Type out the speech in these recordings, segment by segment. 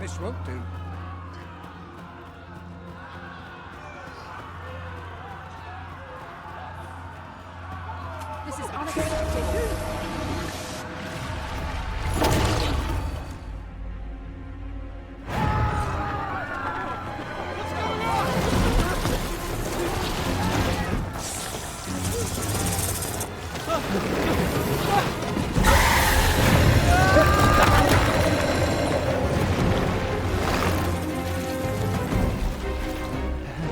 This won't do. This is unexpected.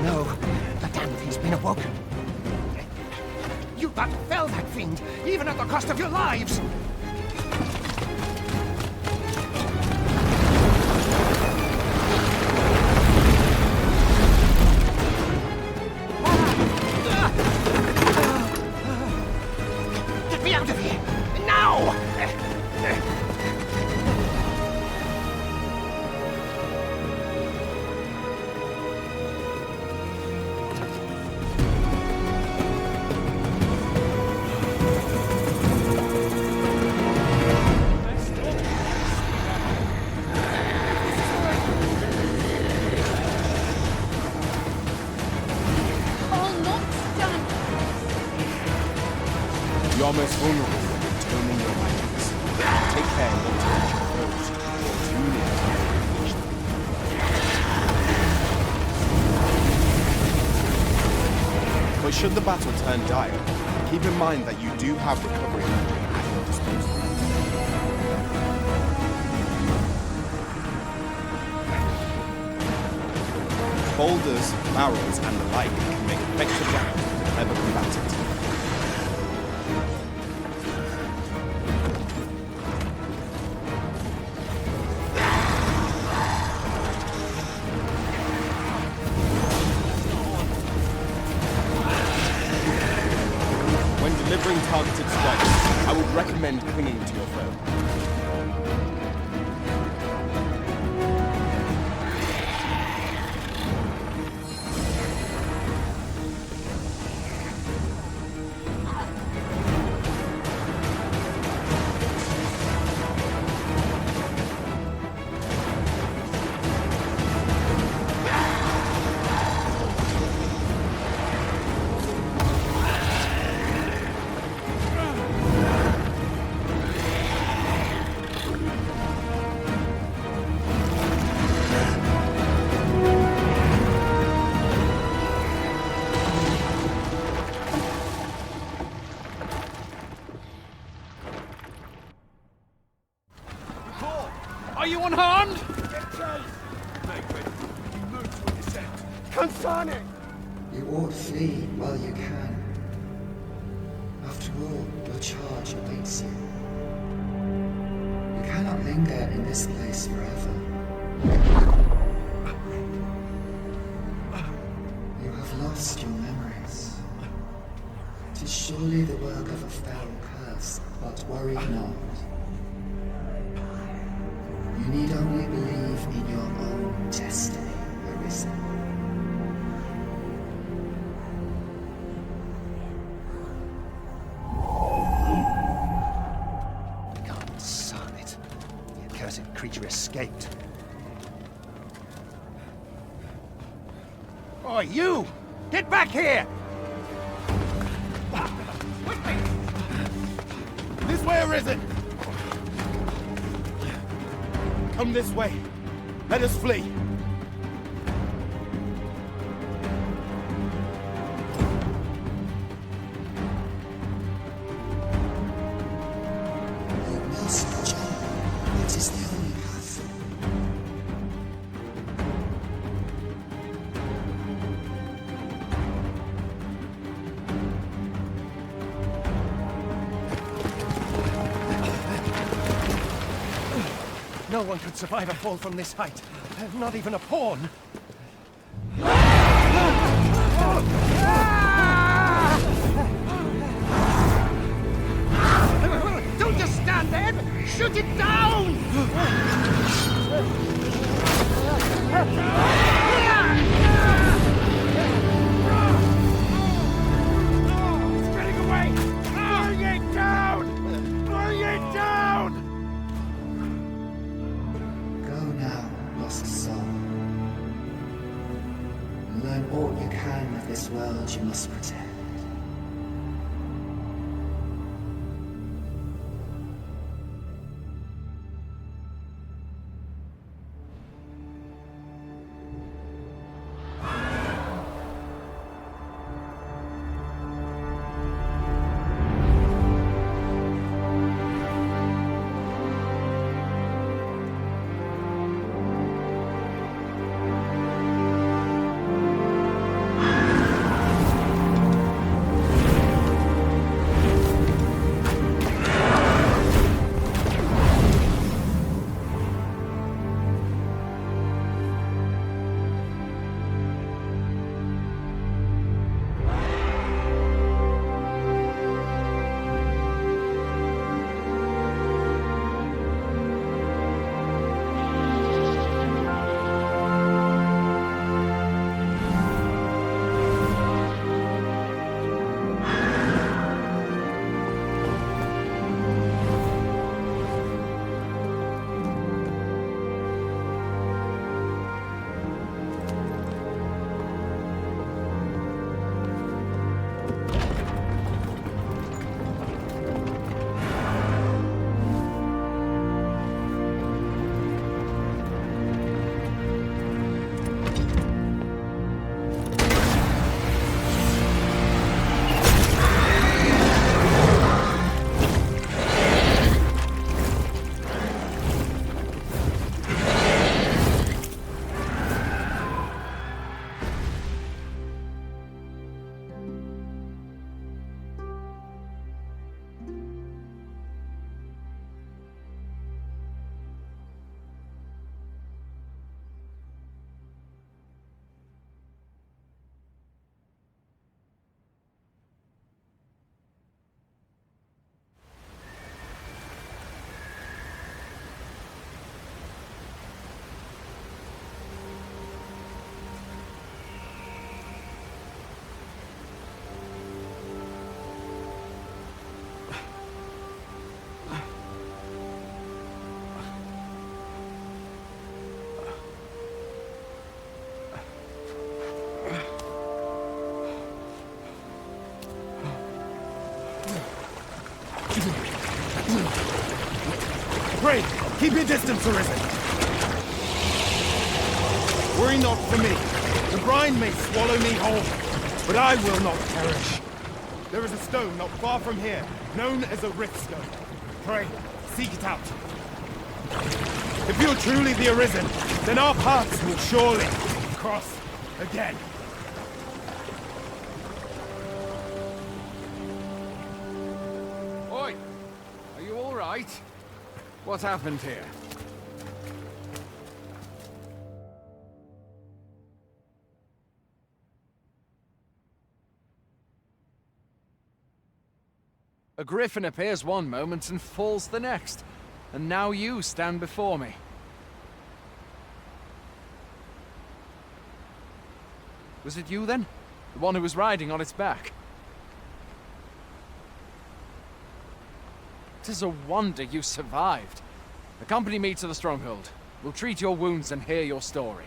No, the damned thing's been awoken. You but fell that fiend, even at the cost of your lives! Get me out of here! Now! All not done. You are most vulnerable when returning your magics. Take care not to reach your foes, or too near to reach them. But should the battle turn dire, keep in mind that you do have recovery magic at your disposal. Boulders, barrels, and the like can make effective damage to clever combatants. When delivering targeted strikes, I would recommend clinging to your foe. Are you unharmed? Concerning! You ought flee while you can. After all, your charge awaits you. You cannot linger in this place forever. You have lost your memories. 'Tis surely the work of a fell curse, but worry not. You need only believe in your own destiny, Arisen. God son it. The accursed creature escaped. Oh, you! Get back here! With me! This way, Arisen! Come this way. Let us flee. You must jump. It is the only path. No one could survive a fall from this height. Not even a pawn. Don't just stand there! Shoot it down! It's getting away! Bring it down! Bring it down! Go now, your All you can of this world you must protect. Pray, keep your distance, Arisen. Worry not for me. The brine may swallow me whole, but I will not perish. There is a stone not far from here, known as a Rift Stone. Pray, seek it out. If you're truly the Arisen, then our paths will surely cross again. Oi! Are you all right? What happened here? A griffin appears one moment and falls the next. And now you stand before me. Was it you then? The one who was riding on its back? It is a wonder you survived. Accompany me to the stronghold. We'll treat your wounds and hear your story.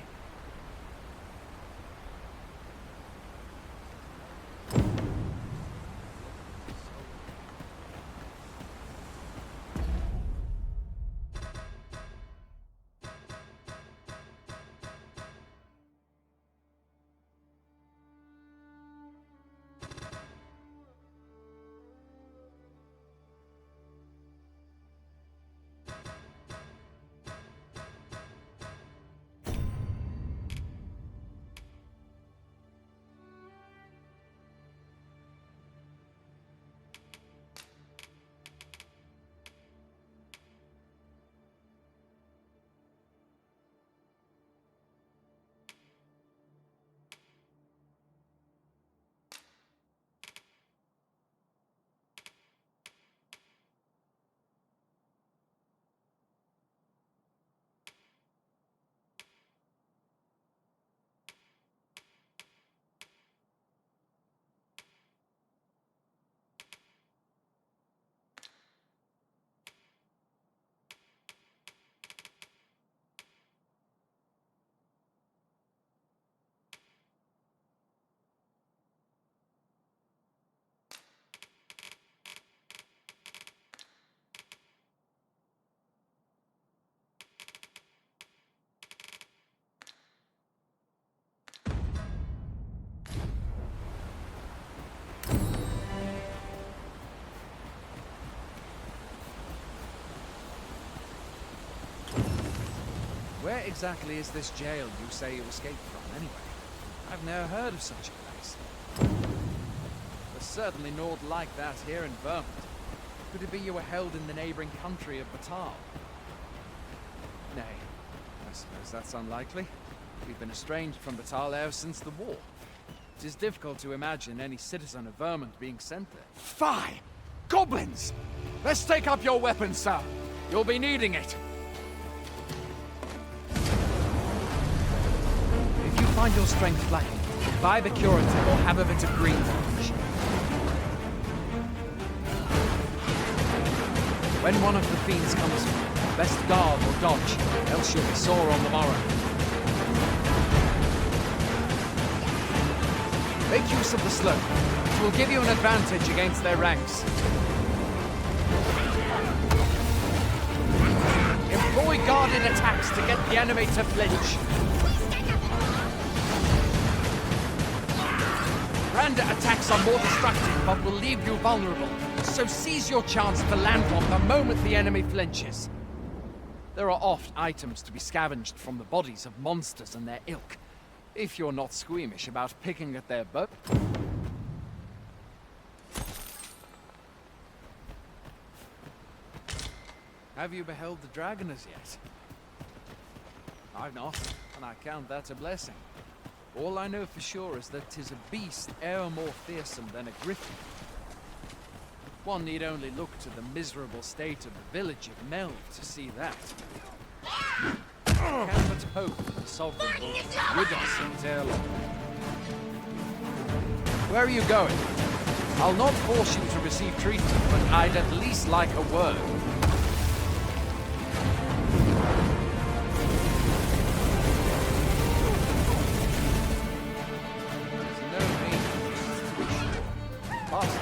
Where exactly is this jail you say you escaped from, anyway? I've never heard of such a place. There's certainly naught like that here in Vermont. Could it be you were held in the neighboring country of Batal? Nay, I suppose that's unlikely. We've been estranged from Batal ever since the war. It is difficult to imagine any citizen of Vermont being sent there. Fie! Goblins! Let's take up your weapons, sir. You'll be needing it. If you find your strength flagging, buy the curative or have a bit of green flesh. When one of the fiends comes through, best guard or dodge, else you'll be sore on the morrow. Make use of the slope. It will give you an advantage against their ranks. Employ guarded attacks to get the enemy to flinch. Random attacks are more destructive, but will leave you vulnerable. So seize your chance to land one the moment the enemy flinches. There are oft items to be scavenged from the bodies of monsters and their ilk, if you're not squeamish about picking at their boat. Have you beheld the dragon as yet? I've not, and I count that a blessing. All I know for sure is that 'tis a beast e'er more fearsome than a griffin. One need only look to the miserable state of the village of Mel to see that. I can but hope that the sovereign will rid us of it ere long. Where are you going? I'll not force you to receive treatment, but I'd at least like a word.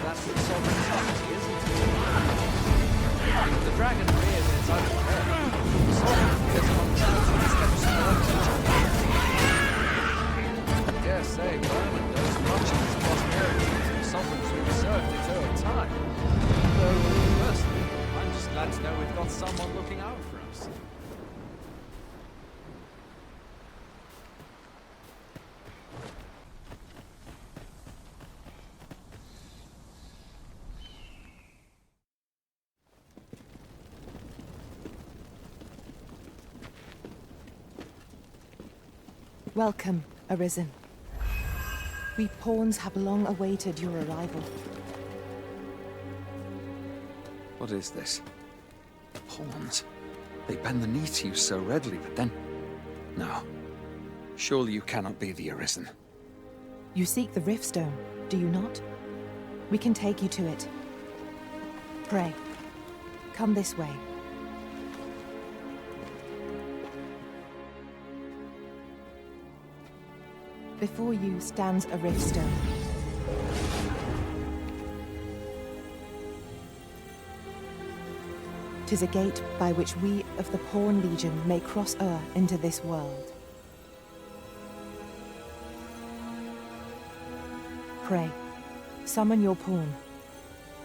That's the sovereign's property, isn't it? The dragon rears its own head. The sovereign lives among the steps of the I dare say, Vernon knows much of its prosperity to the sovereigns who served it over time. Though, personally, I'm just glad to know we've got someone looking out for us. Welcome, Arisen. We pawns have long awaited your arrival. What is this? Pawns? They bend the knee to you so readily, but then... No. Surely you cannot be the Arisen. You seek the Riftstone, do you not? We can take you to it. Pray, come this way. Before you stands a Riftstone. Tis a gate by which we of the Pawn Legion may cross o'er into this world. Pray, summon your pawn.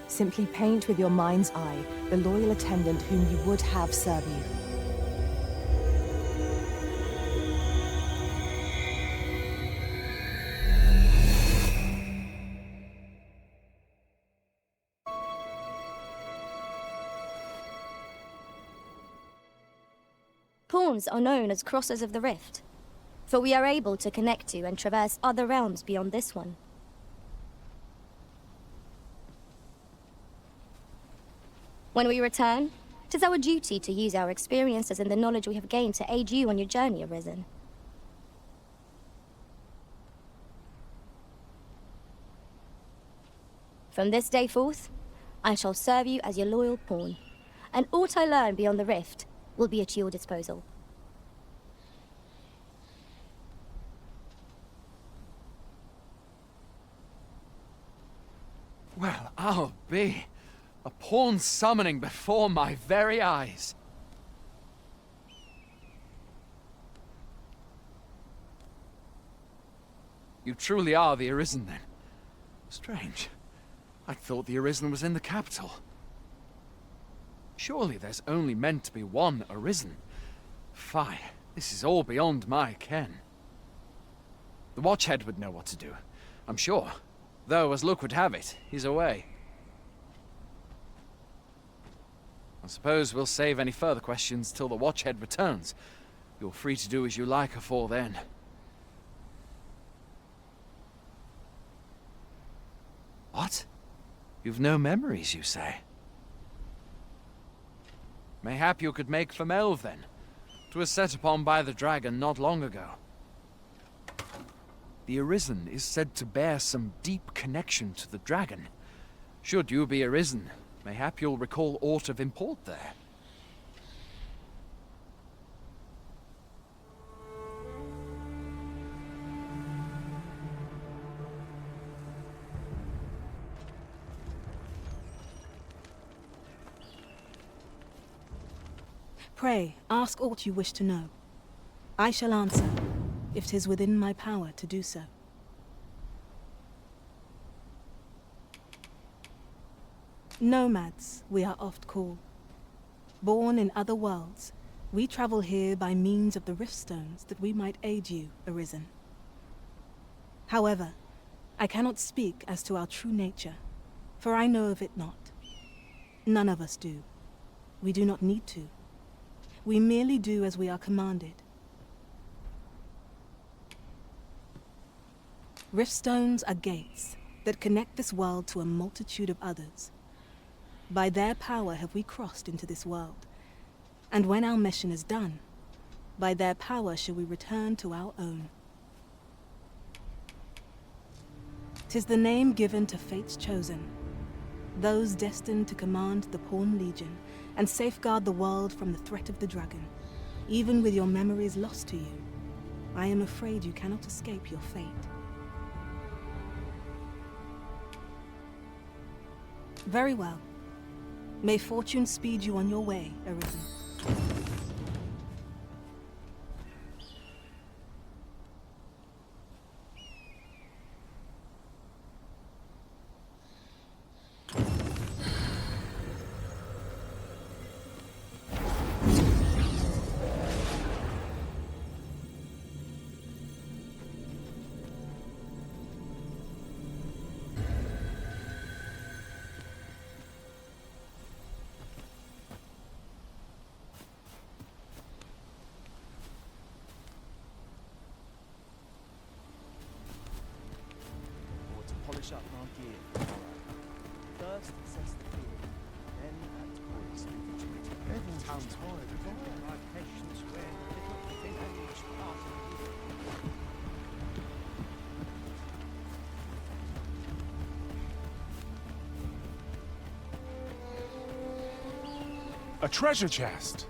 Simply paint with your mind's eye the loyal attendant whom you would have serve you. Pawns are known as Crossers of the Rift, for we are able to connect to and traverse other realms beyond this one. When we return, it is our duty to use our experiences and the knowledge we have gained to aid you on your journey, Arisen. From this day forth, I shall serve you as your loyal pawn, and aught I learn beyond the Rift will be at your disposal. Well, I'll be. A pawn summoning before my very eyes. You truly are the Arisen, then? Strange. I thought the Arisen was in the capital. Surely there's only meant to be one Arisen. Fie. This is all beyond my ken. The Watchhead would know what to do, I'm sure. Though, as luck would have it, he's away. I suppose we'll save any further questions till the Watchhead returns. You're free to do as you like afore then. What? You've no memories, you say? Mayhap you could make for Melve, then. 'Twas set upon by the dragon not long ago. The Arisen is said to bear some deep connection to the dragon. Should you be Arisen, mayhap you'll recall aught of import there. Pray, ask aught you wish to know. I shall answer, if 'tis within my power to do so. Nomads, we are oft called. Born in other worlds, we travel here by means of the riftstones that we might aid you, Arisen. However, I cannot speak as to our true nature, for I know of it not. None of us do. We do not need to. We merely do as we are commanded. Riftstones are gates that connect this world to a multitude of others. By their power have we crossed into this world, and when our mission is done, by their power shall we return to our own. 'Tis the name given to fate's chosen, those destined to command the Pawn Legion and safeguard the world from the threat of the dragon. Even with your memories lost to you, I am afraid you cannot escape your fate. Very well. May fortune speed you on your way, Arisen. Polish up our gear. First, assess the field, then act accordingly to it. Every town's tired of all. My patience when little thing and each part of you. A treasure chest!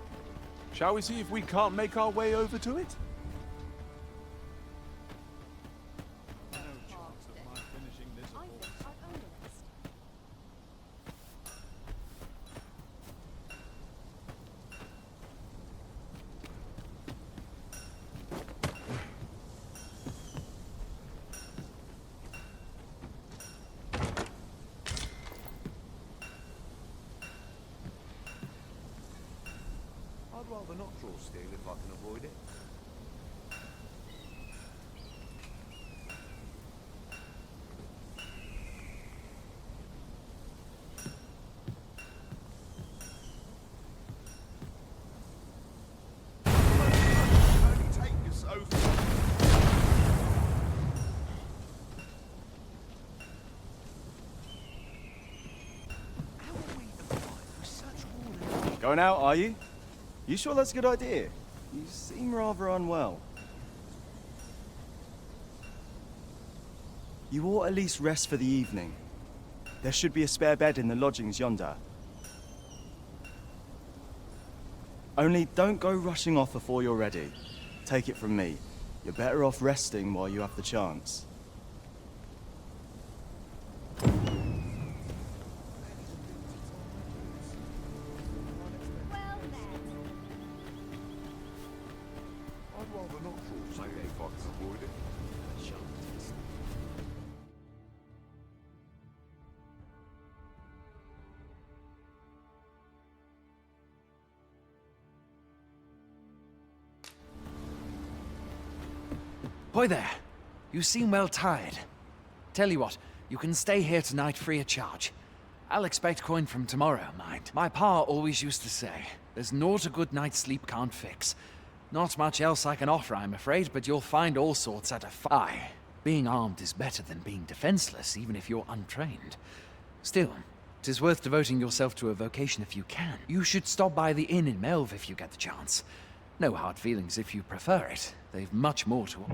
Shall we see if we can't make our way over to it? I'd rather not draw steel if I can avoid it. Only take you so far. How are we to fight with such war? Going out, are you? You sure that's a good idea? You seem rather unwell. You ought at least rest for the evening. There should be a spare bed in the lodgings yonder. Only don't go rushing off before you're ready. Take it from me. You're better off resting while you have the chance. I'd rather not draw steel if I can avoid it. Hoy there. You seem well tired. Tell you what, you can stay here tonight free of charge. I'll expect coin from tomorrow, mind. My pa always used to say, there's naught a good night's sleep can't fix. Not much else I can offer, I'm afraid, but you'll find all sorts at a Aye, being armed is better than being defenseless, even if you're untrained. Still, 'tis worth devoting yourself to a vocation if you can. You should stop by the inn in Melve if you get the chance. No hard feelings if you prefer it. They've much more to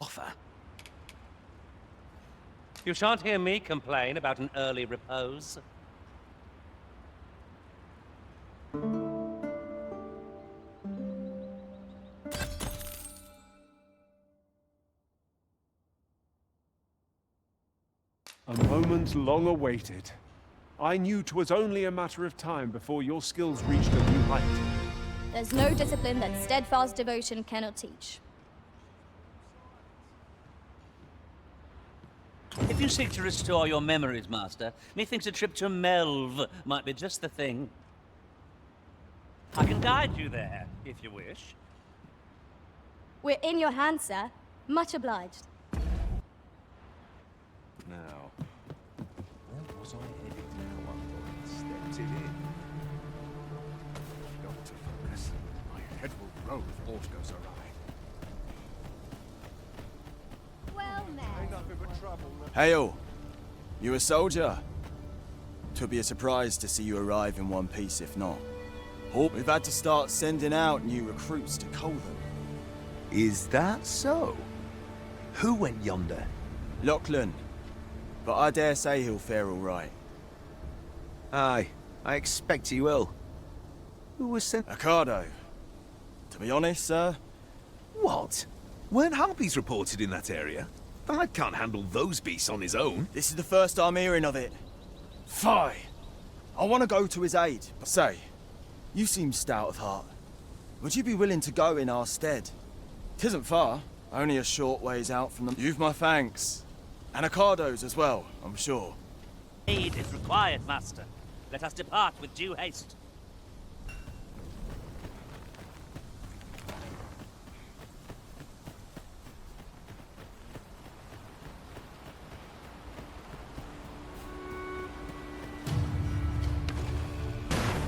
offer. You shan't hear me complain about an early repose. A moment long awaited. I knew 'twas only a matter of time before your skills reached a new height. There's no discipline that steadfast devotion cannot teach. If you seek to restore your memories, Master, methinks a trip to Melve might be just the thing. I can guide you there, if you wish. We're in your hands, sir. Much obliged. Now, where was I headed now I stepped it in? Got to focus. My head will roll if aught goes awry. Well met. Hail! You a soldier? 'Twould be a surprise to see you arrive in one piece, if not. We've had to start sending out new recruits to Colden. Is that so? Who went yonder? Lachlan. But I dare say he'll fare all right. Aye, I expect he will. Who was sent? Ocado. To be honest, sir. What? Weren't harpies reported in that area? I can't handle those beasts on his own. This is the first I'm hearing of it. Fie! I want to go to his aid, but say, you seem stout of heart. Would you be willing to go in our stead? 'Tisn't far, only a short ways out from them. You've my thanks. And Ocado's as well, I'm sure. Aid is required, Master. Let us depart with due haste.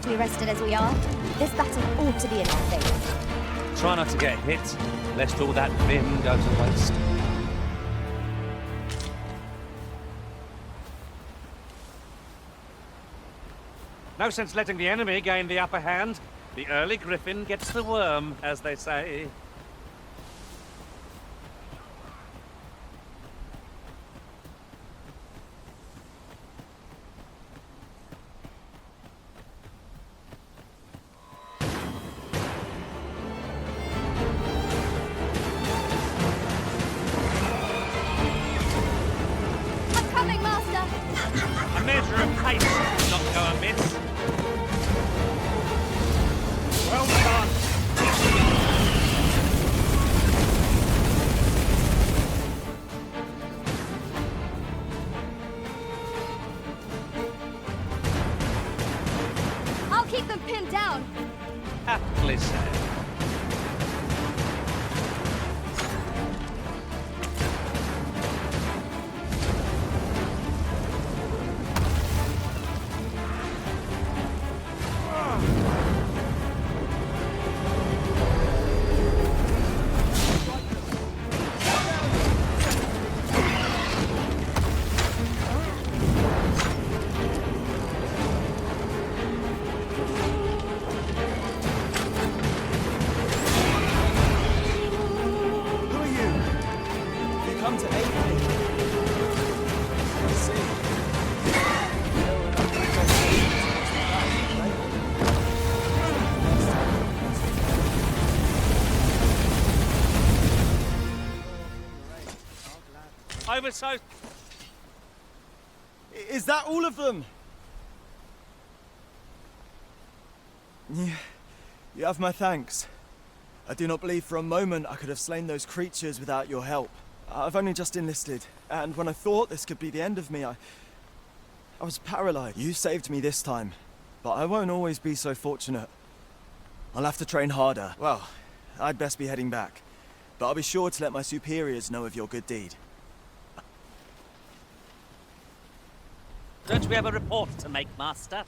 To be rested as we are, this battle ought to be in our favor. Try not to get hit, lest all that vim go to waste. No sense letting the enemy gain the upper hand. The early griffin gets the worm, as they say. I'm coming, Master! A measure of pace will not go amiss. Well done! I'll keep them pinned down. Aptly said. Who are you? You come to aid me. I see. I was so... Is that all of them? You have my thanks. I do not believe for a moment I could have slain those creatures without your help. I've only just enlisted, and when I thought this could be the end of me, I was paralyzed. You saved me this time, but I won't always be so fortunate. I'll have to train harder. Well, I'd best be heading back, but I'll be sure to let my superiors know of your good deed. Don't we have a report to make, Master?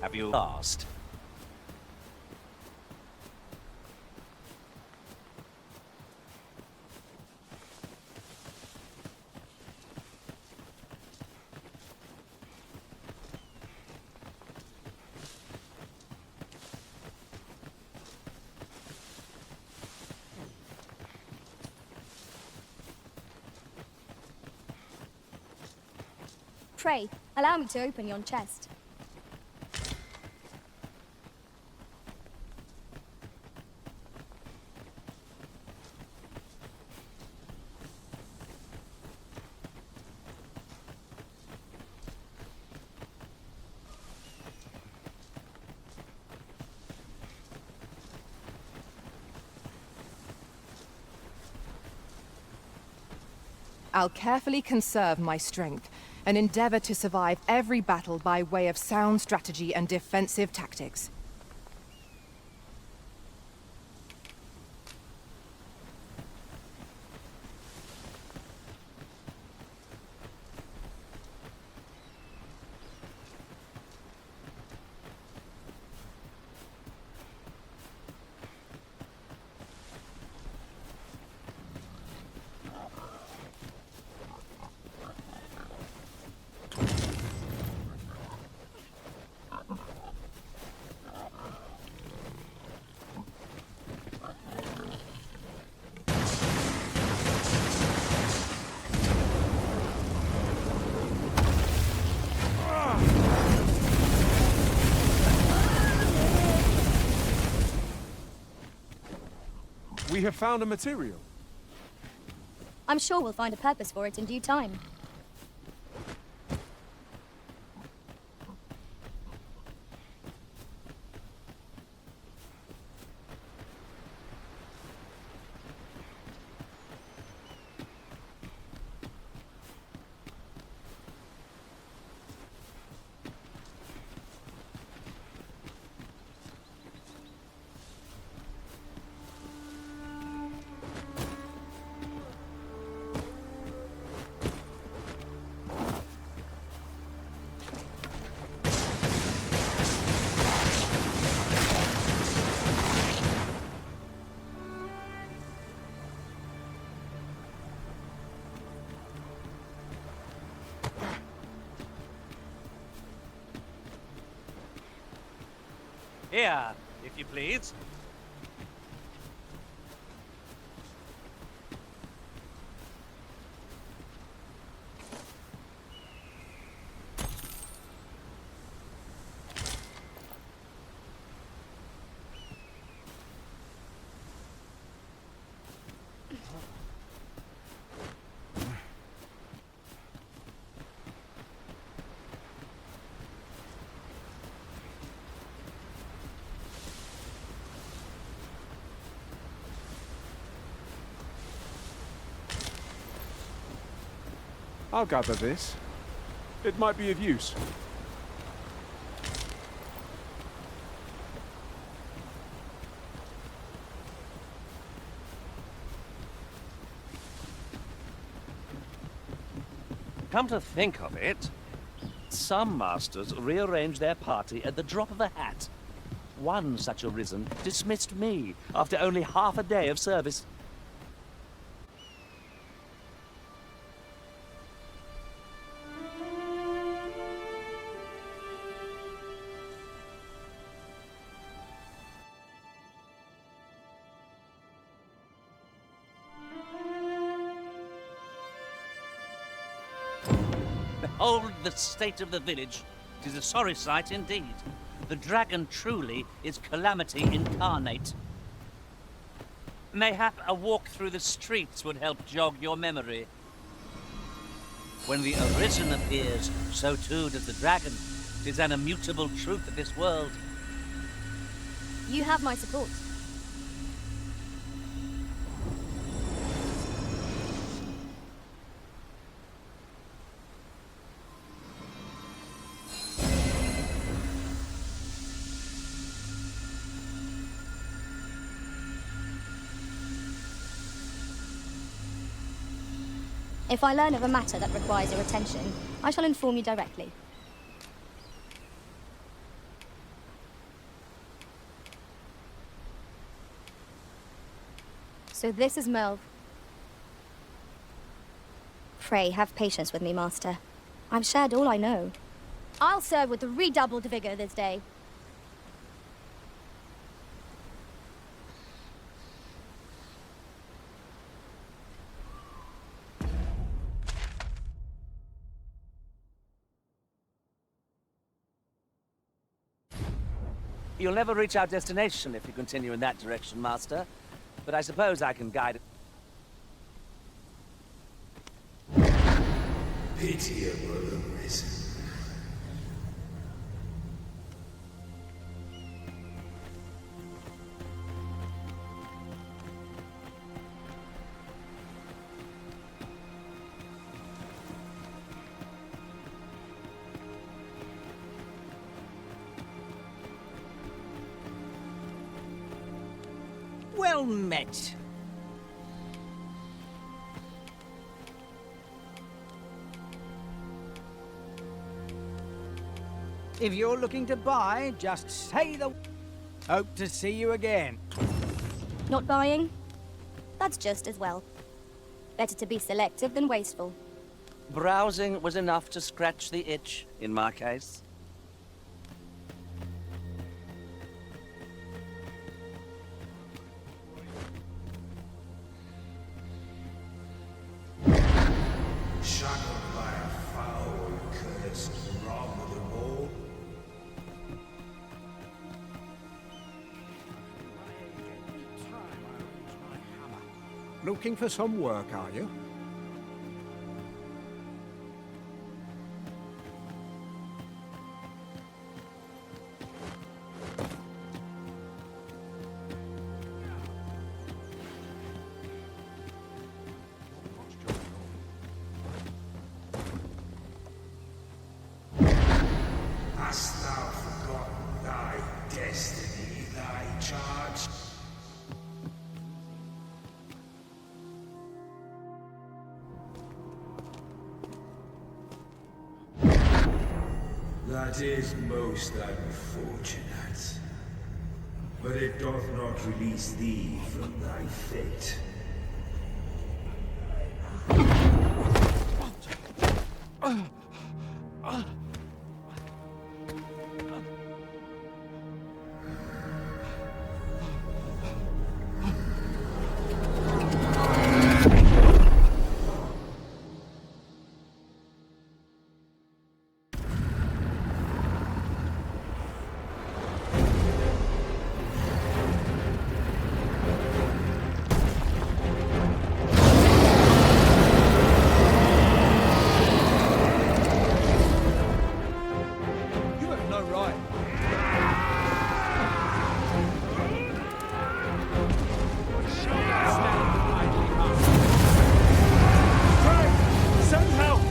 Have you asked? Pray, allow me to open yon chest. I'll carefully conserve my strength and endeavor to survive every battle by way of sound strategy and defensive tactics. We have found a material. I'm sure we'll find a purpose for it in due time. Here, if you please. I'll gather this. It might be of use. Come to think of it, some masters rearrange their party at the drop of a hat. One such arisen dismissed me after only half a day of service. behold the state of the village. It is a sorry sight indeed. The dragon truly is calamity incarnate. Mayhap a walk through the streets would help jog your memory. When the Arisen appears, so too does the dragon. It is an immutable truth of this world. You have my support. If I learn of a matter that requires your attention, I shall inform you directly. So this is Melv. Pray, have patience with me, Master. I've shared all I know. I'll serve with redoubled vigor this day. You'll never reach our destination if you continue in that direction, Master. But I suppose I can guide it. Pitiable Arisen. Well met. If you're looking to buy, just say the... Hope to see you again. Not buying? That's just as well. Better to be selective than wasteful. Browsing was enough to scratch the itch, in my case. Shackled by a foul curse, robbed of all. Looking for some work, are you? Hast thou forgotten thy destiny, thy charge? That is most unfortunate. But it doth not release thee from thy fate. You have no right. Send help!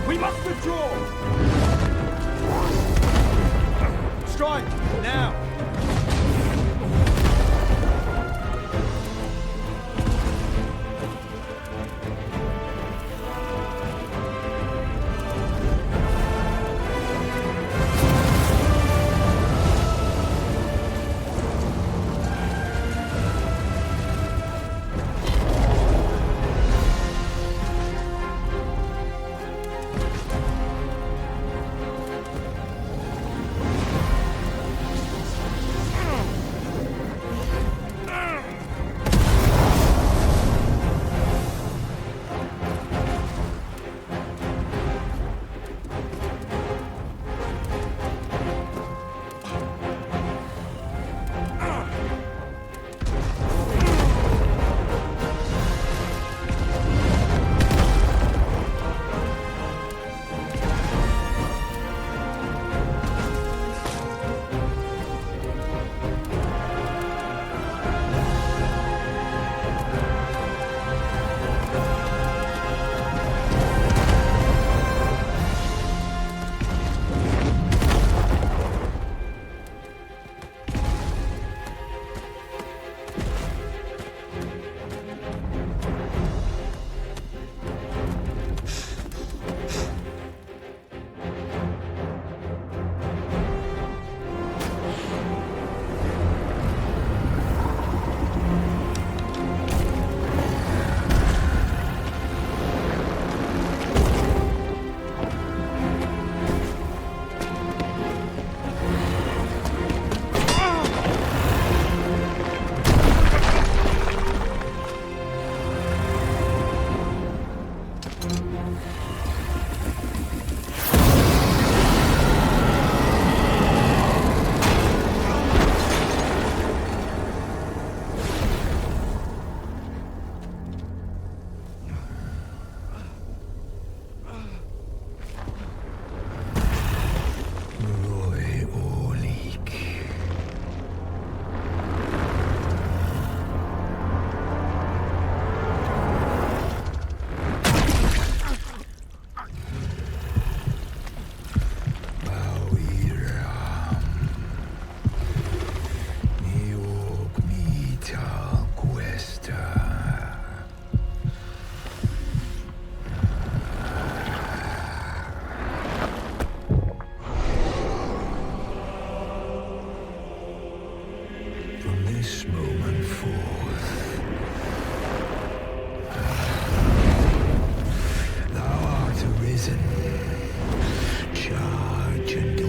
We must withdraw! Strike! Now! this moment forth, thou art arisen. Charge and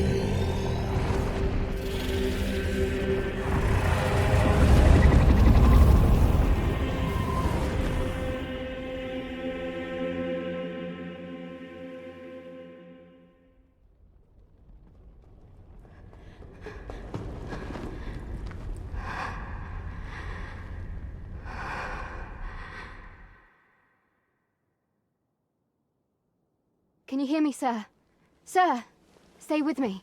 Can you hear me, sir? Sir, stay with me.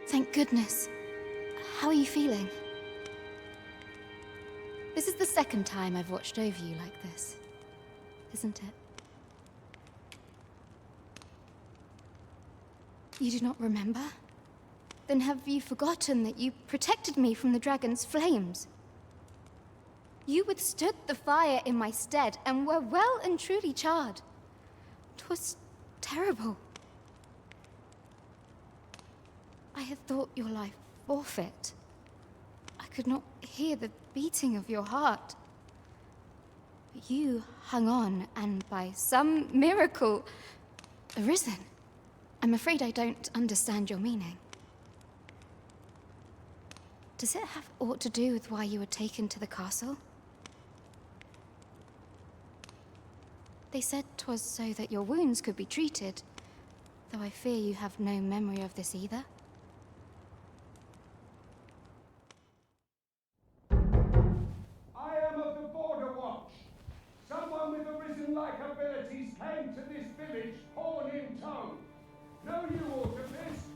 Thank goodness. How are you feeling? This is the second time I've watched over you like this, isn't it? You do not remember? Then have you forgotten that you protected me from the dragon's flames? You withstood the fire in my stead and were well and truly charred. 'Twas terrible. I had thought your life forfeit. I could not hear the beating of your heart. But you hung on, and by some miracle, arisen. I'm afraid I don't understand your meaning. Does it have aught to do with why you were taken to the castle? They said 'twas so that your wounds could be treated, though I fear you have no memory of this either. I am of the Border Watch. Someone with arisen-like abilities came to this village, horn in tow. Know you aught of this?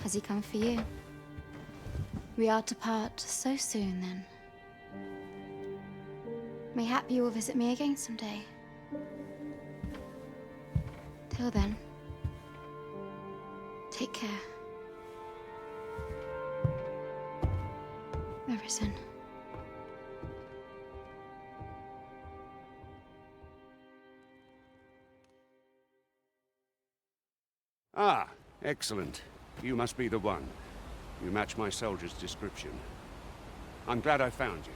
Has he come for you? We are to part so soon, then. Mayhap you will visit me again someday. Till then, take care. Arisen. Ah, excellent. You must be the one. You match my soldier's description. I'm glad I found you.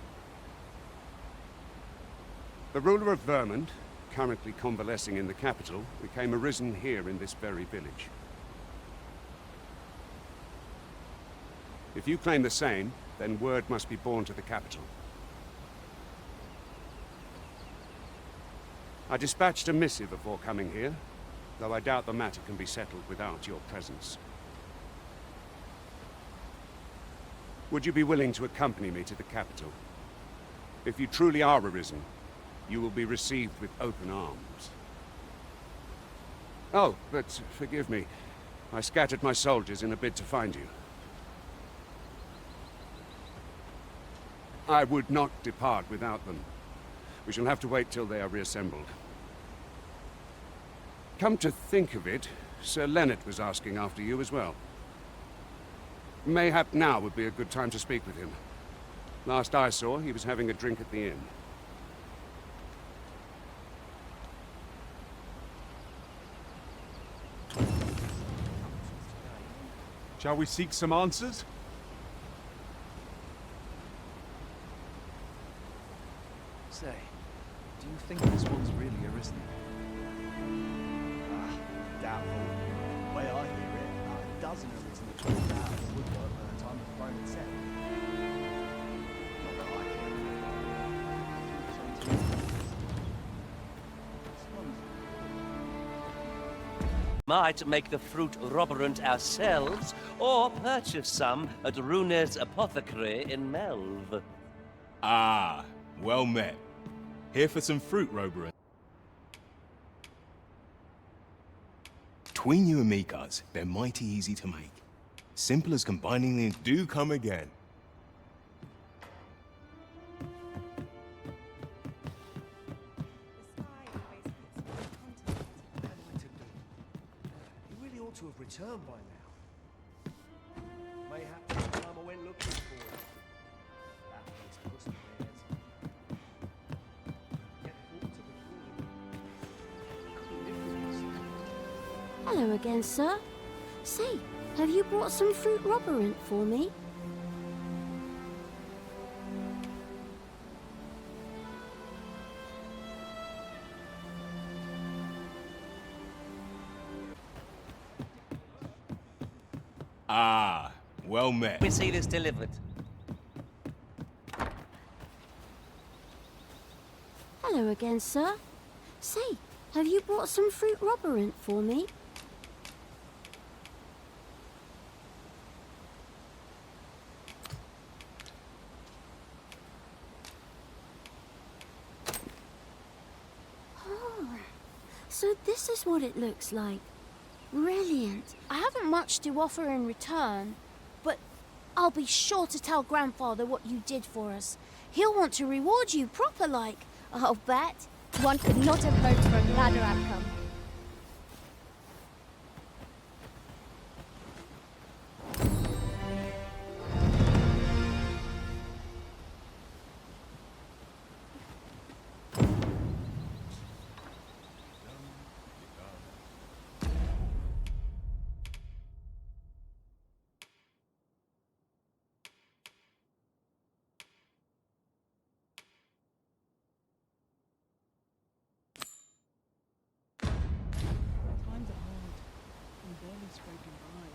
The ruler of Vermont, currently convalescing in the capital, became arisen here in this very village. If you claim the same, then word must be borne to the capital. I dispatched a missive before coming here, though I doubt the matter can be settled without your presence. Would you be willing to accompany me to the capital? If you truly are arisen, you will be received with open arms. Oh, but forgive me. I scattered my soldiers in a bid to find you. I would not depart without them. We shall have to wait till they are reassembled. Come to think of it, Sir Leonard was asking after you as well. Mayhap now would be a good time to speak with him. Last I saw, he was having a drink at the inn. Shall we seek some answers? Say, do you think this one's really arisen? Doubtful. The way I hear it, about a dozen arisen that crawled out of the woodwork by the time the throne had set. Not that I care. Might make the fruit robberant ourselves, or purchase some at Rune's apothecary in Melve. Ah, well met. Here for some fruit, Roberant. Between you and me, Guz, they're mighty easy to make. Simple as combining them. Do come again. He really ought to have returned by now. Mayhap this time I went looking for him. That place puts the bears. Get thought to the Hello again, sir. Say, have you brought some fruit robberant for me? Ah, well met. We see this delivered. Hello again, sir. Say, have you brought some fruit robberant for me? Oh, so this is what it looks like. Brilliant. I haven't much to offer in return, but I'll be sure to tell Grandfather what you did for us. He'll want to reward you proper like. I'll bet. One could not have hoped for a gladder outcome. Times are hard, and barely scraping by.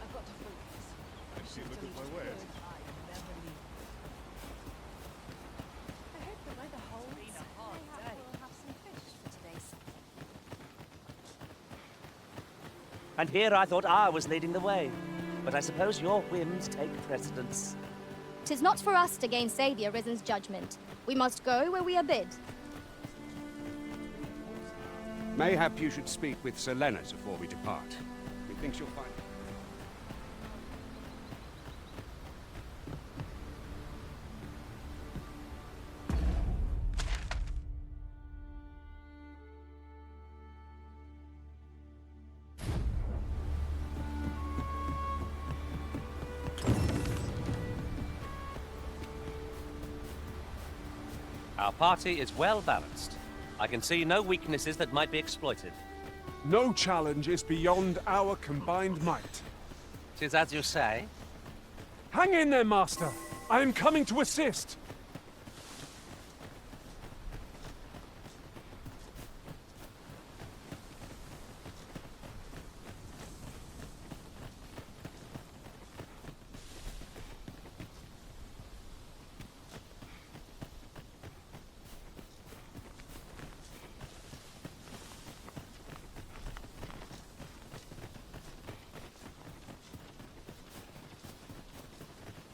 I've got to focus. Look at my wares. I hope the weather holds. It's been a hard day. We'll have some fish for today's supper. And here I thought I was leading the way. But I suppose your whims take precedence. 'Tis not for us to gainsay the Arisen's judgment. We must go where we are bid. Mayhap you should speak with Sir Leonard before we depart. Methinks you'll find... Our party is well balanced. I can see no weaknesses that might be exploited. No challenge is beyond our combined might. 'Tis as you say. Hang in there, Master! I am coming to assist!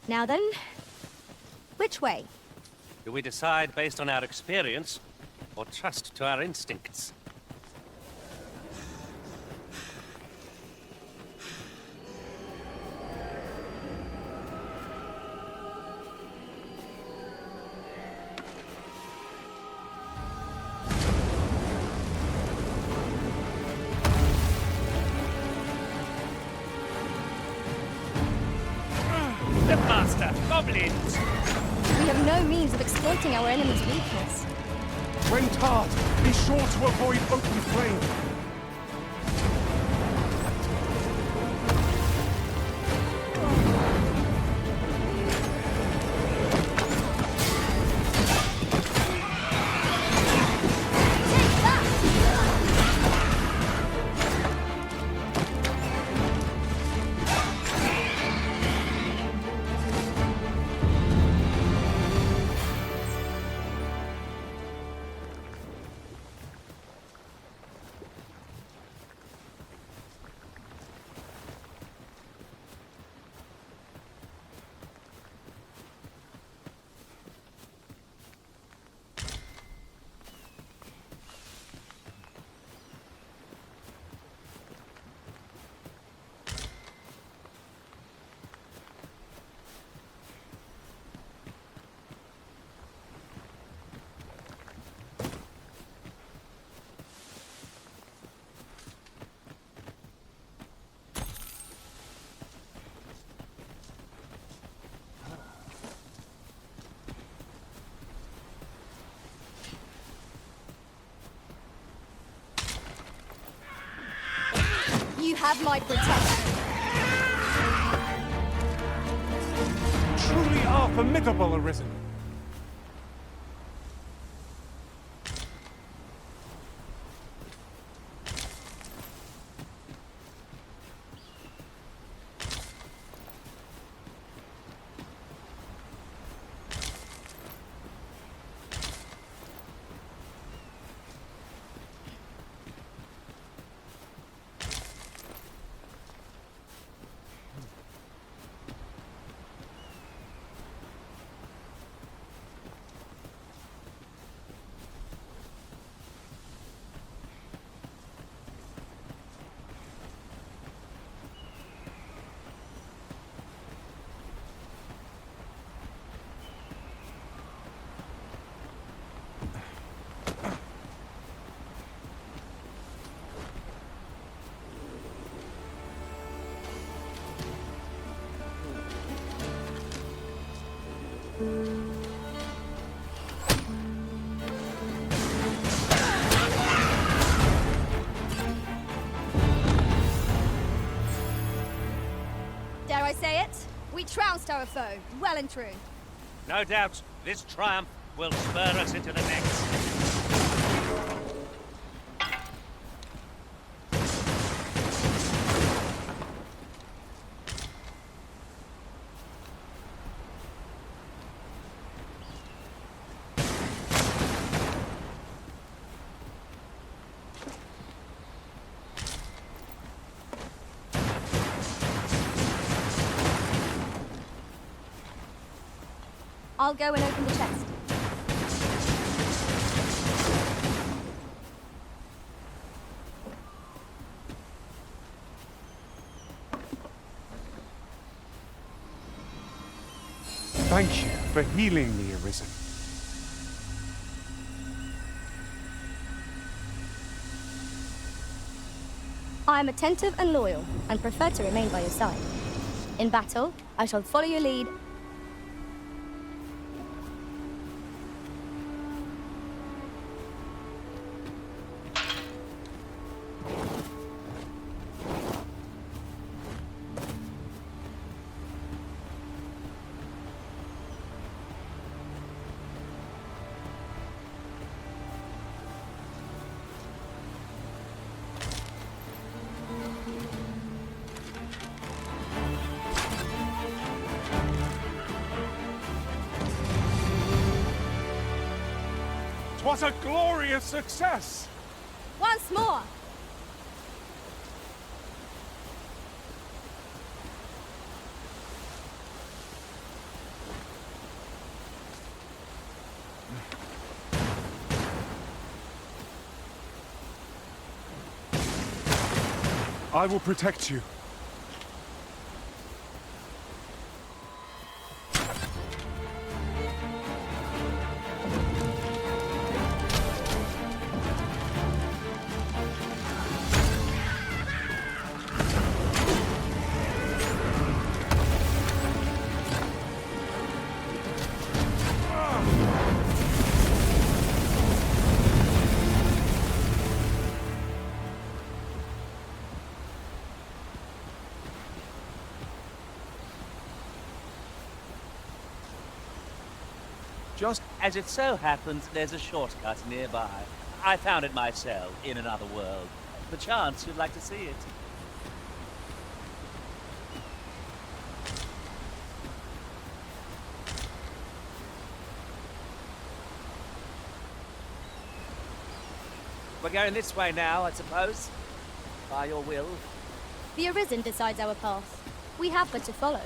Now then, which way? Do we decide based on our experience, or trust to our instincts? The Master! Goblins! We have no means of exploiting our enemy's weakness. When tarred, be sure to avoid open flame. have my protection. Truly are formidable, Arisen. Dare I say it? We trounced our foe, well and true. No doubt, this triumph will spur us into the next. I'll go and open the chest. Thank you for healing me, Arisen. I am attentive and loyal, and prefer to remain by your side. In battle, I shall follow your lead. What a glorious success! Once more! I will protect you. Just as it so happens, there's a shortcut nearby. I found it myself in another world. Perchance you'd like to see it. We're going this way now, I suppose. By your will. The Arisen decides our path. We have but to follow.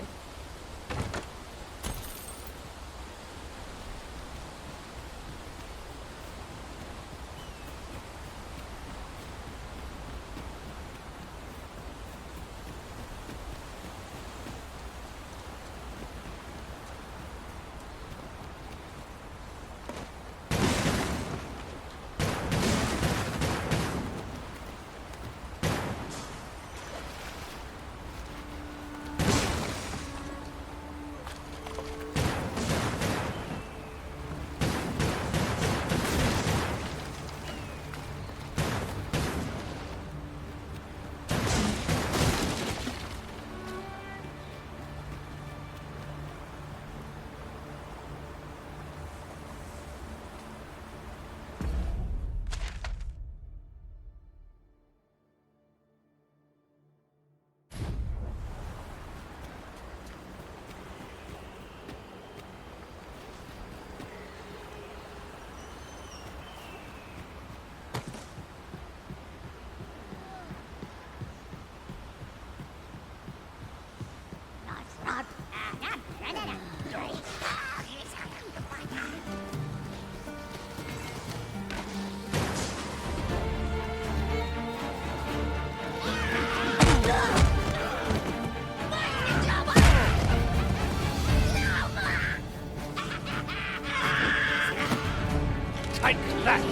Take that!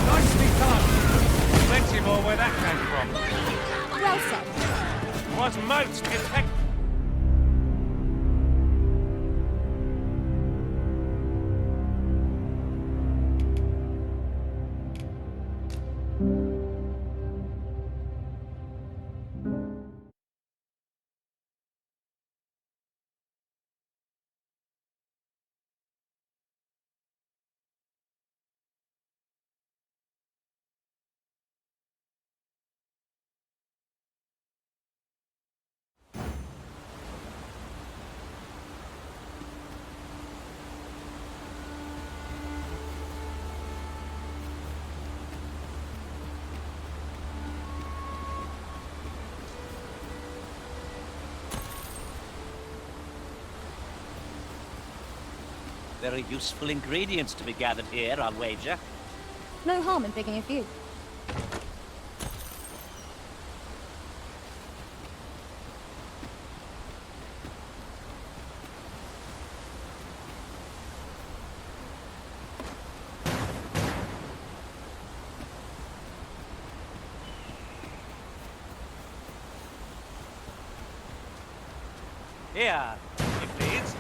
Nicely done! Plenty more where that came from. Well said. Was most effective. Very useful ingredients to be gathered here, I'll wager. No harm in picking a few. Here, if you please.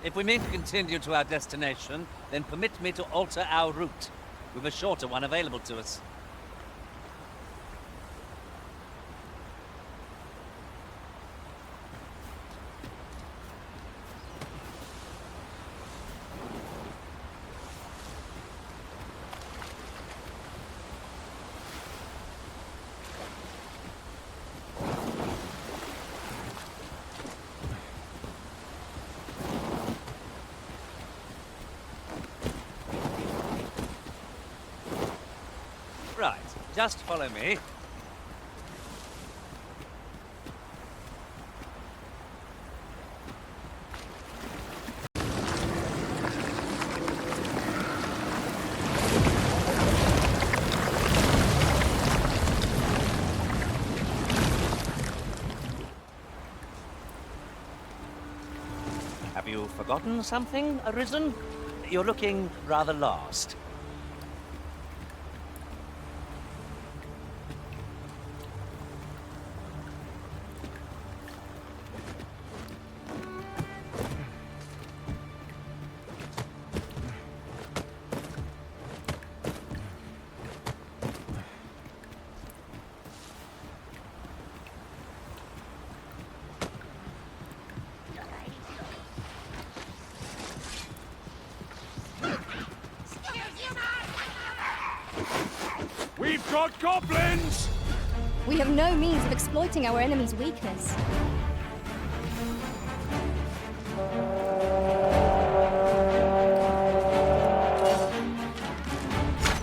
If we mean to continue to our destination, then permit me to alter our route. We've a shorter one available to us. Right, just follow me. Have you forgotten something, Arisen? You're looking rather lost. We've got goblins! We have no means of exploiting our enemy's weakness.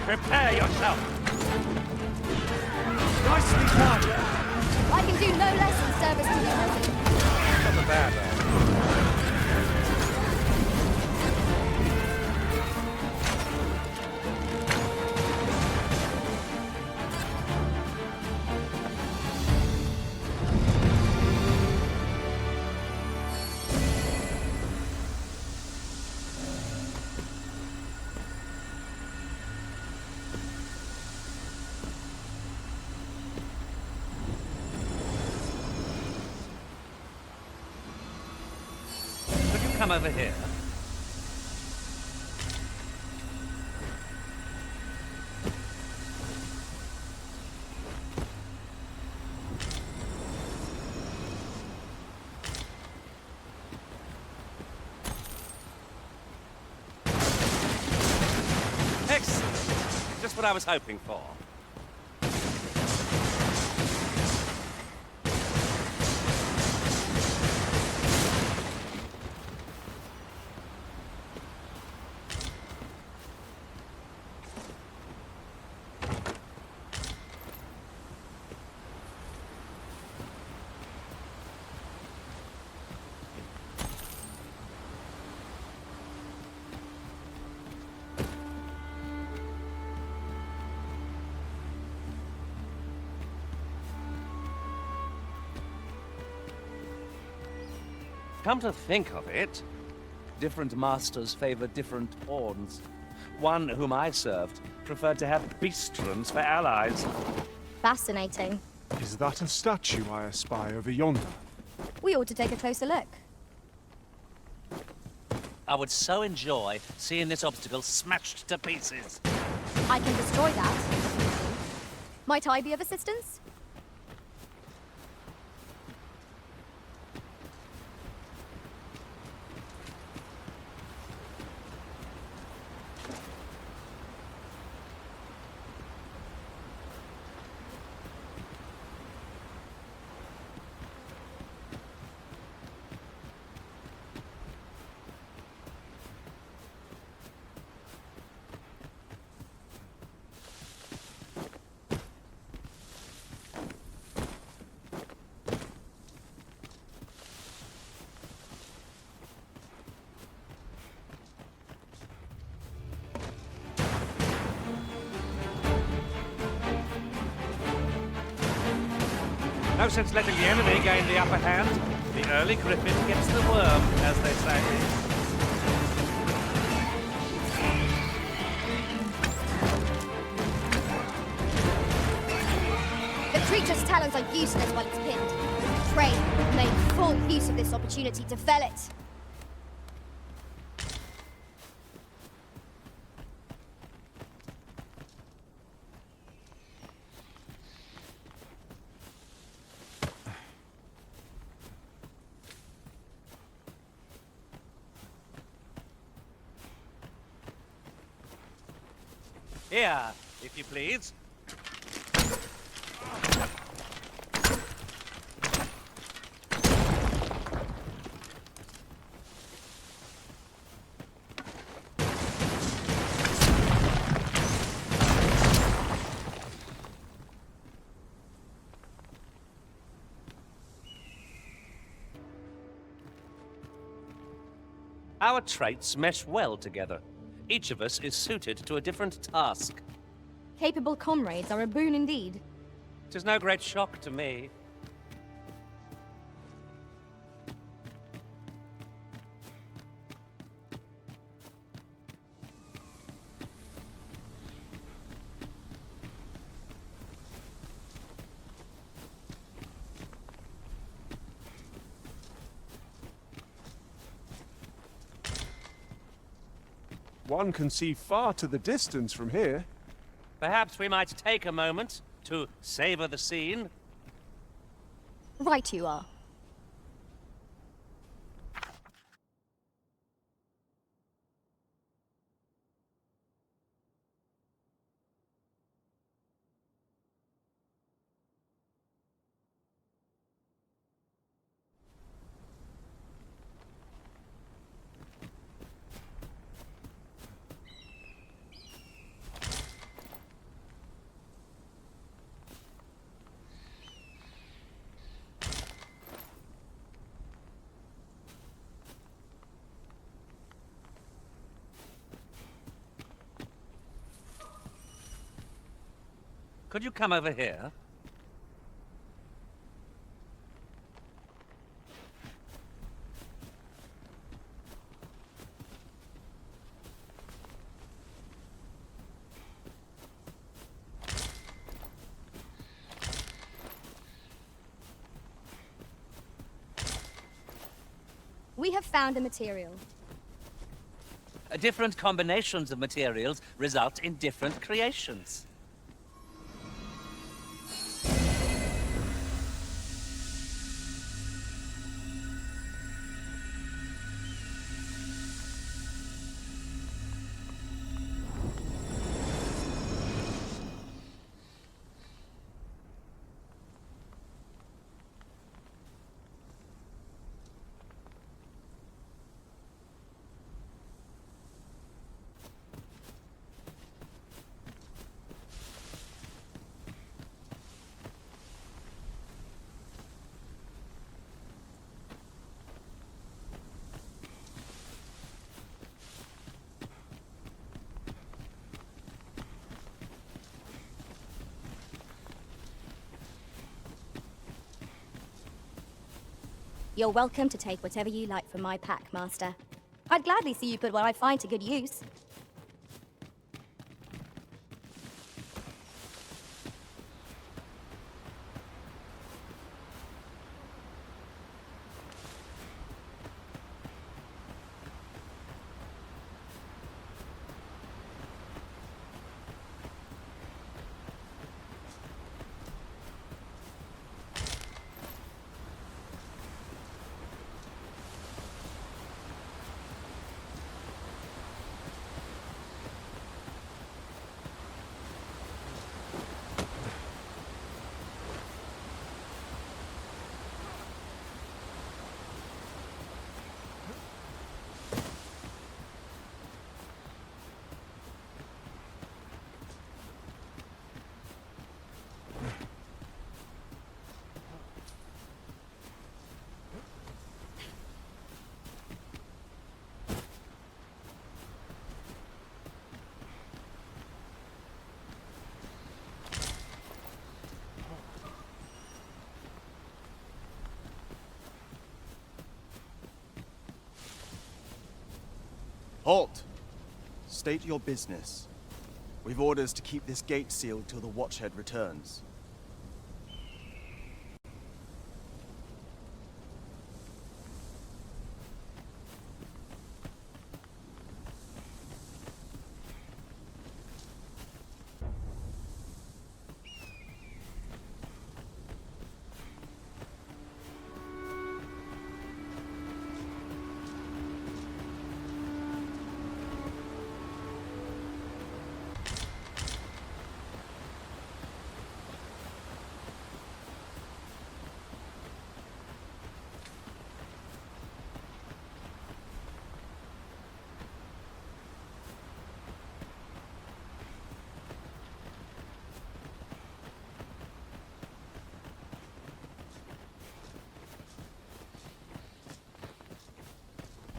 Prepare yourself! Nicely done! I can do no less in service to the Arisen. Not a bad one. come over here? Excellent. Just what I was hoping for. Come to think of it, different masters favor different pawns. One whom I served preferred to have beastrons for allies. Fascinating. Is that a statue I espy over yonder? We ought to take a closer look. I would so enjoy seeing this obstacle smashed to pieces. I can destroy that. Might I be of assistance? No sense letting the enemy gain the upper hand. The early griffin gets the worm, as they say. The creature's talons are useless while it's pinned. Pray, make full use of this opportunity to fell it. Here, if you please. Our traits mesh well together. Each of us is suited to a different task. Capable comrades are a boon indeed. 'Tis no great shock to me. One can see far to the distance from here. Perhaps we might take a moment to savor the scene. Right you are. Could you come over here? We have found a material. Different combinations of materials result in different creations. You're welcome to take whatever you like from my pack, Master. I'd gladly see you put what I find to good use. Halt! State your business. We've orders to keep this gate sealed till the Watchhead returns.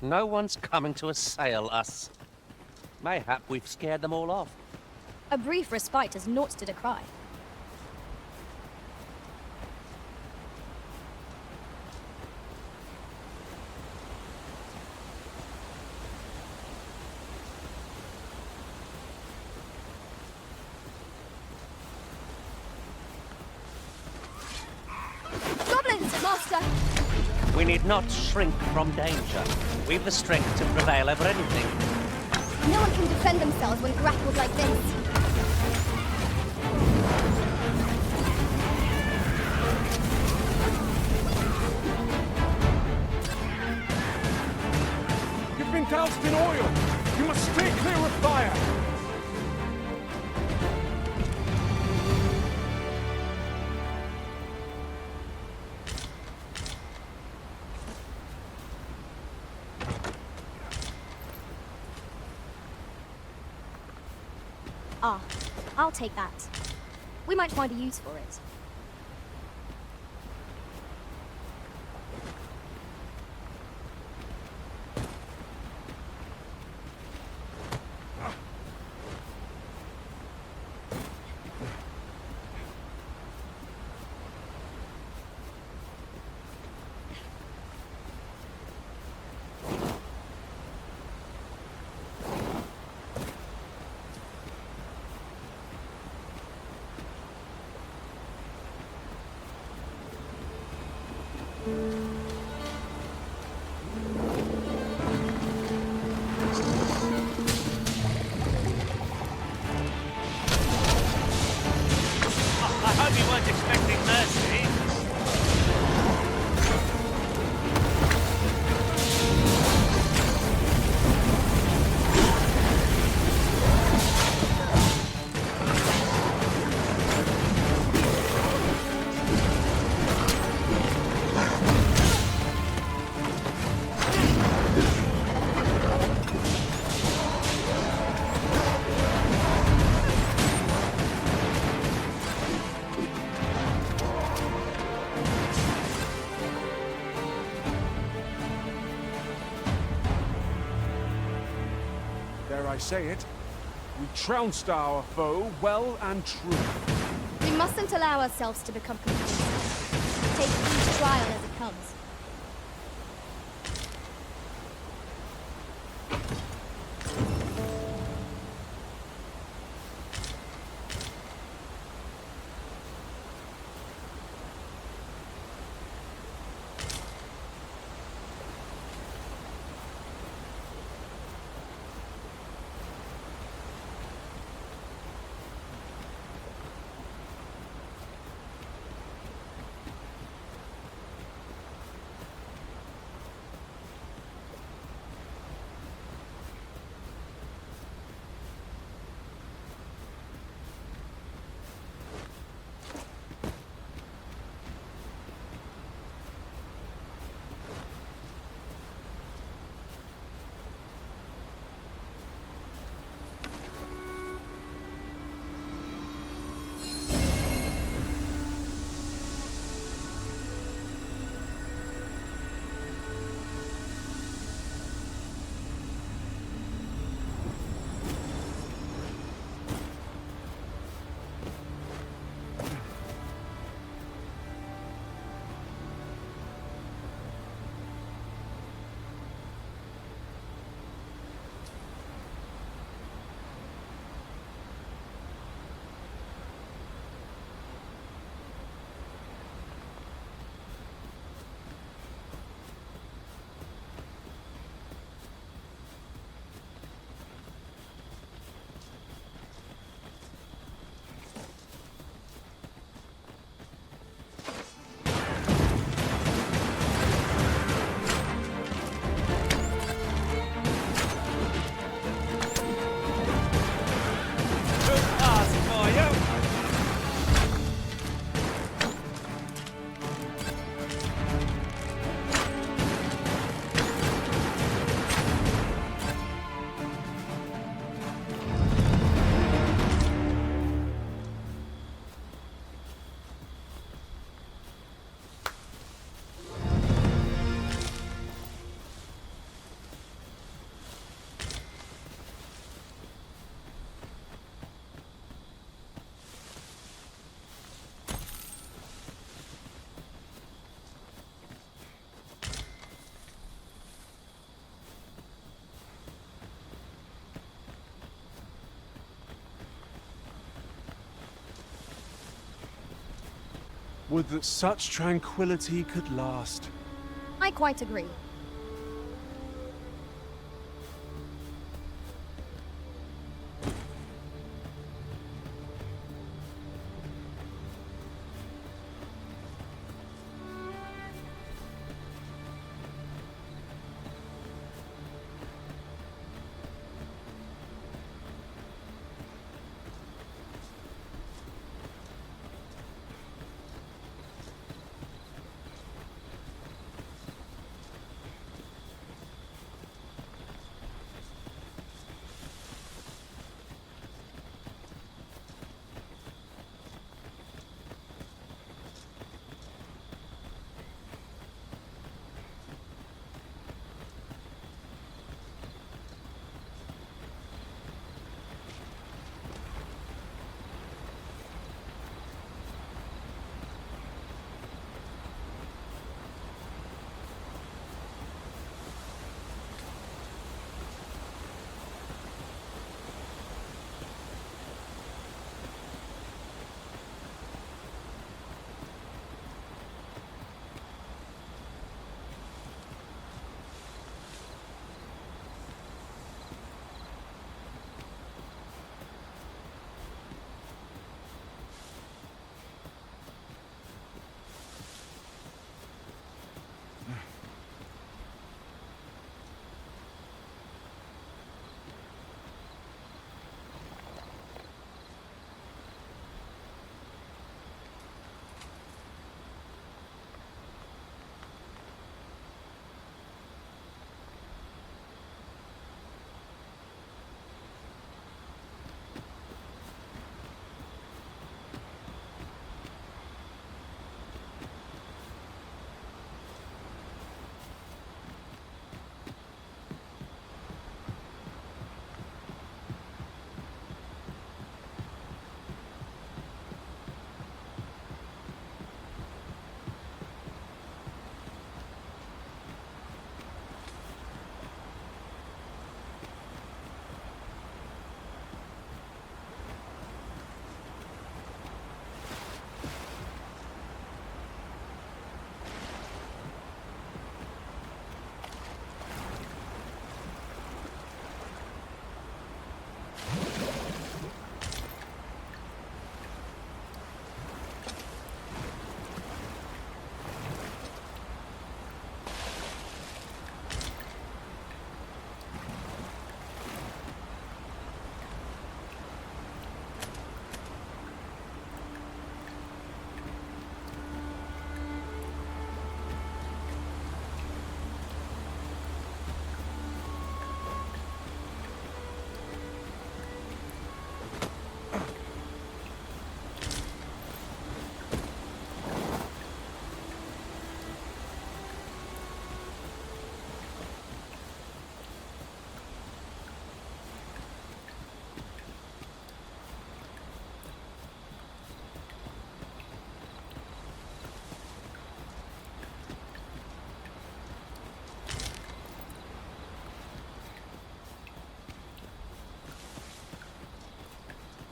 No one's coming to assail us. Mayhap we've scared them all off. A brief respite is naught to decry. Goblins, Master! We need not shrink from danger. We've the strength to prevail over anything. No one can defend themselves when grappled like this. You've been doused in oil! You must stay clear of fire! Ah, I'll take that. We might find a use for it. weren't expecting mercy. Dare I say it, we trounced our foe well and true. We mustn't allow ourselves to become complacent. Take each trial as it comes. Would that such tranquility could last. I quite agree.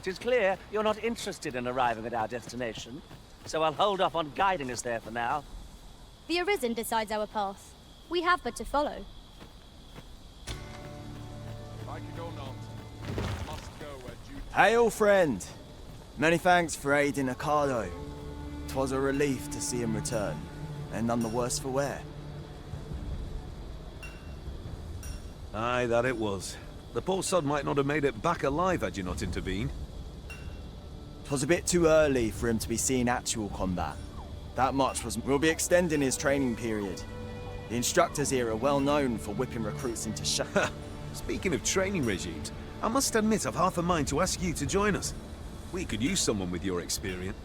'Tis clear you're not interested in arriving at our destination, so I'll hold off on guiding us there for now. The Arisen decides our path. We have but to follow. Like it or not, must go where duty. Hail, friend! Many thanks for aiding Ocado. 'Twas a relief to see him return, and none the worse for wear. Aye, that it was. The poor sod might not have made it back alive had you not intervened. 'Twas a bit too early for him to be seeing actual combat. That much was... We'll be extending his training period. The instructors here are well known for whipping recruits into shape. Speaking of training regimes, I must admit I've half a mind to ask you to join us. We could use someone with your experience.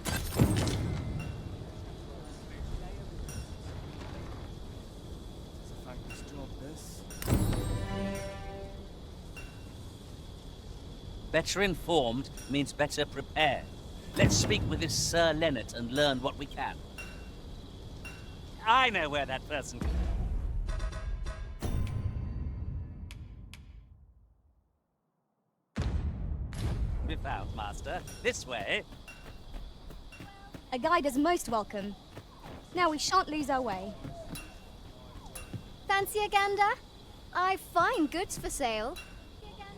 Better informed means better prepared. Let's speak with this Sir Leonard and learn what we can. I know where that person... be found, Master. This way. A guide is most welcome. Now we shan't lose our way. Fancy a gander? I've fine goods for sale.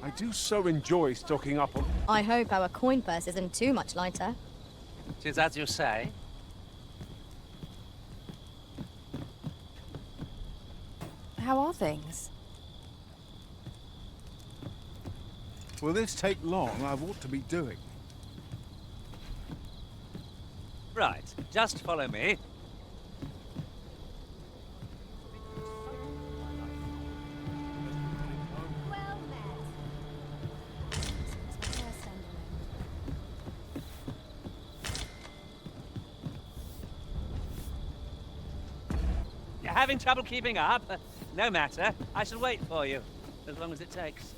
I do so enjoy stocking up on... I hope our coin purse isn't too much lighter. 'Tis as you say. How are things? Will this take long? I've ought to be doing. Right, just follow me. You're having trouble keeping up? No matter. I shall wait for you, as long as it takes.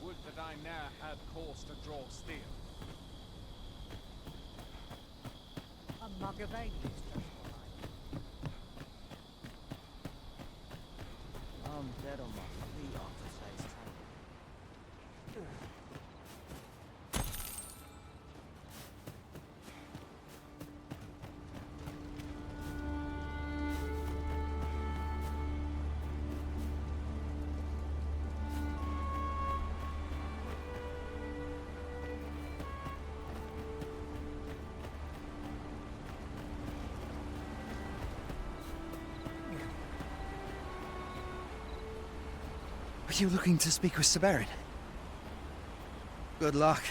Would that I ne'er had cause to draw steel. A mug of ale is just what I'm dead on my feet after today's training. Are you looking to speak with Sir Beren? Good luck.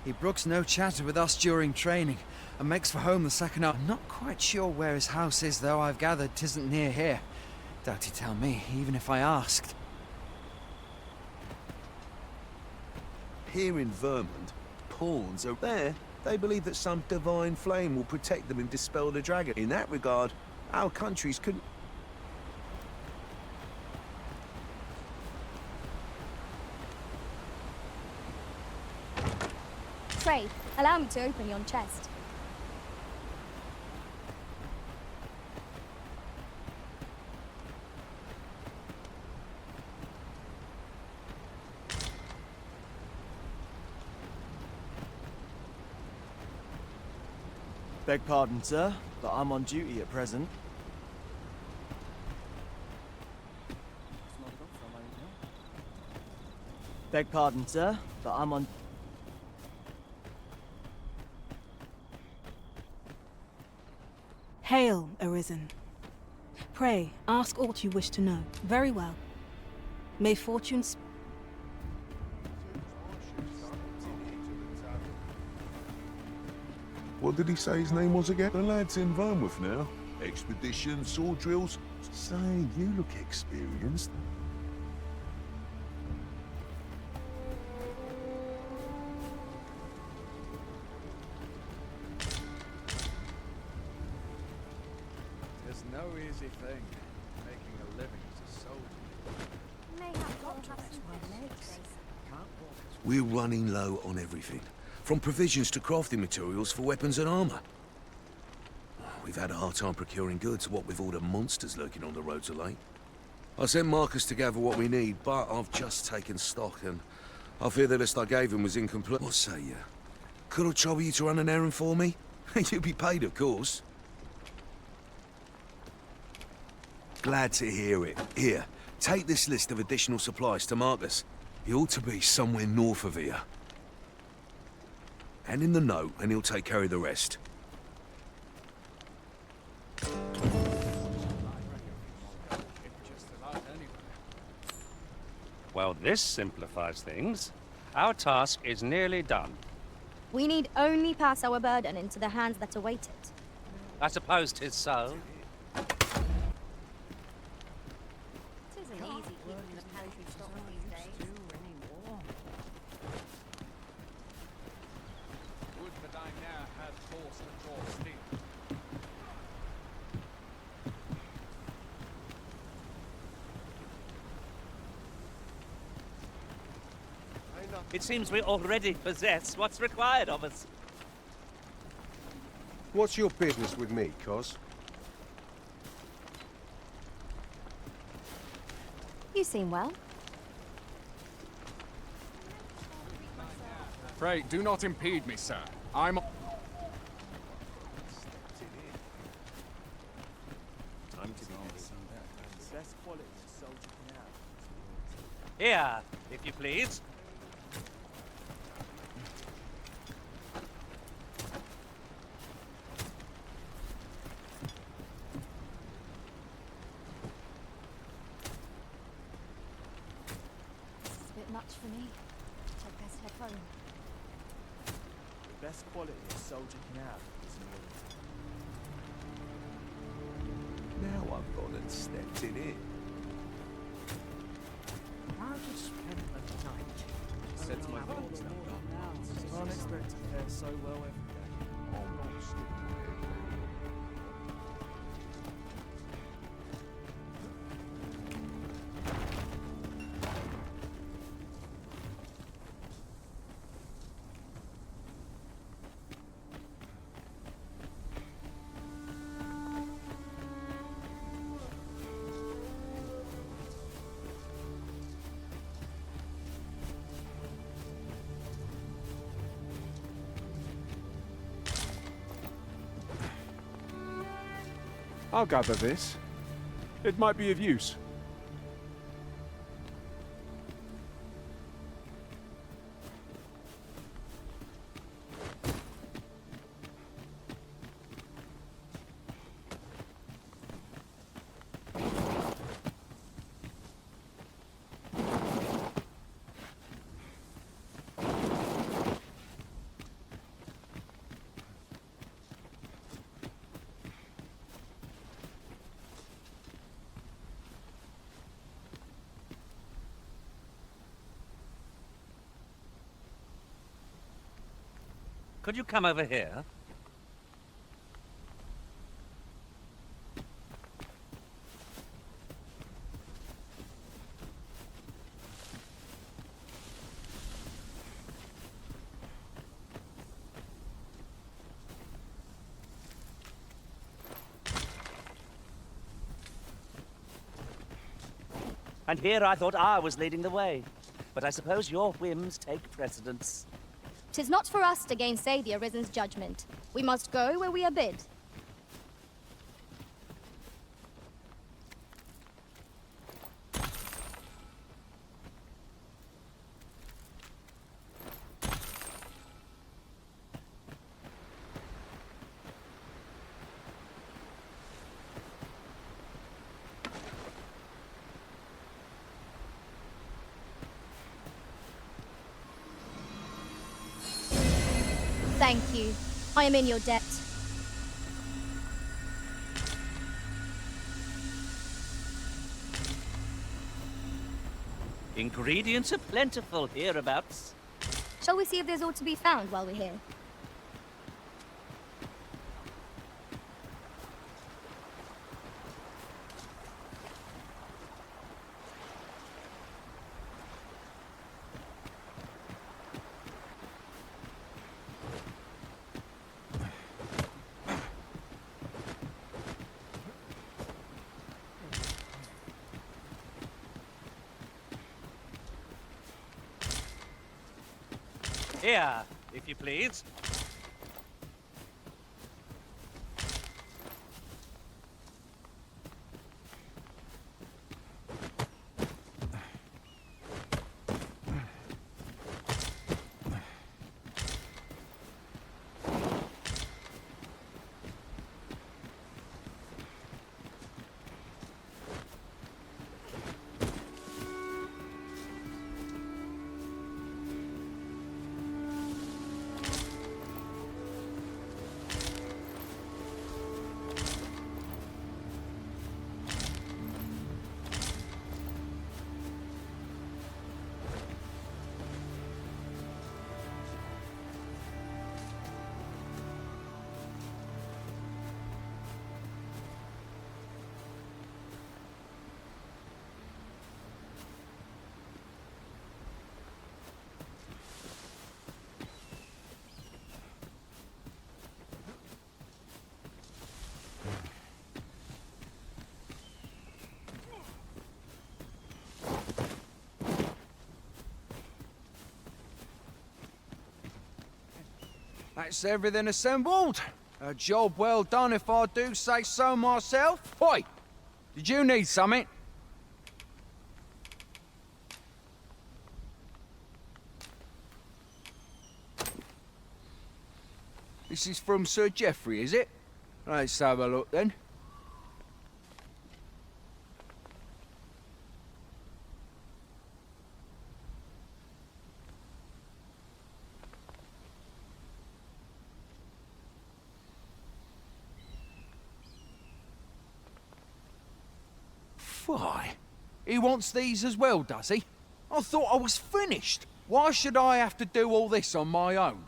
He brooks no chatter with us during training, and makes for home the second hour. I'm not quite sure where his house is, though I've gathered 'tisn't near here. Doubt he'd tell me, even if I asked. Here in Vermont, pawns are there. They believe that some divine flame will protect them and dispel the dragon. In that regard, our countries couldn't... Pray, allow me to open yon chest. Beg pardon, sir, but I'm on duty at present. Beg pardon, sir, but I'm on... Hail, Arisen. Pray, ask aught you wish to know. Very well. May fortune... What did he say his name was again? The lad's in Vermouth now. Expedition, sword drills. Say, you look experienced. It's no easy thing, making a living as a soldier. May have got to my legs. We're running low on everything, from provisions to crafting materials for weapons and armor. we've had a hard time procuring goods, what with all the monsters lurking on the roads of late. I sent Marcus to gather what we need, but I've just taken stock, and I fear the list I gave him was incomplete. What say you? Could I trouble you to run an errand for me? You'll be paid, of course. Glad to hear it. Here, take this list of additional supplies to Marcus. He ought to be somewhere north of here. Hand him the note, and he'll take care of the rest. Well, this simplifies things. Our task is nearly done. We need only pass our burden into the hands that await it. I suppose 'tis so. It isn't easy keeping the pantry stocked these days. Would that I now had force to draw steel. It seems we already possess what's required of us. What's your business with me, Cos? You seem well. Pray, do not impede me, sir. I'm... Time to be best quality a soldier can have. Here, if you please. It's a bit much for me. I'd best head home. The best quality a soldier can have is loyalty. Now I've gone and stepped in it. How to spend a night? Said to my thoughts now. Can't expect to fare so well every day. Almost. I'll gather this. It might be of use. Could you come over here? And here I thought I was leading the way. But I suppose your whims take precedence. 'Tis not for us to gainsay the Arisen's judgment. We must go where we are bid. Thank you. I am in your debt. Ingredients are plentiful hereabouts. Shall we see if there's aught to be found while we're here? Here, if you please. That's everything assembled. A job well done if I do say so myself. Oi! Did you need something? This is from Sir Geoffrey, is it? Let's have a look then. Why? He wants these as well, does he? I thought I was finished. Why should I have to do all this on my own?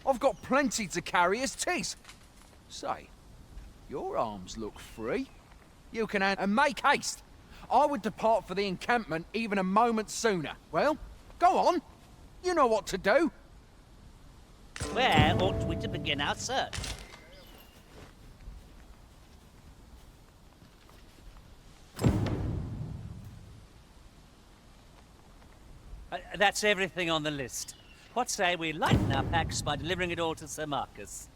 I've got plenty to carry as tis. Say, your arms look free. You can and make haste. I would depart for the encampment even a moment sooner. Well, go on. You know what to do. Where ought we to begin our search? That's everything on the list. What say we lighten our packs by delivering it all to Sir Marcus?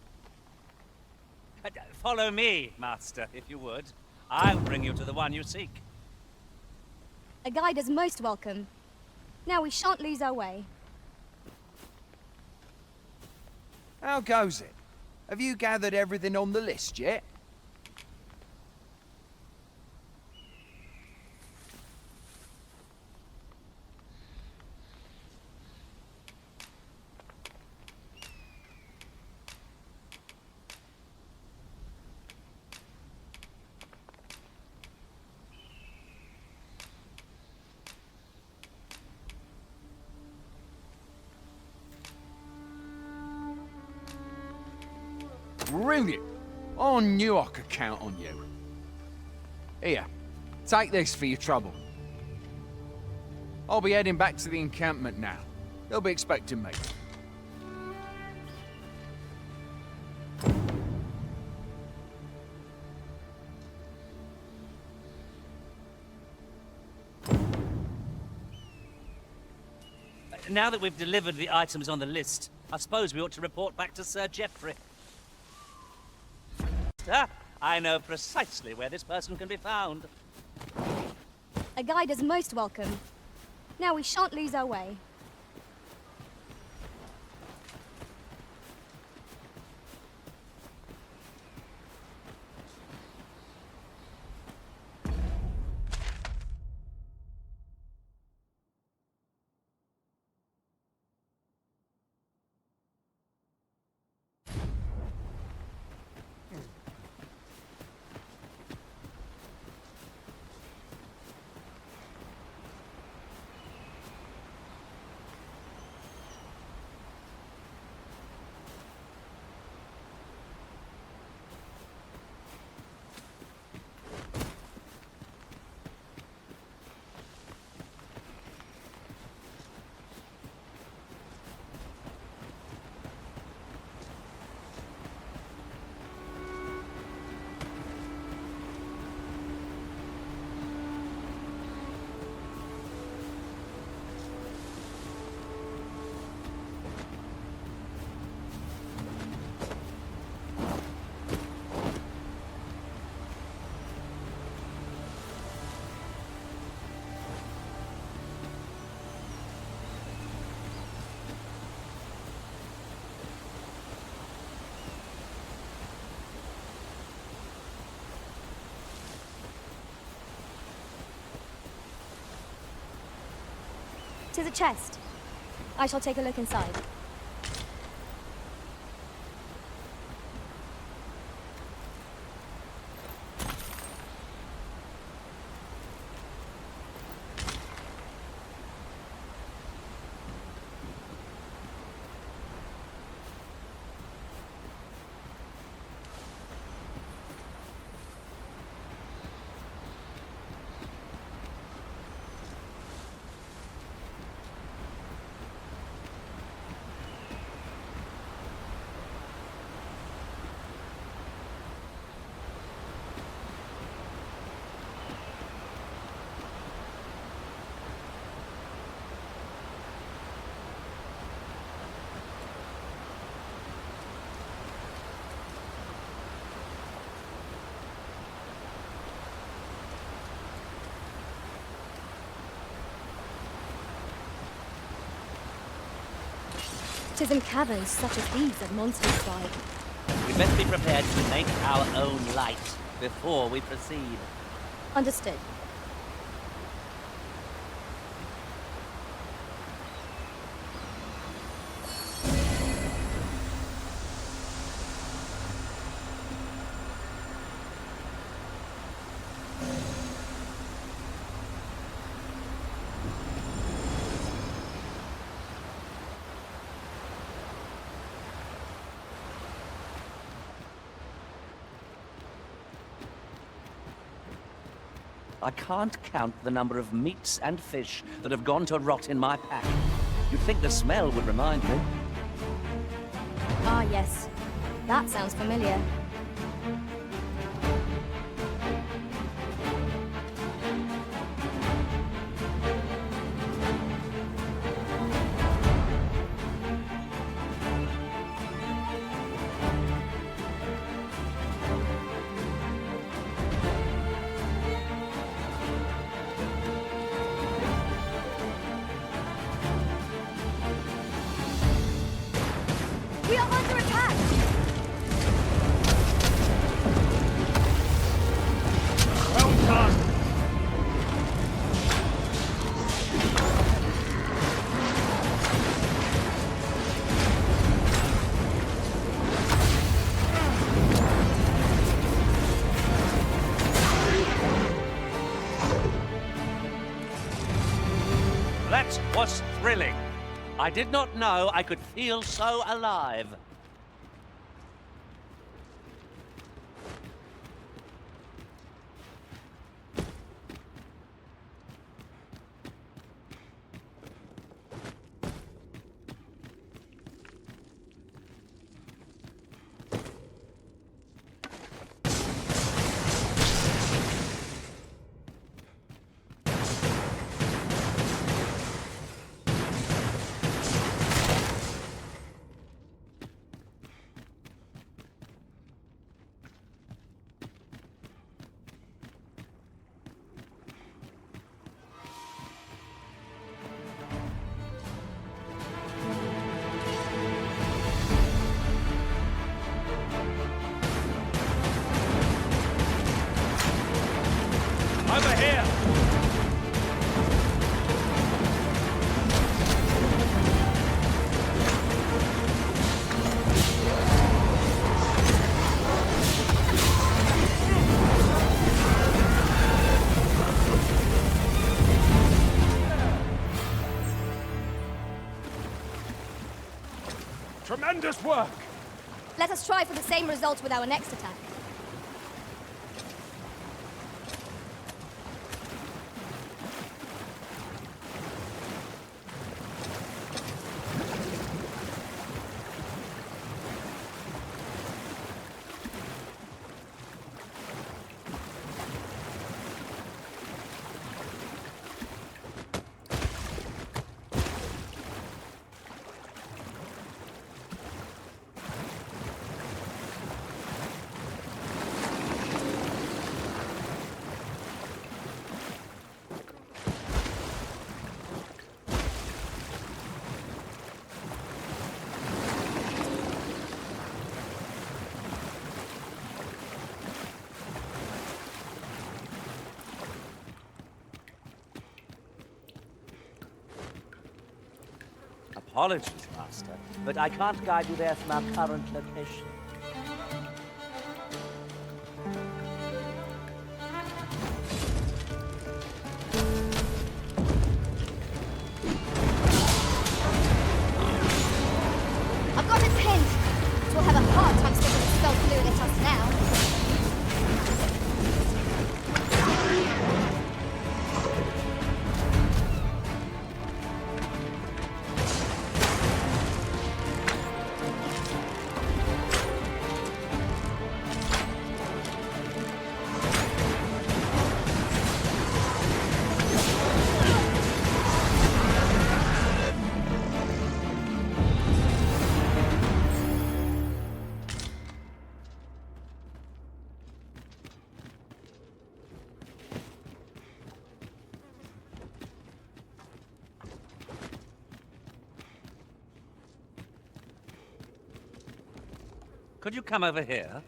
Follow me, Master, if you would. I'll bring you to the one you seek. A guide is most welcome. Now we shan't lose our way. How goes it? Have you gathered everything on the list yet? Brilliant! I knew I could count on you. Here, take this for your trouble. I'll be heading back to the encampment now. They'll be expecting me. Now that we've delivered the items on the list, I suppose we ought to report back to Sir Geoffrey. I know precisely where this person can be found. A guide is most welcome. Now we shan't lose our way. 'Tis a chest. I shall take a look inside. Tis in caverns such as these that monsters thrive. We'd best be prepared to make our own light before we proceed. Understood. I can't count the number of meats and fish that have gone to rot in my pack. You'd think the smell would remind me. Ah, yes. That sounds familiar. We are under attack! Well done! That was thrilling. I did not know I could feel so alive. Over here! Tremendous work! Let us try for the same result with our next attack. Apologies, Master, but I can't guide you there from our current location. I've got this pinned. But we'll have a hard time sticking the spell fluid at us now. Could you come over here?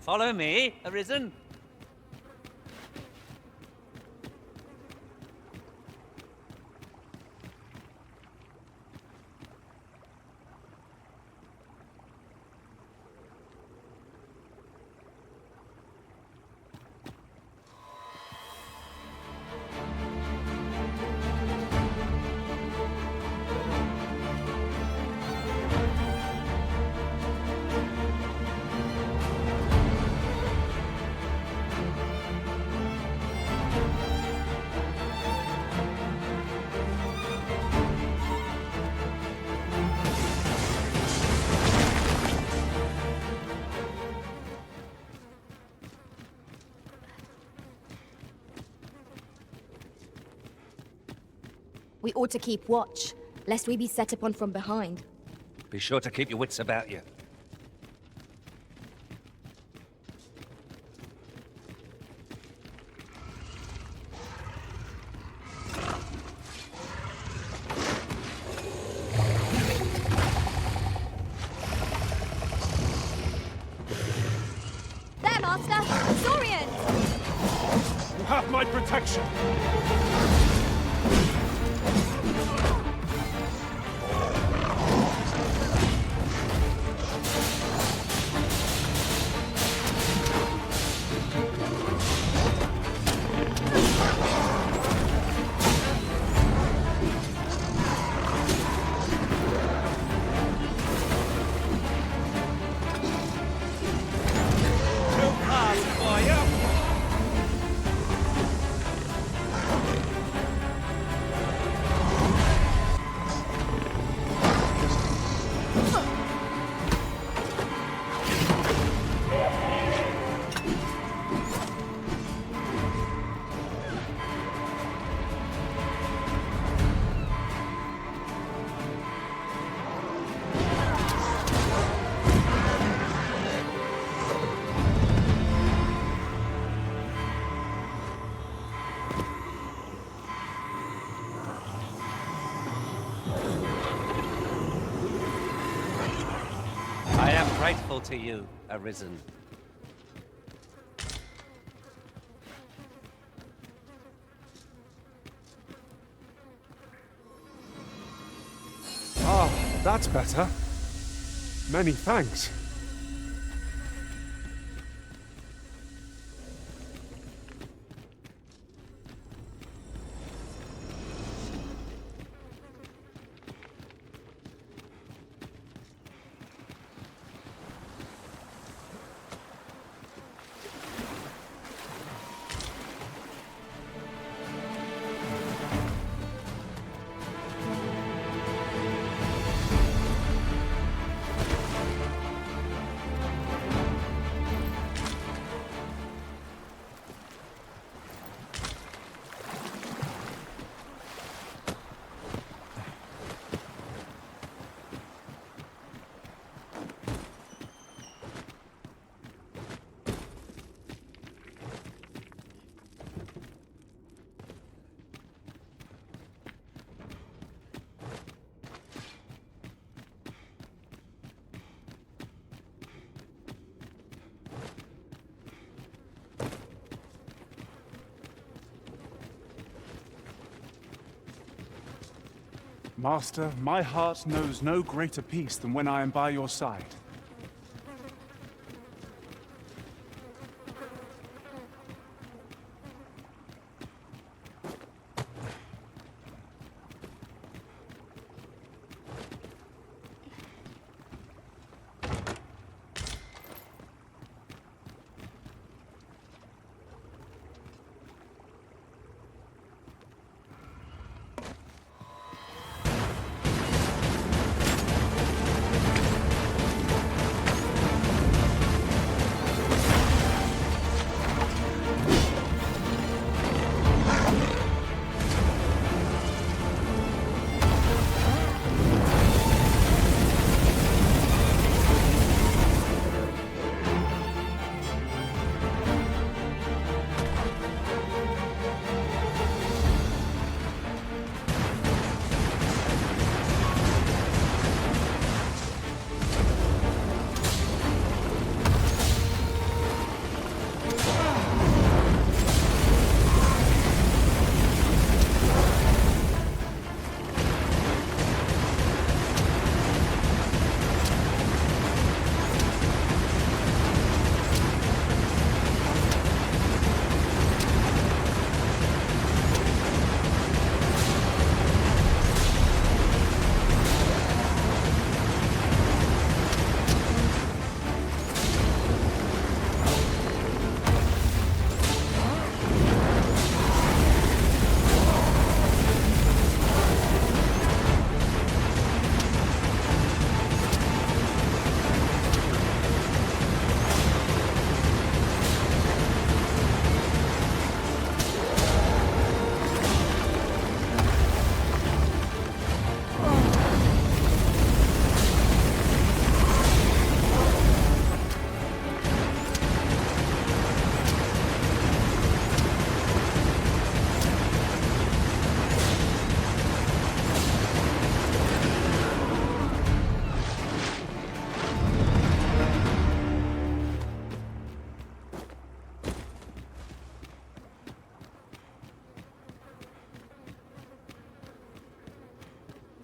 Follow me, Arisen. We ought to keep watch, lest we be set upon from behind. Be sure to keep your wits about you. There, Master! Saurian! You have my protection! I am grateful to you, Arisen. Ah, that's better. Many thanks. Master, my heart knows no greater peace than when I am by your side.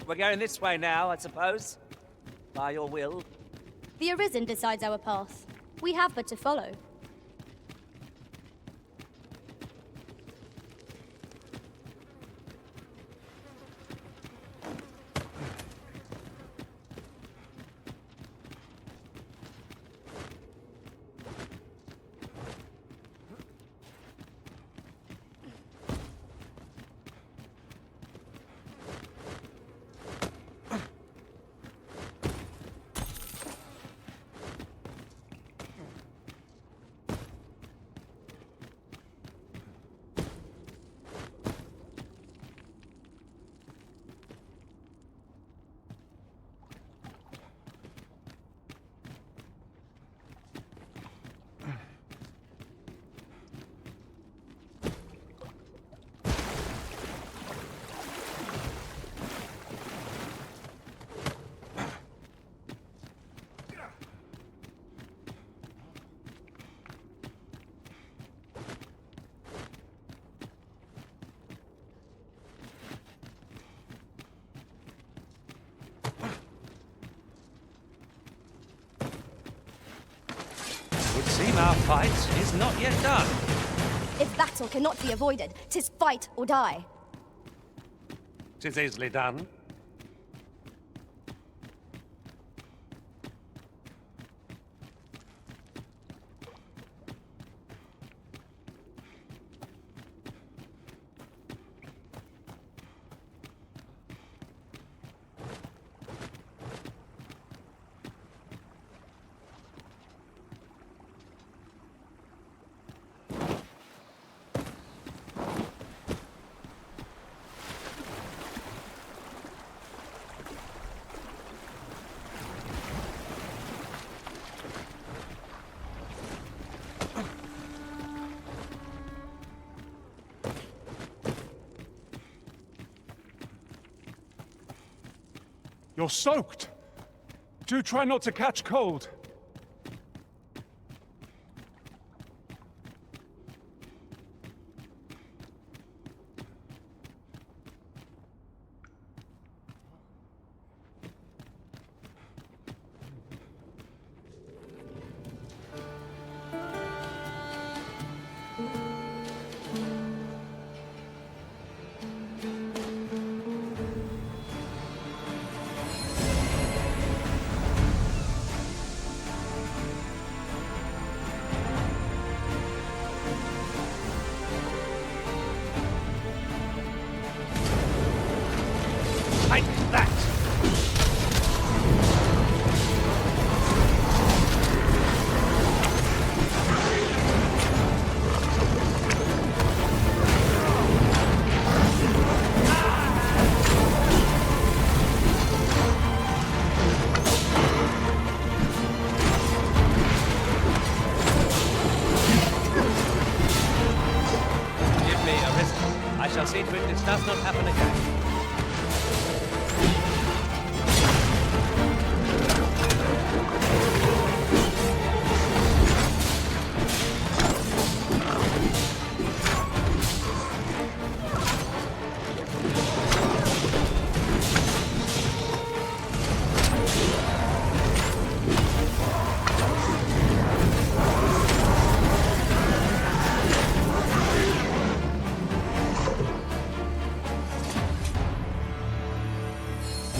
We're going this way now, I suppose. By your will. The Arisen decides our path. We have but to follow. Would seem our fight is not yet done. If battle cannot be avoided, 'tis fight or die. 'Tis easily done. You're soaked. Do try not to catch cold.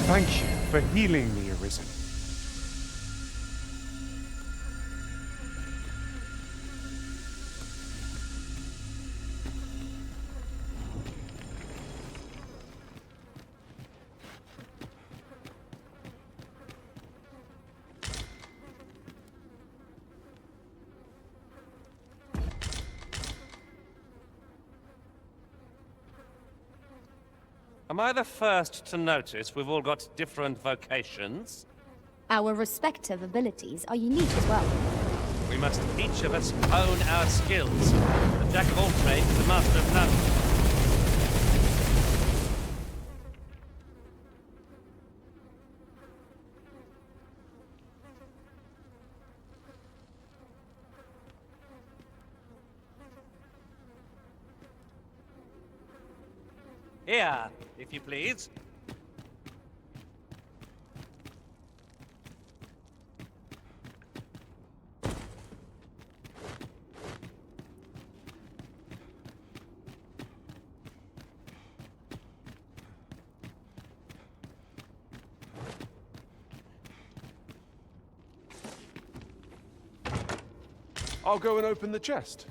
Thank you for healing me, Arisen. Am I the first to notice we've all got different vocations? Our respective abilities are unique as well. We must each of us hone our skills. The jack of all trades, the master of none. Here, if you please. I'll go and open the chest.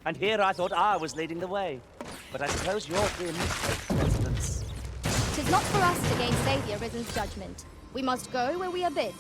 And here I thought I was leading the way. But I suppose you're being mistaken, Presidents. 'Tis not for us to gainsay the Arisen's judgment. We must go where we are bid.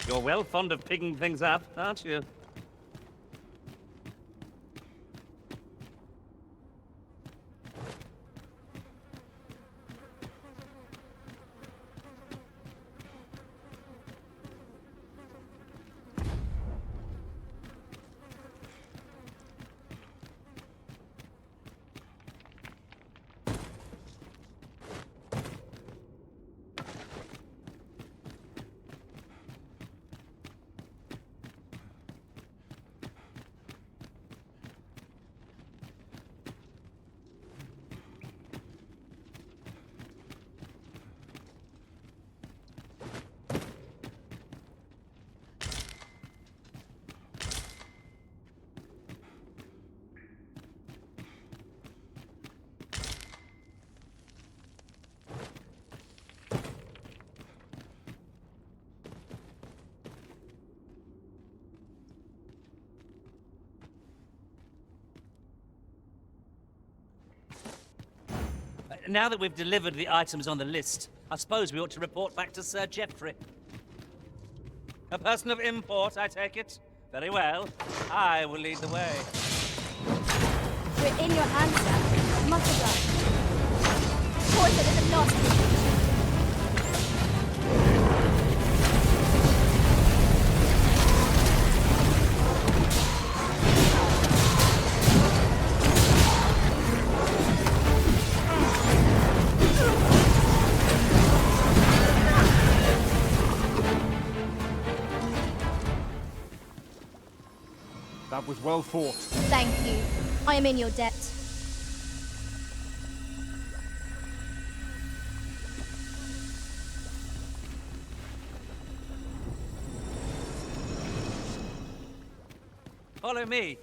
You're well fond of picking things up, aren't you? Now that we've delivered the items on the list, I suppose we ought to report back to Sir Geoffrey. A person of import, I take it? Very well. I will lead the way. We're in your hands, sir. Much obliged. Poison is a loss. That was well fought. Thank you. I am in your debt. Follow me.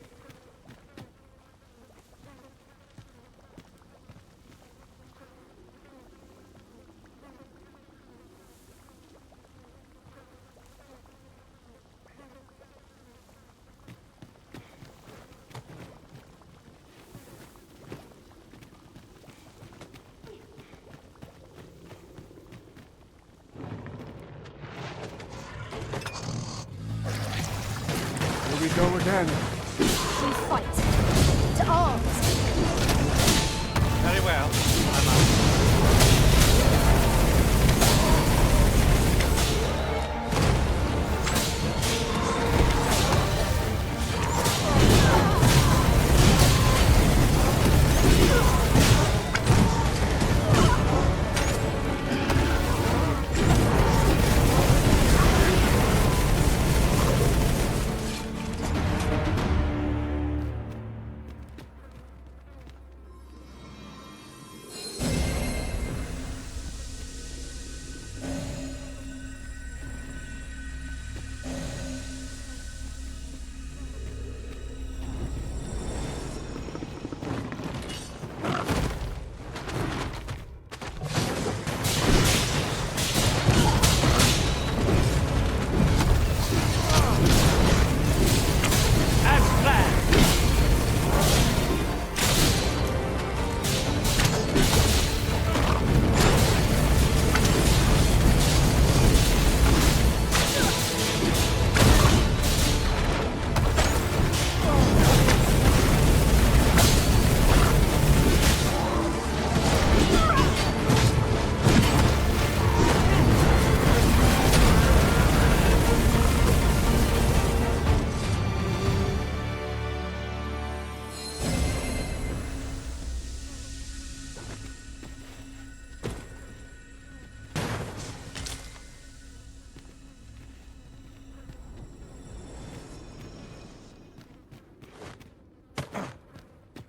Here we go again. We fight. To arms. Very well. I'm out.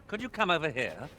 Could you come over here?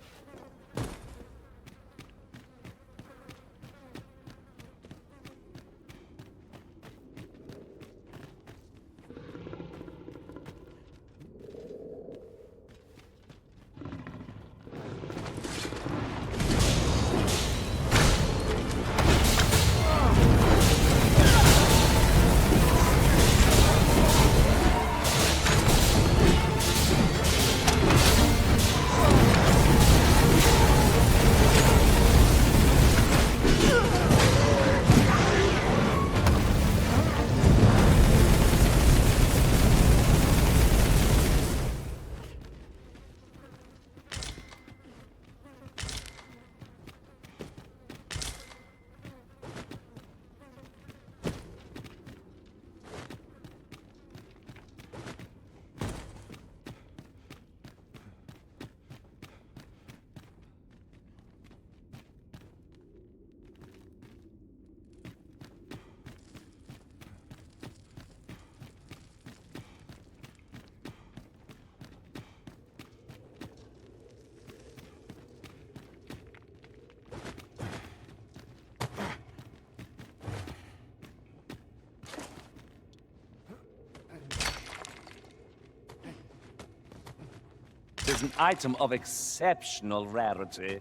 It's an item of exceptional rarity.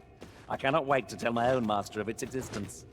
I cannot wait to tell my own master of its existence.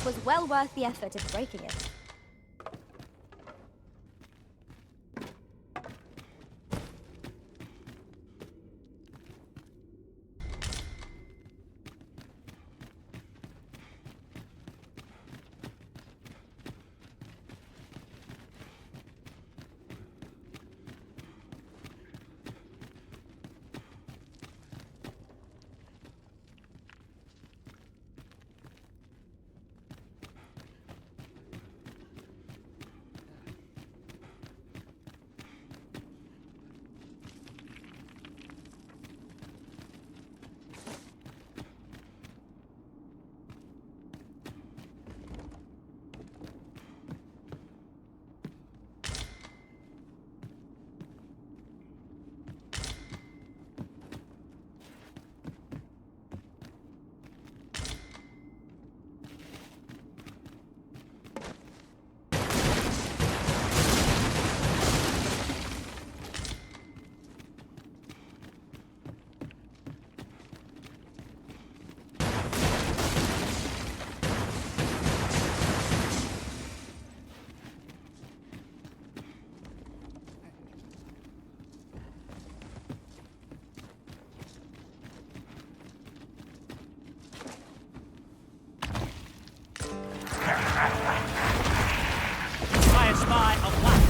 was well worth the effort of breaking it. I spy a what?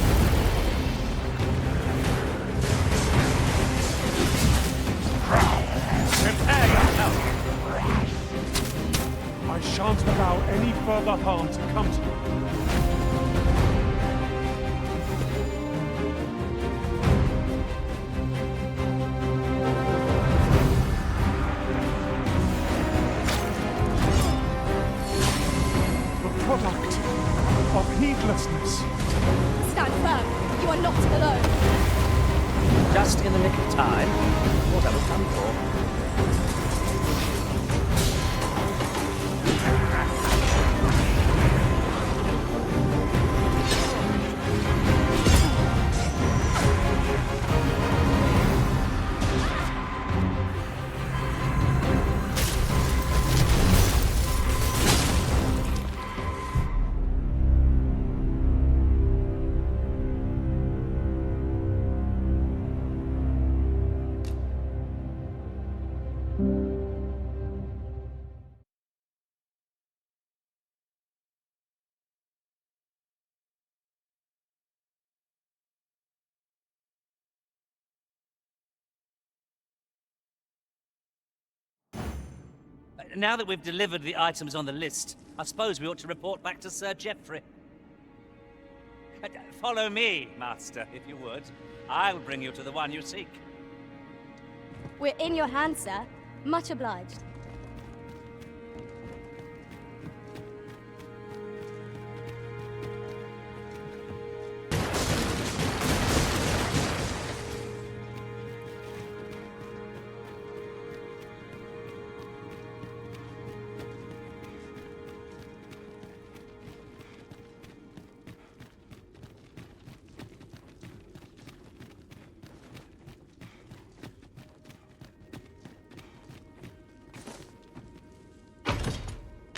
Prepare yourself! I shan't allow any further harm to come to you. The product of heedlessness. Stand firm. You are not alone. Just in the nick of time. What I was done for. Now that we've delivered the items on the list, I suppose we ought to report back to Sir Geoffrey. Follow me, Master, if you would. I'll bring you to the one you seek. We're in your hands, sir. Much obliged.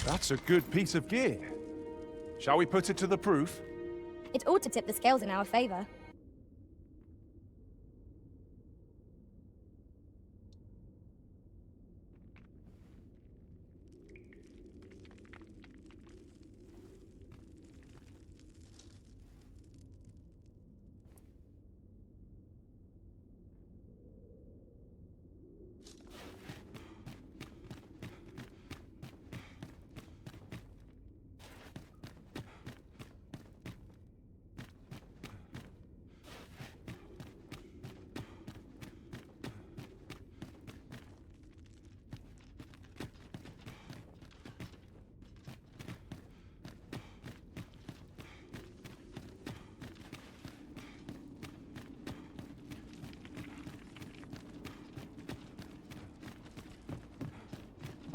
That's a good piece of gear. Shall we put it to the proof? It ought to tip the scales in our favor.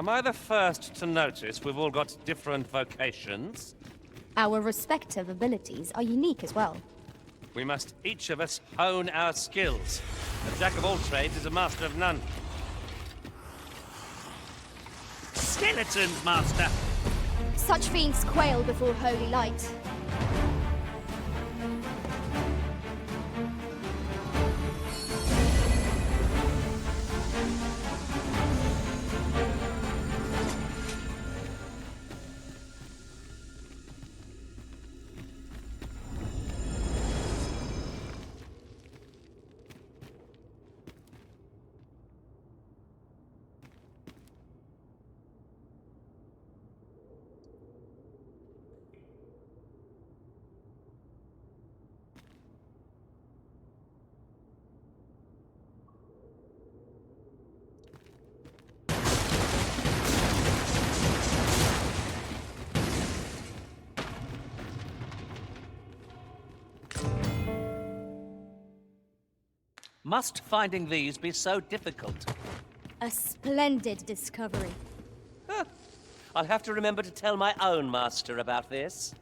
Am I the first to notice we've all got different vocations? Our respective abilities are unique as well. We must each of us hone our skills. A jack of all trades is a master of none. Skeletons, Master! Such fiends quail before holy light. Must finding these be so difficult? A splendid discovery. I'll have to remember to tell my own master about this.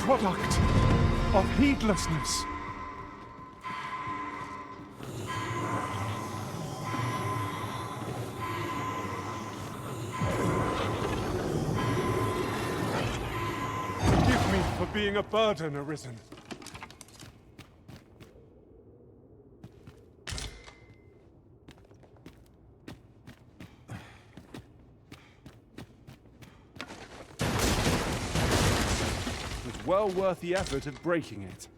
Product of heedlessness. Forgive me for being a burden, Arisen. Well worth the effort of breaking it.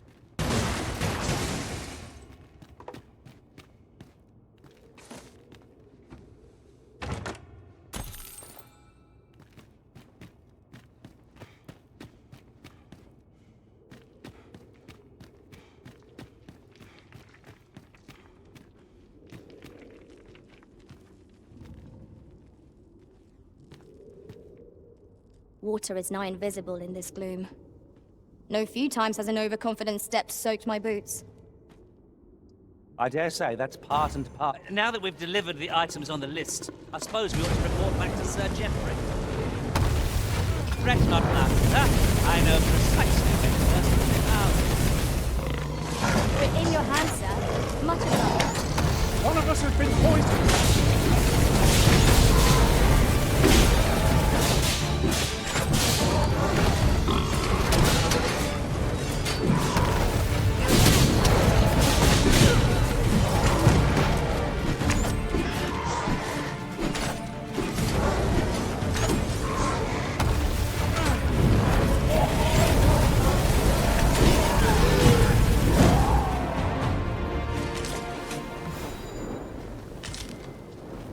Water is nigh invisible in this gloom. No few times has an overconfident step soaked my boots. I dare say that's part and part. Now that we've delivered the items on the list, I suppose we ought to report back to Sir Geoffrey. Fret not, Master. I know precisely where to search We're in your hands, sir. Much obliged. One of us has been poisoned.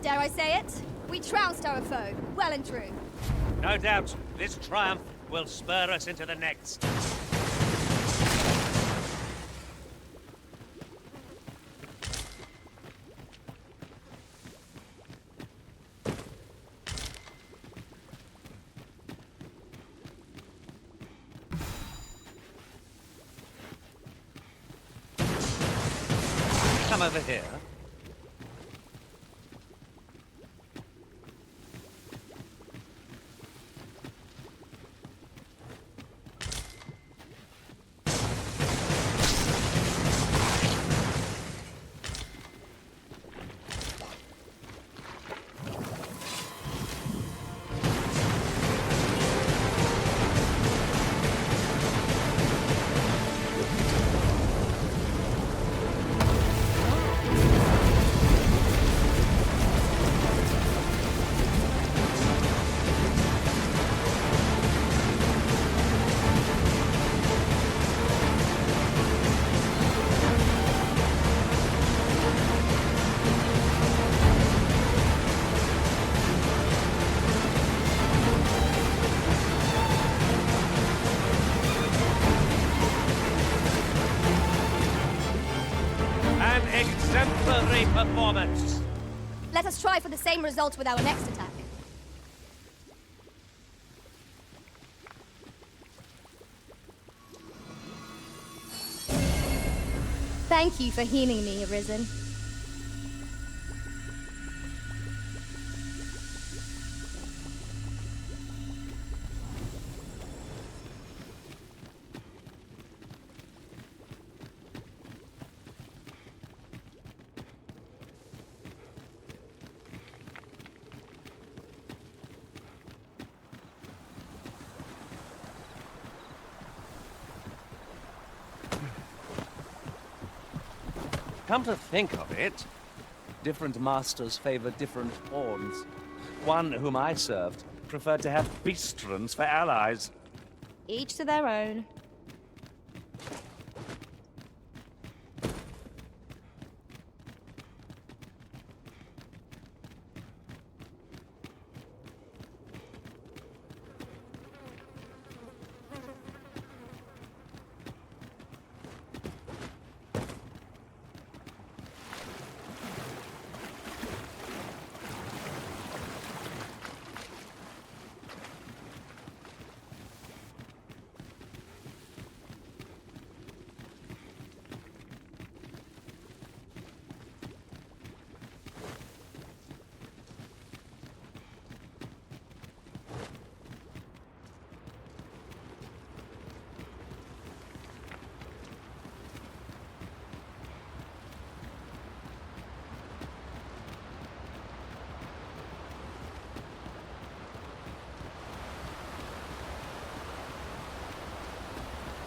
Dare I say it? We trounced our foe, well and true. No doubt, this triumph will spur us into the next. Come over here. An exemplary performance! Let us try for the same result with our next attack. Thank you for healing me, Arisen. Come to think of it, different masters favor different pawns. One whom I served preferred to have beastrons for allies. Each to their own.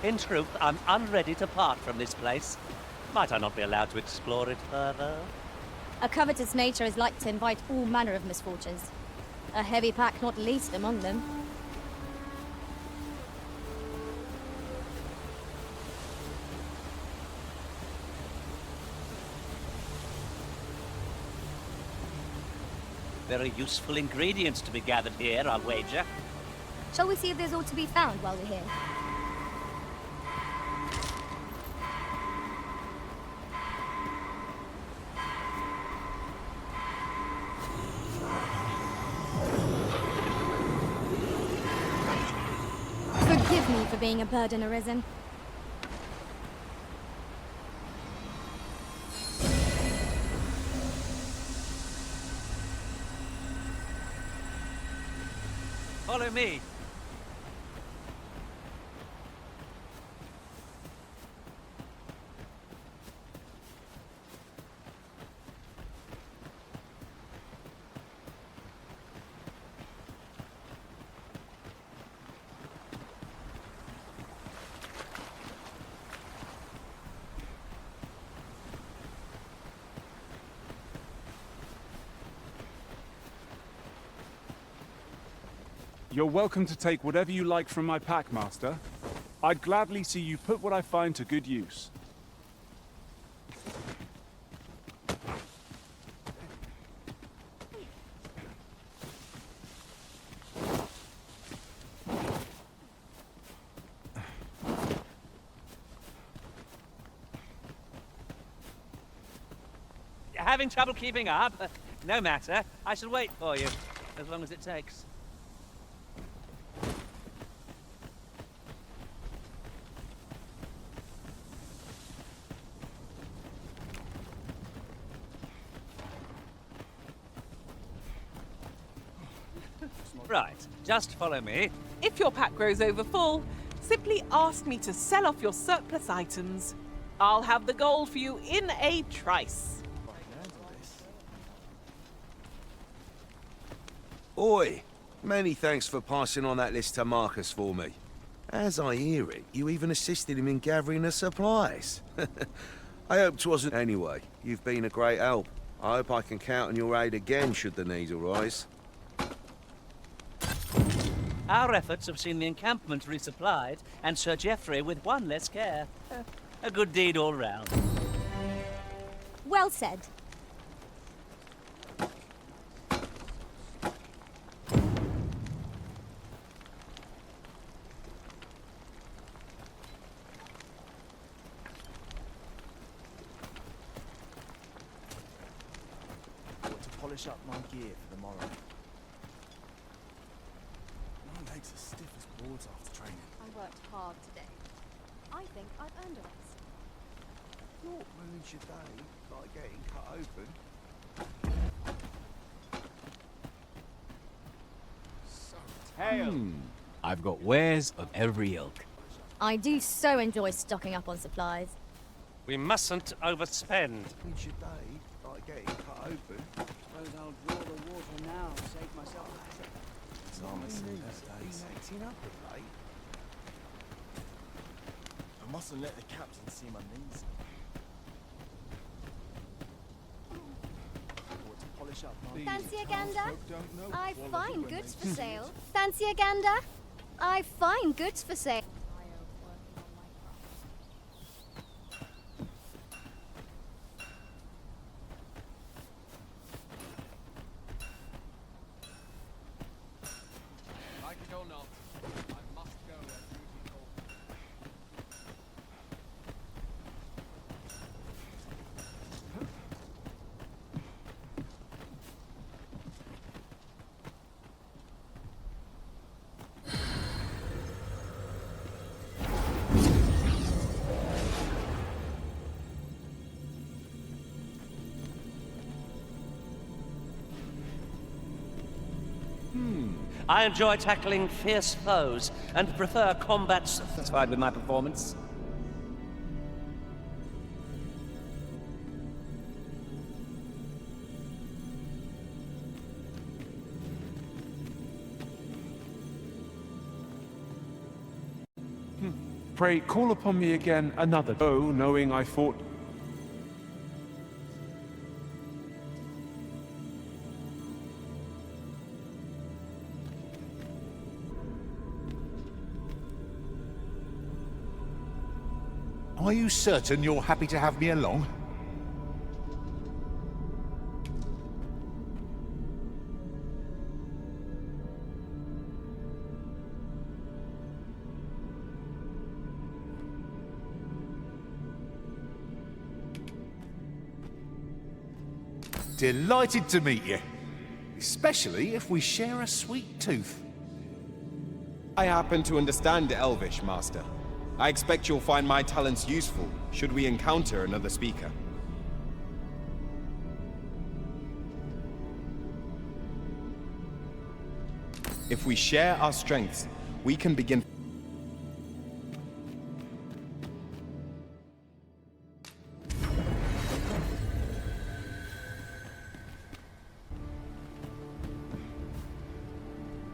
In truth, I'm unready to part from this place. Might I not be allowed to explore it further? A covetous nature is like to invite all manner of misfortunes. A heavy pack not least among them. Very useful ingredients to be gathered here, I'll wager. Shall we see if there's aught to be found while we're here? Forgive me for being a burden, Arisen. Follow me. You're welcome to take whatever you like from my pack, Master. I'd gladly see you put what I find to good use. Having trouble keeping up? No matter. I shall wait for you, as long as it takes. Right, just follow me. If your pack grows over full, simply ask me to sell off your surplus items. I'll have the gold for you in a trice. Oi! Many thanks for passing on that list to Marcus for me. As I hear it, you even assisted him in gathering the supplies. I hope 'twasn't anyway. You've been a great help. I hope I can count on your aid again should the need arise. Our efforts have seen the encampment resupplied, and Sir Geoffrey with one less care. A good deed all round. Well said. polish up my gear for the morrow. My legs are stiff as boards after training. I worked hard today. I think I've earned a rest. Not ruins your day, like getting cut open. I've got wares of every ilk. I do so enjoy stocking up on supplies. We mustn't overspend. Ruins your day, like getting cut open. Suppose I'll draw the water now, save myself. Acting up of late. I mustn't let the captain see my knees. Ought to polish up my Fancy a gander? don't know I quality find when goods they for see sale. Fancy a gander? I find goods for sale. Like it or not, I must go where duty calls. I enjoy tackling fierce foes and prefer combat satisfied with my performance. Pray, call upon me again another. Oh, knowing I fought. Are you certain you're happy to have me along? Delighted to meet you. Especially if we share a sweet tooth. I happen to understand Elvish, Master. I expect you'll find my talents useful, should we encounter another speaker. If we share our strengths, we can begin.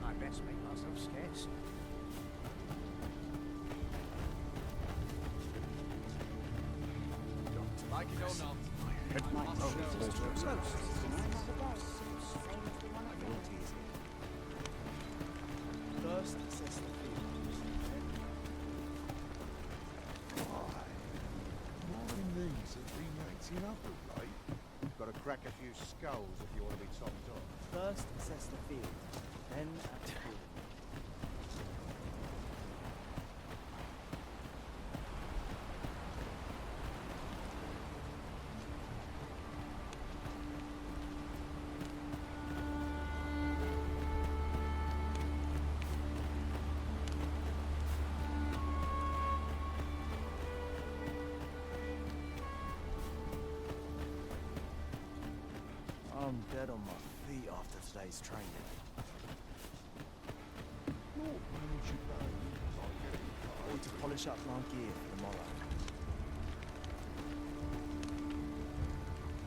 I best make myself scarce. Like it or not, It might must go go close. First, assess the field. My knees have been acting up of late. Got to crack a few skulls if you want to be topped off. First, assess the field. Then, act accordingly. I'm dead on my feet after today's training. I need to polish up my gear for tomorrow.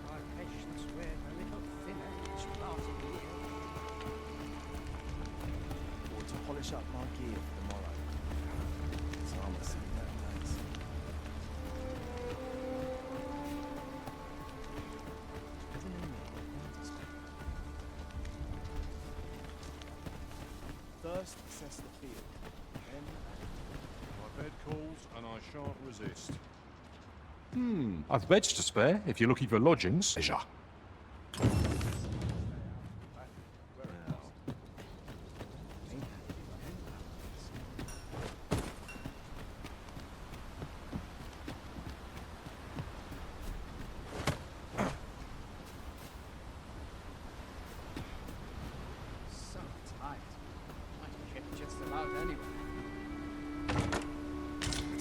My patience wear a little thinner each passing year. Ought to polish up my gear for tomorrow. So I'm gonna see that days. First, assess the field. Then, My bed calls and I shan't resist. I've beds to spare if you're looking for lodgings. Leisure.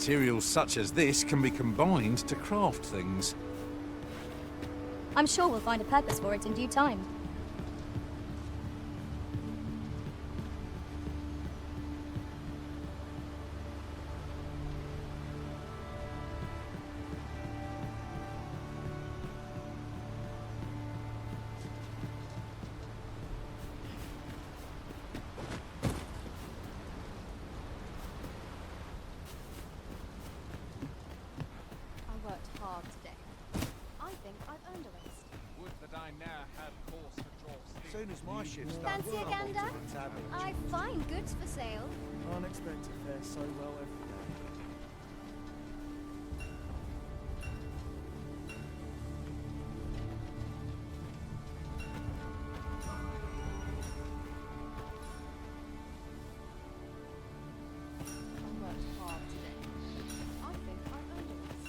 Materials such as this can be combined to craft things. I'm sure we'll find a purpose for it in due time. I worked hard today. I think I've earned a rest. Would that I ne'er had cause to draw steel. Soon as my ship's done, Fancy a I'll gander? alter the tavern. I find goods for sale. Unexpected fare so well every day. I worked hard today. I think I've earned a rest.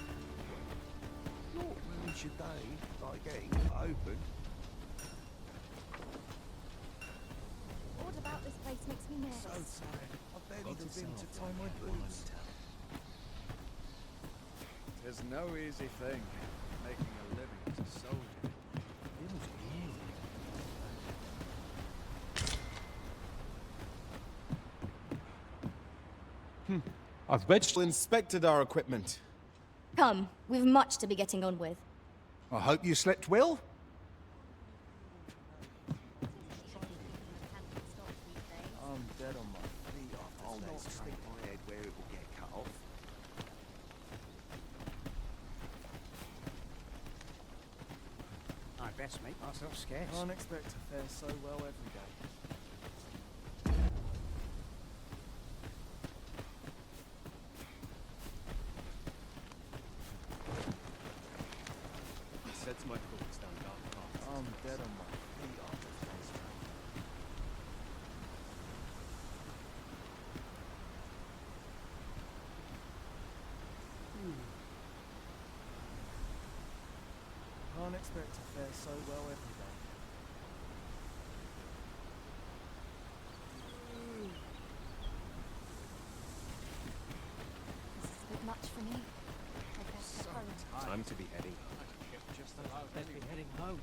Not ruins your day like getting open. What about this place makes me nervous? So tired. I barely have been to tie my boots. Tis no easy thing, making a living as a soldier. I've vegetable inspected our equipment. Come, we've much to be getting on with. I hope you slept well. I'm dead on my feet after I'll not today's stick training. my head where it will get cut off. I best make myself scarce. Unexpected fare so well every day. Sets my thoughts down dark paths. I'm dead on my feet after today's training. Unexpected fare so well every day. This is a bit much for me. I best get home. Time to be heading. Just about Best be heading home.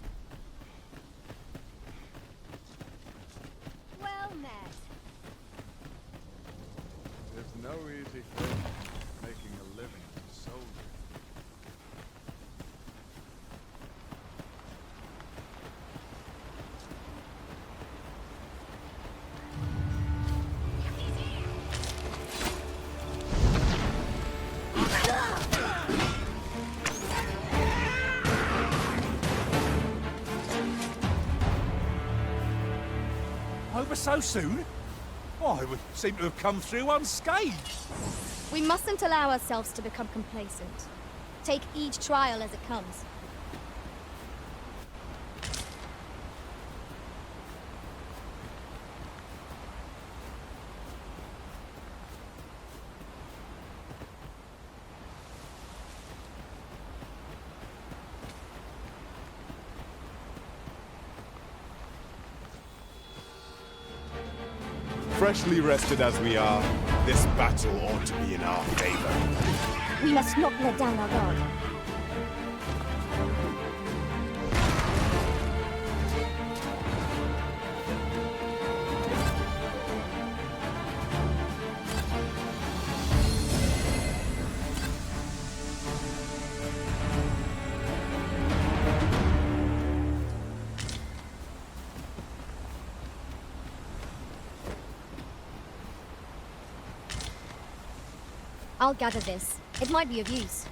Well met. Tis no easy thing, making a living as a soldier. Over so soon? Why, we seem to have come through unscathed. We mustn't allow ourselves to become complacent. Take each trial as it comes. Freshly rested as we are, this battle ought to be in our favor. We must not let down our guard. I'll gather this. It might be of use.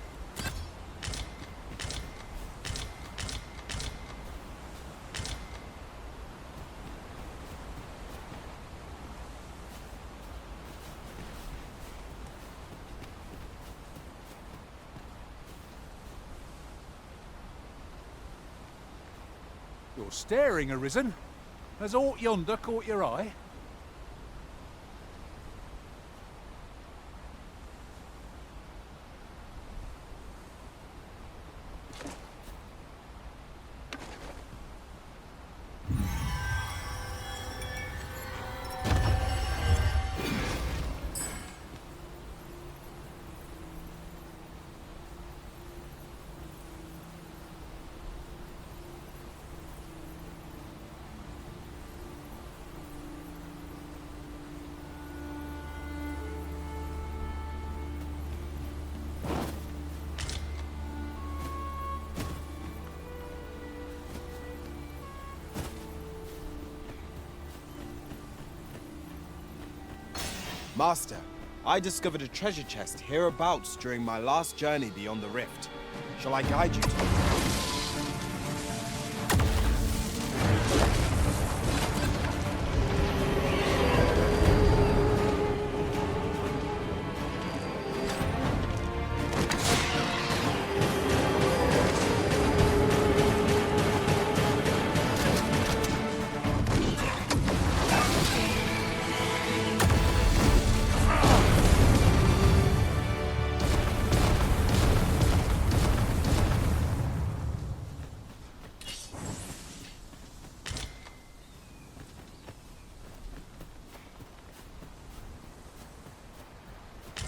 You're staring, Arisen. Has aught yonder caught your eye? Master, I discovered a treasure chest hereabouts during my last journey beyond the rift. Shall I guide you to it?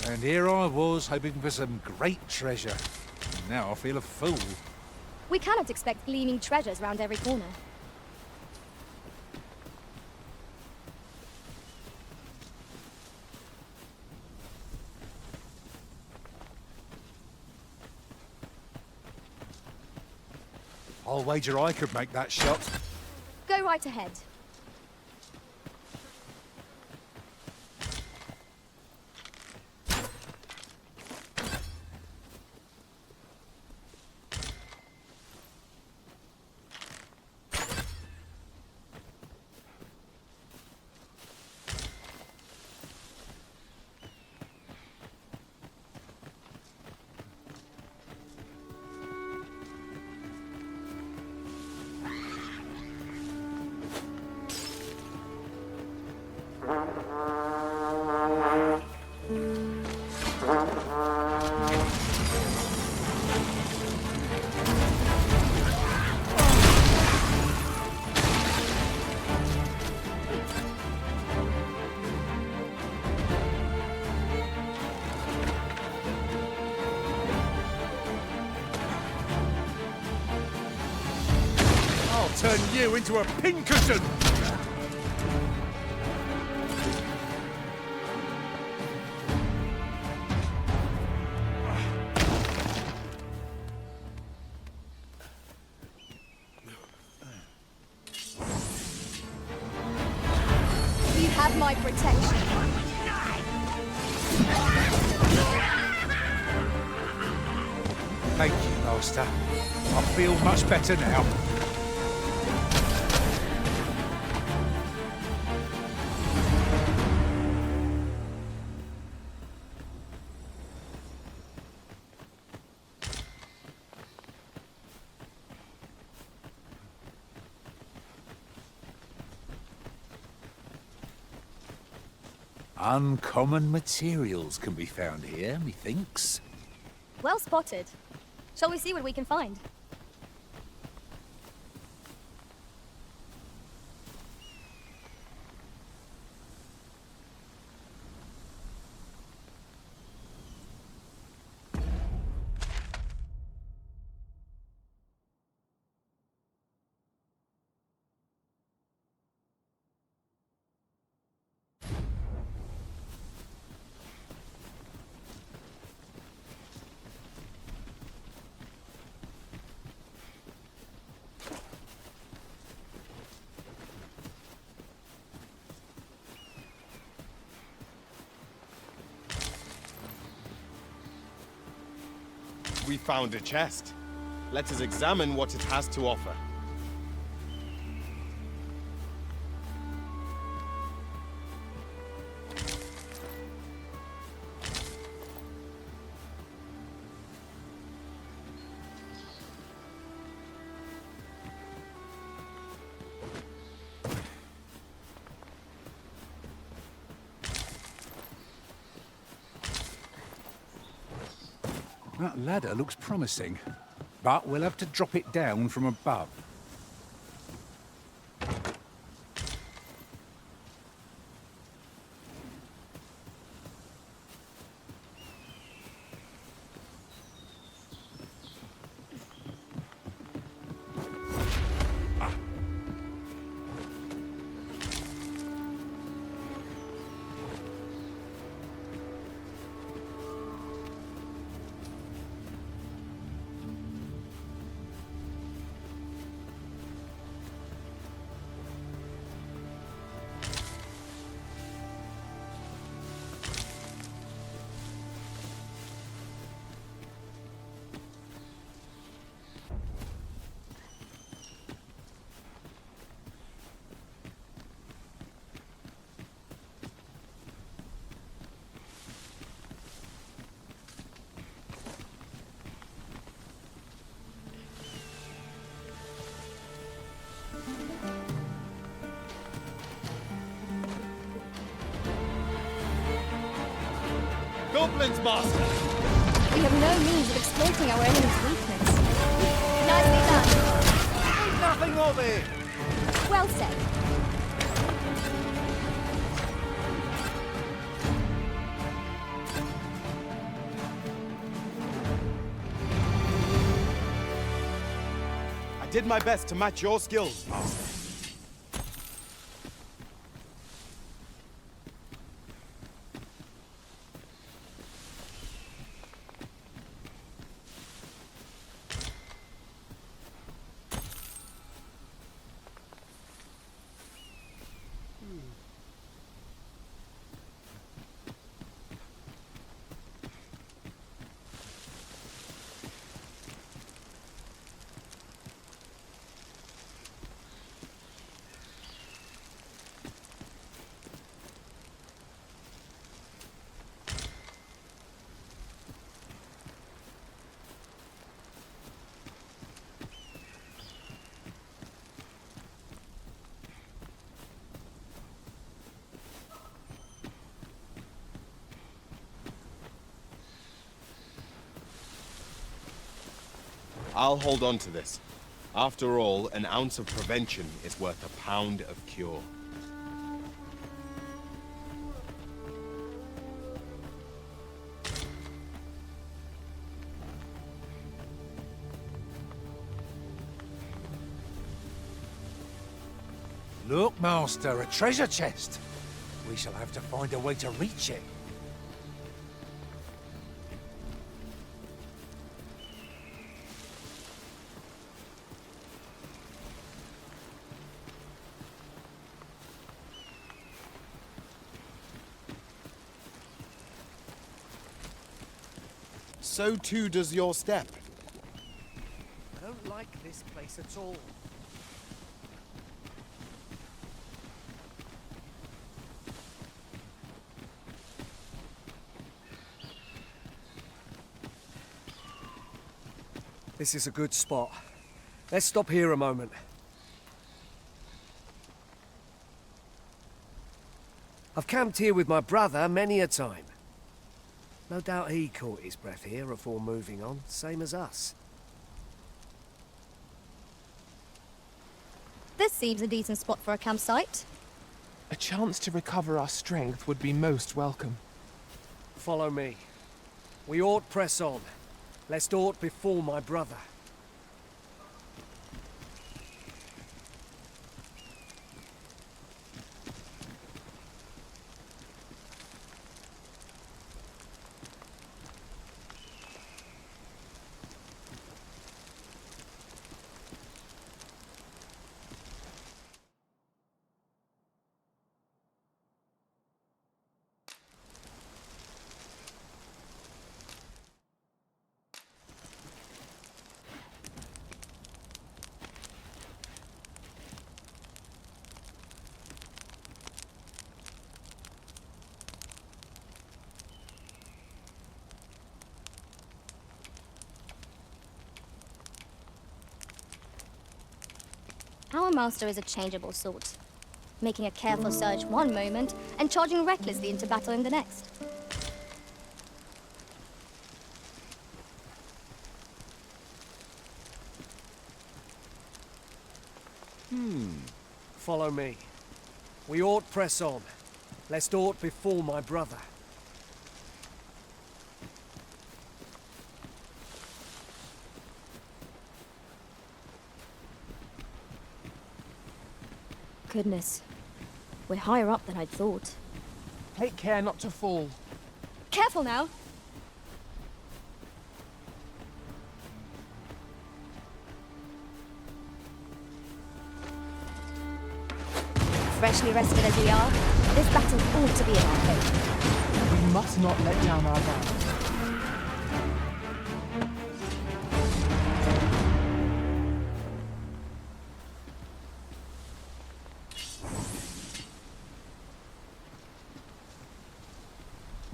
And here I was, hoping for some great treasure. And now I feel a fool. We cannot expect gleaming treasures round every corner. I'll wager I could make that shot. Go right ahead. I'll turn you into a pincushion! You have my protection. Thank you, Master. I feel much better now. Uncommon materials can be found here, methinks. Well spotted. Shall we see what we can find? We found a chest. Let us examine what it has to offer. That ladder looks promising, but we'll have to drop it down from above. goblins, Master! We have no means of exploiting our enemy's weakness. Nicely done. Nothing of it! Well said. I did my best to match your skills, Master. I'll hold on to this. After all, an ounce of prevention is worth a pound of cure. Look, Master, a treasure chest. We shall have to find a way to reach it. So too does your step. I don't like this place at all. This is a good spot. Let's stop here a moment. I've camped here with my brother many a time. No doubt he caught his breath here before moving on, same as us. This seems a decent spot for a campsite. A chance to recover our strength would be most welcome. Follow me. We ought press on, lest aught befall my brother. Our master is a changeable sort, making a careful search one moment and charging recklessly into battle in the next. Follow me. We ought press on, lest aught befall my brother. Goodness, we're higher up than I'd thought. Take care not to fall. Careful now! Freshly rested as we are, this battle ought to be in our favor. We must not let down our guard.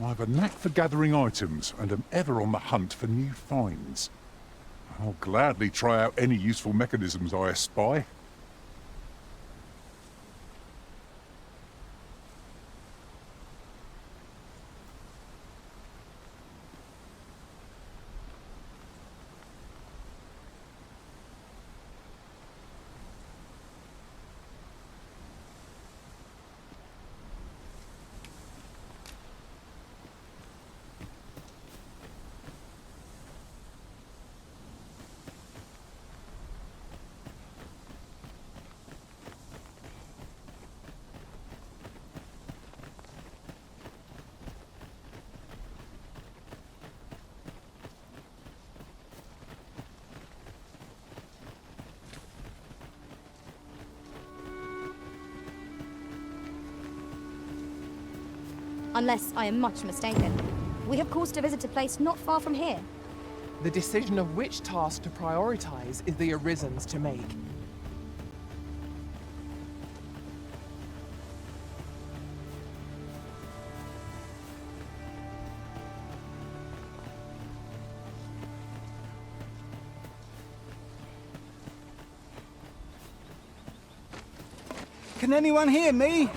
I've a knack for gathering items and am ever on the hunt for new finds. I'll gladly try out any useful mechanisms I espy. unless I am much mistaken. We have cause to visit a place not far from here. The decision of which task to prioritize is the Arisen's to make. Can anyone hear me?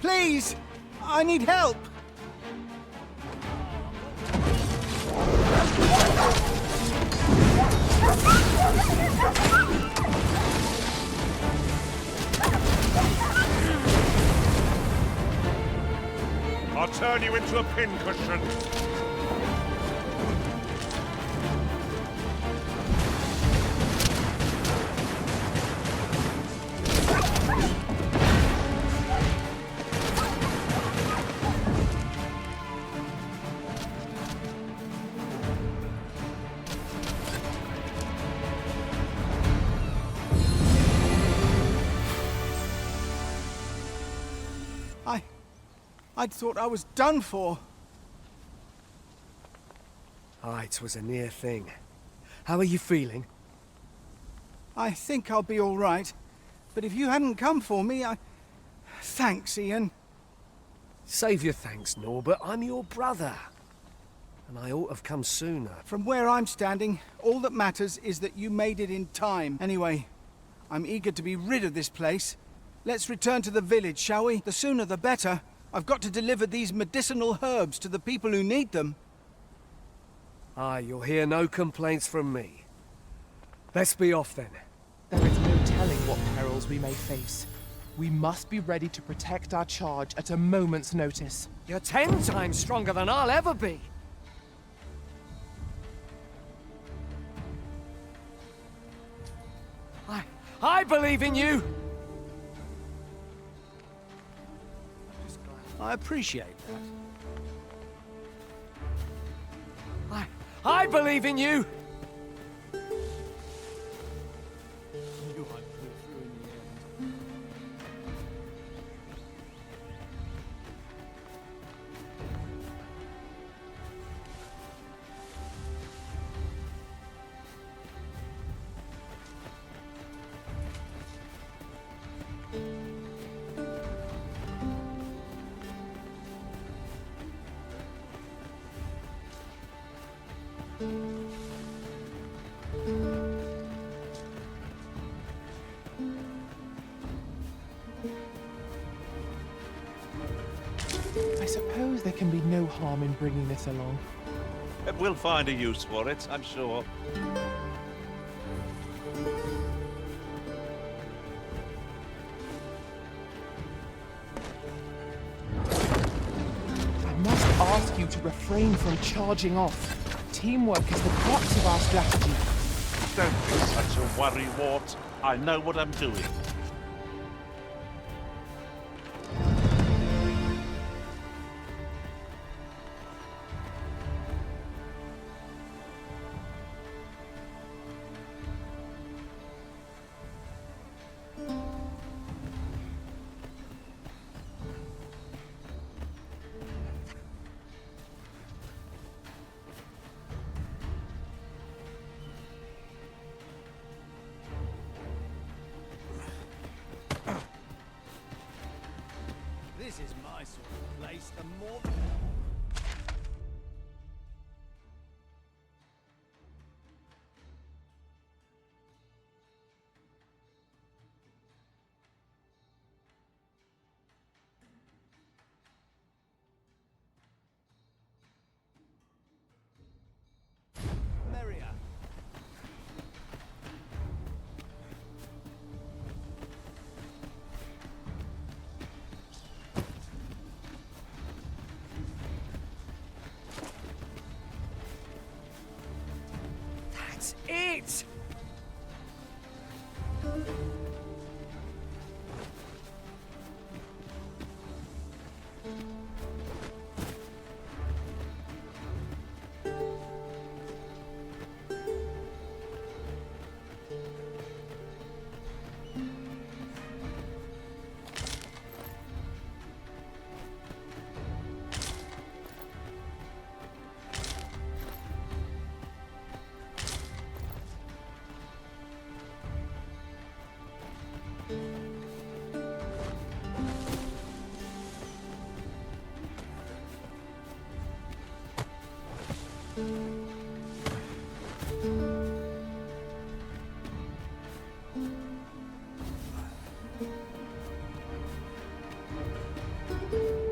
Please! I need help! I'll turn you into a pincushion. I'd thought I was done for. Aye, 'twas a near thing. How are you feeling? I think I'll be all right. But if you hadn't come for me, Thanks, Ian. Save your thanks, Norbert. I'm your brother. And I ought to have come sooner. From where I'm standing, all that matters is that you made it in time. Anyway, I'm eager to be rid of this place. Let's return to the village, shall we? The sooner the better. I've got to deliver these medicinal herbs to the people who need them. Aye, you'll hear no complaints from me. Let's be off then. There is no telling what perils we may face. We must be ready to protect our charge at a moment's notice. You're 10 times stronger than I'll ever be. I believe in you! I appreciate that. I believe in you! I suppose there can be no harm in bringing this along. We'll find a use for it, I'm sure. I must ask you to refrain from charging off. Teamwork is the crux of our strategy. Don't be such a worrywart. I know what I'm doing. This is my sort of place. The more... merrier. That's it!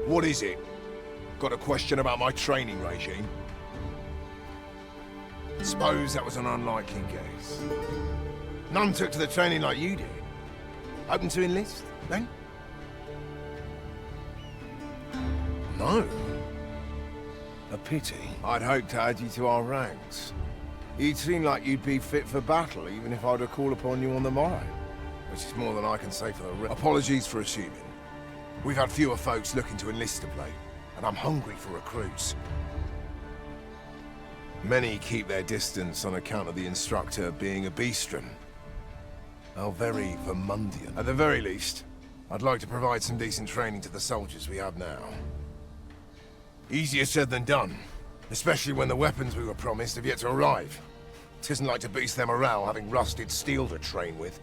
What is it? Got a question about my training regime? Suppose that was an unlikely guess. None took to the training like you did. Open to enlist, then? No. A pity. I'd hoped to add you to our ranks. You'd seem like you'd be fit for battle, even if I were to call upon you on the morrow. Which is more than I can say for the rest. Apologies for assuming. We've had fewer folks looking to enlist of late, and I'm hungry for recruits. Many keep their distance on account of the instructor being a beastron. Oh, very Vermundian. At the very least, I'd like to provide some decent training to the soldiers we have now. Easier said than done, especially when the weapons we were promised have yet to arrive. Tisn't like to boost their morale having rusted steel to train with.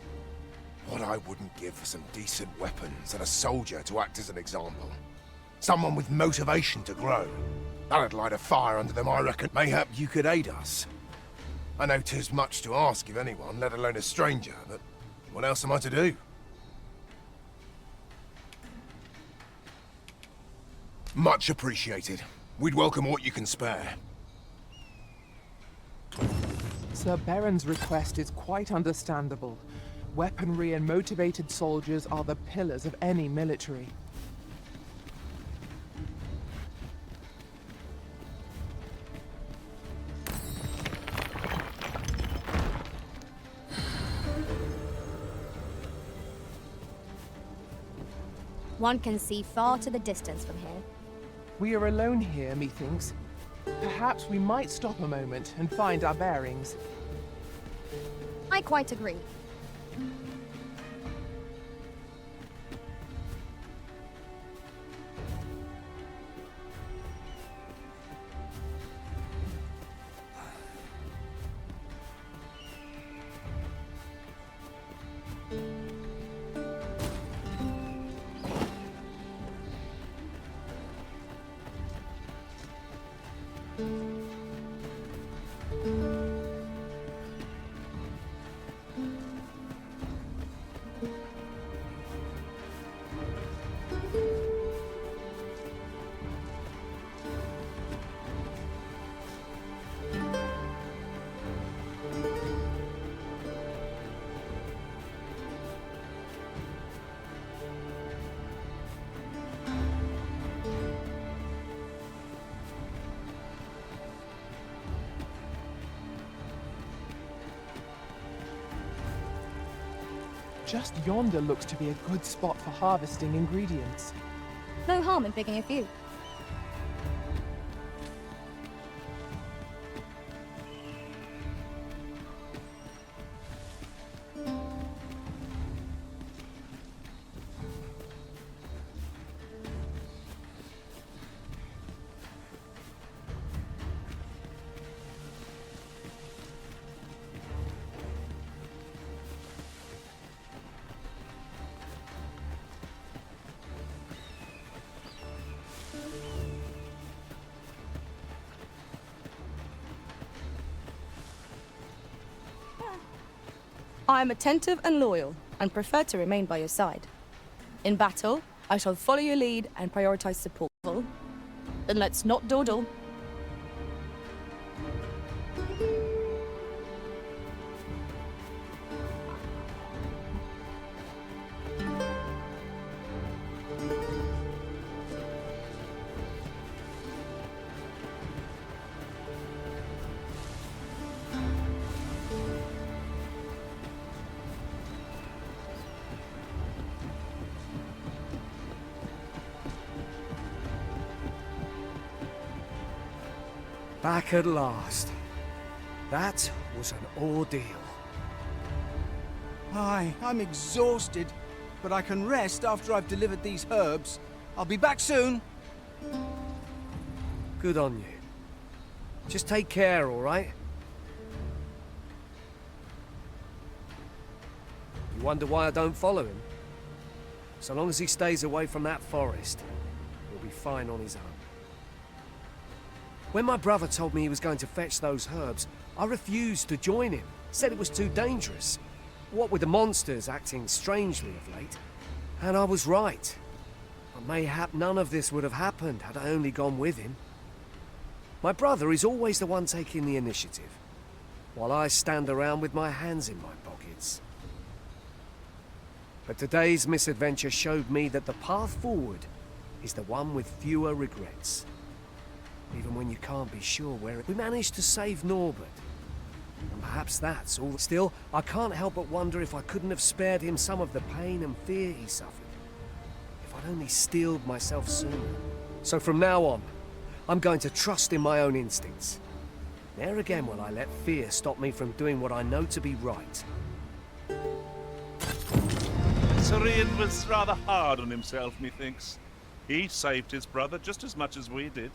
What I wouldn't give for some decent weapons and a soldier to act as an example. Someone with motivation to grow. That'd light a fire under them, I reckon. Mayhap you could aid us. I know 'tis much to ask of anyone, let alone a stranger, but what else am I to do? Much appreciated. We'd welcome what you can spare. Sir Baron's request is quite understandable. Weaponry and motivated soldiers are the pillars of any military. One can see far to the distance from here. We are alone here, methinks. Perhaps we might stop a moment and find our bearings. I quite agree. Just yonder looks to be a good spot for harvesting ingredients. No harm in picking a few. I am attentive and loyal, and prefer to remain by your side. In battle, I shall follow your lead and prioritize support. Then let's not dawdle. Back at last. That was an ordeal. Aye, I'm exhausted, but I can rest after I've delivered these herbs. I'll be back soon. Good on you. Just take care, all right? You wonder why I don't follow him? So long as he stays away from that forest, he'll be fine on his own. When my brother told me he was going to fetch those herbs, I refused to join him. Said it was too dangerous. What with the monsters acting strangely of late. And I was right. But mayhap none of this would have happened had I only gone with him. My brother is always the one taking the initiative, while I stand around with my hands in my pockets. But today's misadventure showed me that the path forward is the one with fewer regrets. Even when you can't be sure where we managed to save Norbert. And perhaps that's all. Still, I can't help but wonder if I couldn't have spared him some of the pain and fear he suffered. If I'd only steeled myself sooner. So from now on, I'm going to trust in my own instincts. Ne'er again will I let fear stop me from doing what I know to be right. Sorian was rather hard on himself, methinks. He saved his brother just as much as we did.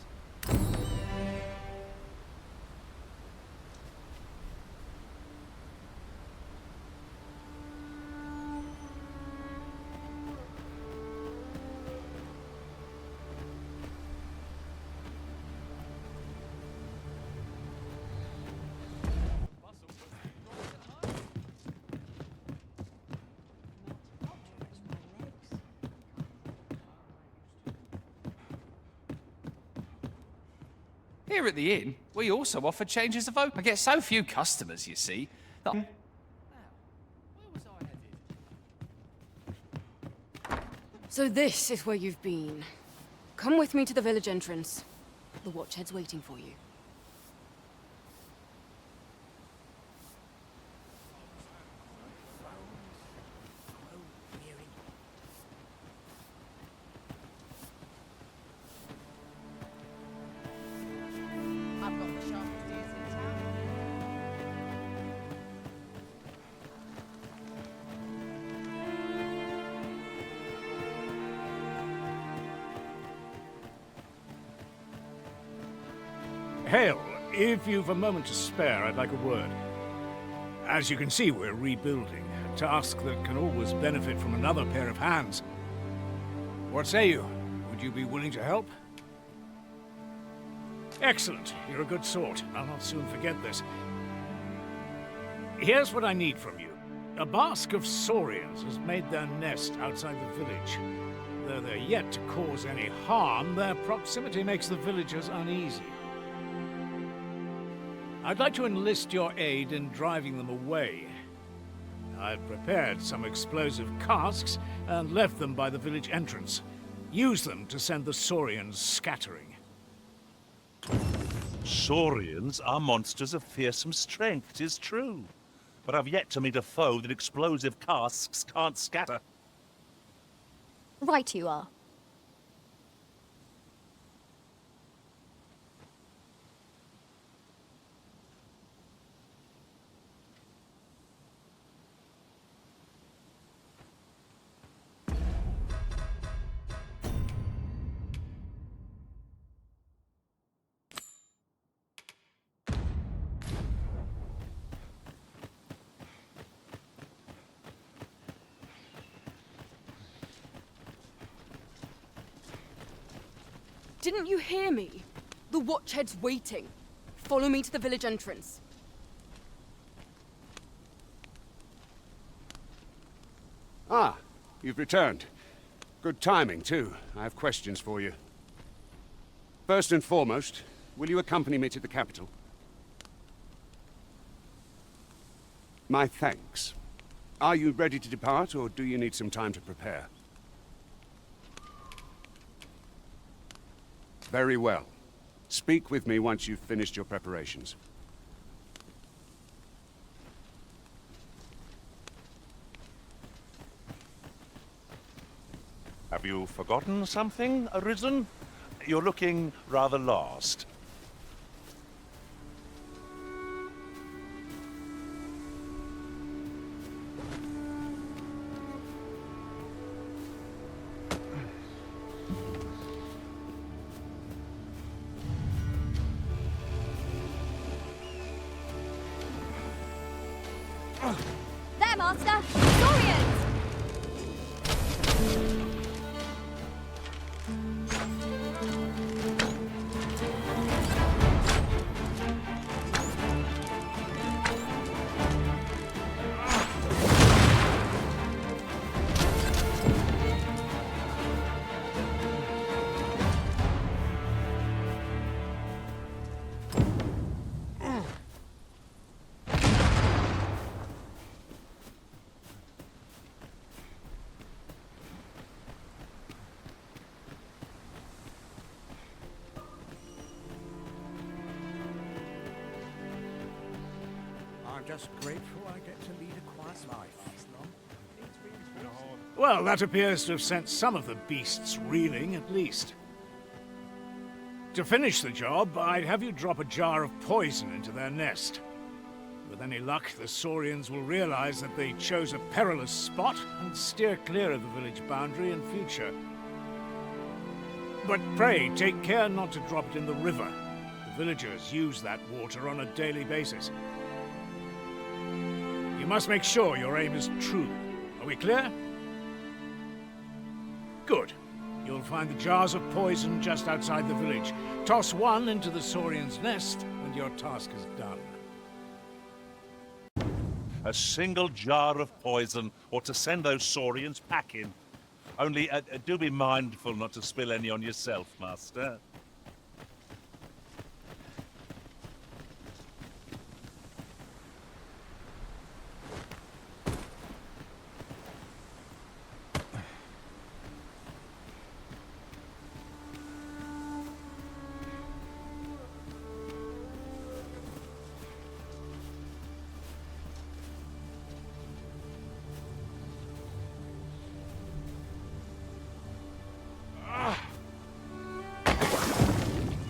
Here at the inn, we also offer changes of open. I get so few customers, you see. That... So this is where you've been. Come with me to the village entrance. The watchhead's waiting for you. Hale, if you've a moment to spare, I'd like a word. As you can see, we're rebuilding, a task that can always benefit from another pair of hands. What say you? Would you be willing to help? Excellent. You're a good sort. I'll not soon forget this. Here's what I need from you. A bask of saurians has made their nest outside the village. Though they're yet to cause any harm, their proximity makes the villagers uneasy. I'd like to enlist your aid in driving them away. I've prepared some explosive casks and left them by the village entrance. Use them to send the saurians scattering. Saurians are monsters of fearsome strength, 'tis true. But I've yet to meet a foe that explosive casks can't scatter. Right you are. Didn't you hear me? The watchhead's waiting. Follow me to the village entrance. Ah, you've returned. Good timing, too. I have questions for you. First and foremost, will you accompany me to the capital? My thanks. Are you ready to depart, or do you need some time to prepare? Very well. Speak with me once you've finished your preparations. Have you forgotten something, Arisen? You're looking rather lost. There, Master! Saurians! just grateful I get to lead a quiet life. Well, that appears to have sent some of the beasts reeling, at least. To finish the job, I'd have you drop a jar of poison into their nest. With any luck, the Saurians will realize that they chose a perilous spot and steer clear of the village boundary in future. But pray, take care not to drop it in the river. The villagers use that water on a daily basis. You must make sure your aim is true. Are we clear? Good. You'll find the jars of poison just outside the village. Toss one into the Saurian's nest, and your task is done. A single jar of poison, or to send those Saurians packing. Only, do be mindful not to spill any on yourself, Master.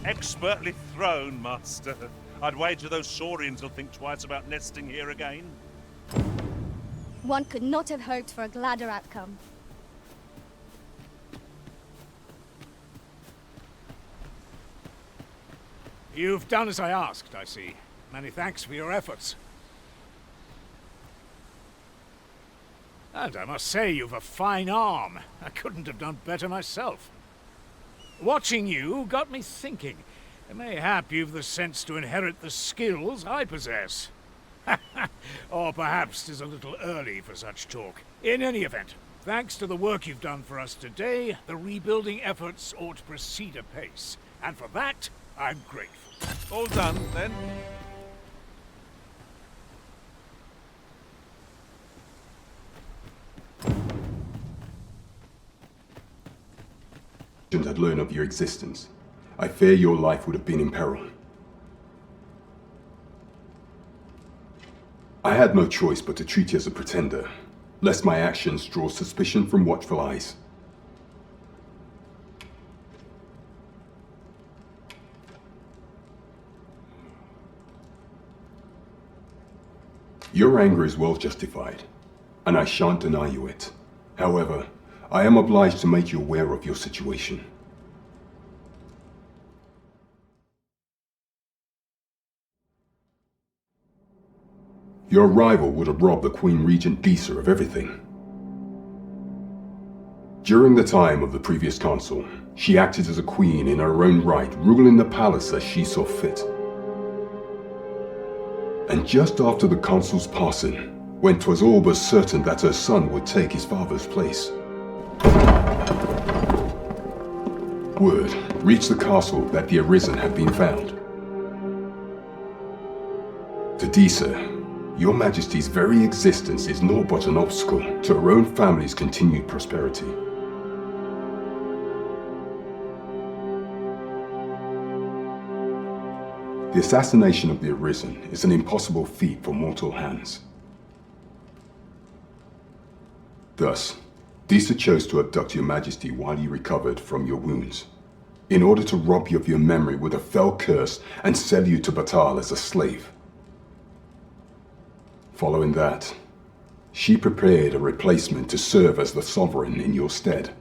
Expertly thrown, Master. I'd wager those Saurians will think twice about nesting here again. One could not have hoped for a gladder outcome. You've done as I asked, I see. Many thanks for your efforts. And I must say, you've a fine arm. I couldn't have done better myself. Watching you got me thinking. Mayhap you've the sense to inherit the skills I possess. Or perhaps 'tis a little early for such talk. In any event, thanks to the work you've done for us today, the rebuilding efforts ought to proceed apace. And for that, I'm grateful. All done, then. Had learned of your existence, I fear your life would have been in peril. I had no choice but to treat you as a pretender, lest my actions draw suspicion from watchful eyes. Your anger is well justified, and I shan't deny you it. However, I am obliged to make you aware of your situation. Your arrival would have robbed the Queen Regent Disa of everything. During the time of the previous consul, she acted as a queen in her own right, ruling the palace as she saw fit. And just after the consul's passing, when 'twas all but certain that her son would take his father's place, word reached the castle that the Arisen had been found. To Disa, your Majesty's very existence is naught but an obstacle to her own family's continued prosperity. The assassination of the Arisen is an impossible feat for mortal hands. Thus, Disa chose to abduct your Majesty while you recovered from your wounds, in order to rob you of your memory with a fell curse and sell you to Batal as a slave. Following that, she prepared a replacement to serve as the sovereign in your stead.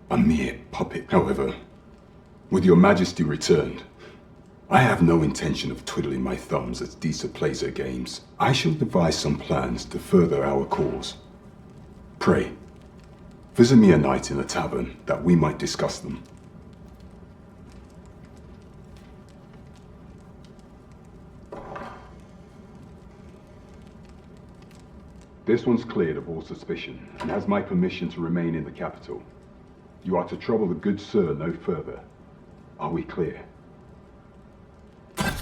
A mere puppet, however. With your Majesty returned, I have no intention of twiddling my thumbs as Disa plays her games. I shall devise some plans to further our cause. Pray, visit me a night in a tavern that we might discuss them. This one's cleared of all suspicion and has my permission to remain in the capital. You are to trouble the good sir no further. Are we clear? I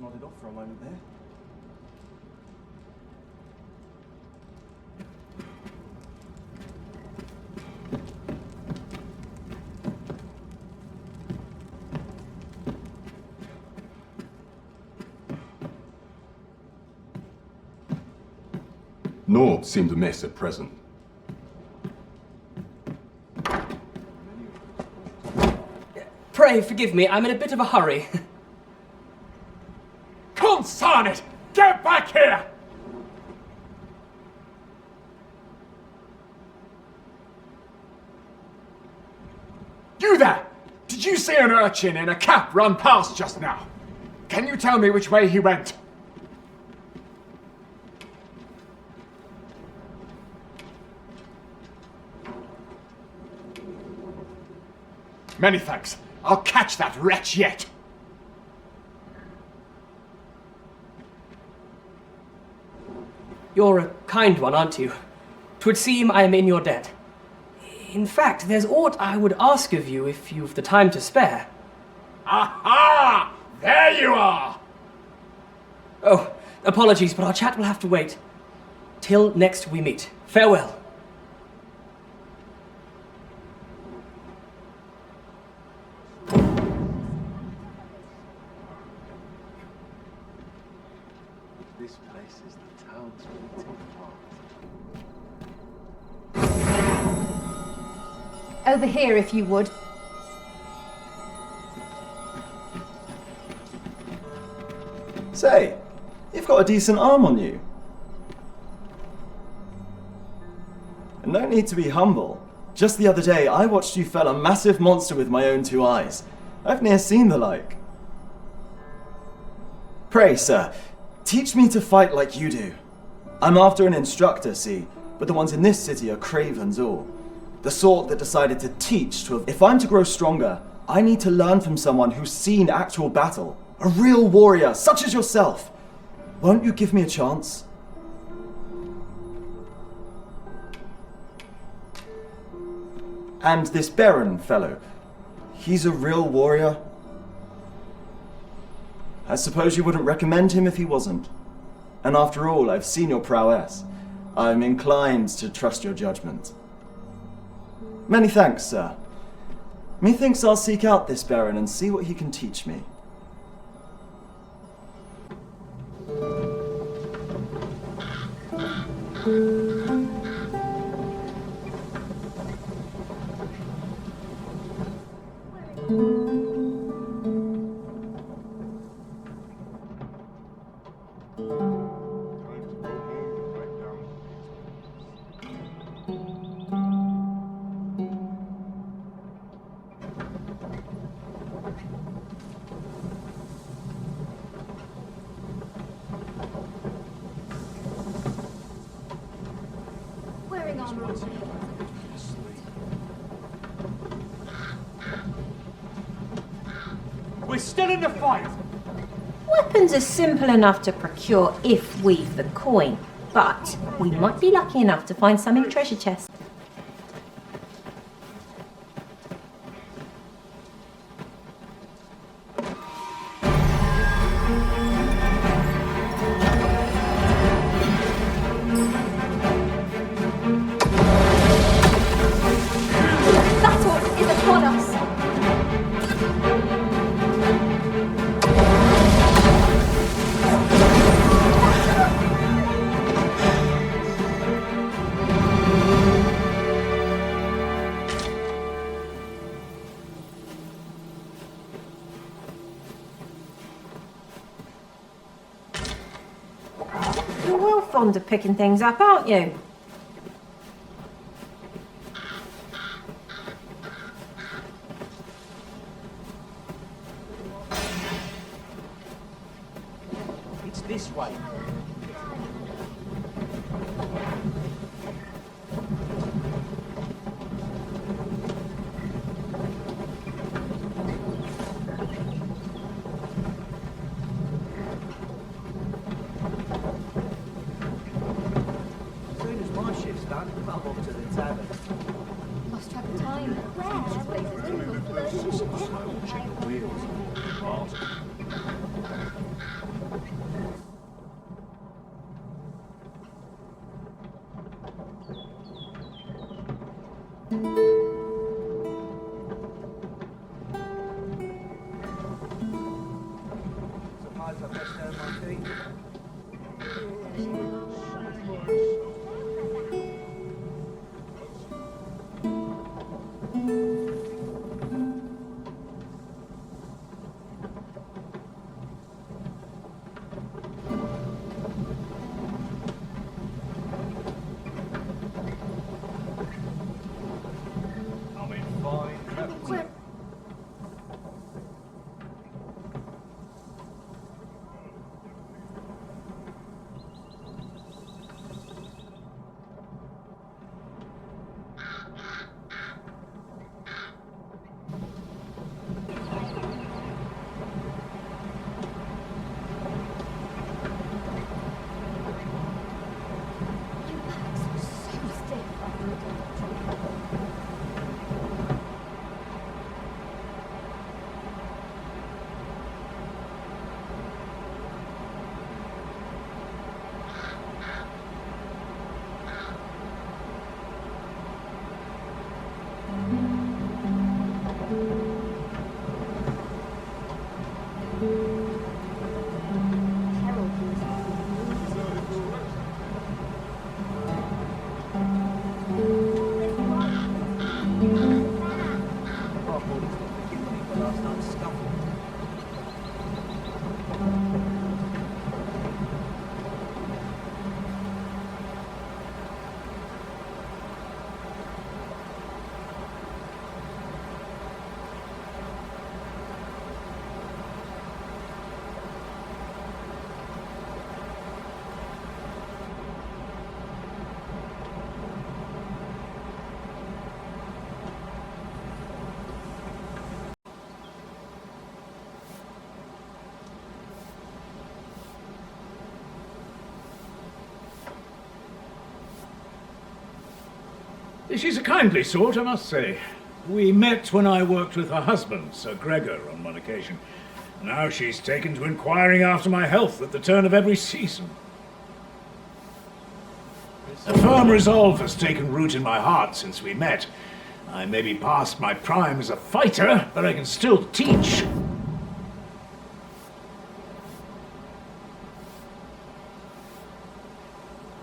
nodded off for a moment there. Naught seemed amiss at present. Pray forgive me, I'm in a bit of a hurry. Consign it! Get back here! You there! Did you see an urchin in a cap run past just now? Can you tell me which way he went? Many thanks. I'll catch that wretch yet. You're a kind one, aren't you? 'Twould seem I am in your debt. In fact, there's aught I would ask of you if you've the time to spare. Aha! There you are! Oh, apologies, but our chat will have to wait. Till next we meet. Farewell. This place is the town's beating heart. Over here, if you would. Say, you've got a decent arm on you. And no need to be humble. Just the other day, I watched you fell a massive monster with my own two eyes. I've ne'er seen the like. Pray, sir, teach me to fight like you do. I'm after an instructor, see, but the ones in this city are cravens all. The sort that decided to teach to... If I'm to grow stronger, I need to learn from someone who's seen actual battle. A real warrior, such as yourself. Won't you give me a chance? And this Baron fellow, he's a real warrior? I suppose you wouldn't recommend him if he wasn't. And after all, I've seen your prowess. I'm inclined to trust your judgment. Many thanks, sir. Methinks I'll seek out this Baron and see what he can teach me. Wearing armor. We're still in the fight! Weapons are simple enough to procure if we've the coin, but we might be lucky enough to find some in the treasure chest. Battle is upon us! You're well fond of picking things up, aren't you? It's this way. As soon as my shift's done, I'm off to the tavern. Lost track of time. Suppose I best earn my keep. She's a kindly sort, I must say. We met when I worked with her husband, Sir Gregor, on one occasion. Now she's taken to inquiring after my health at the turn of every season. A firm resolve has taken root in my heart since we met. I may be past my prime as a fighter, but I can still teach.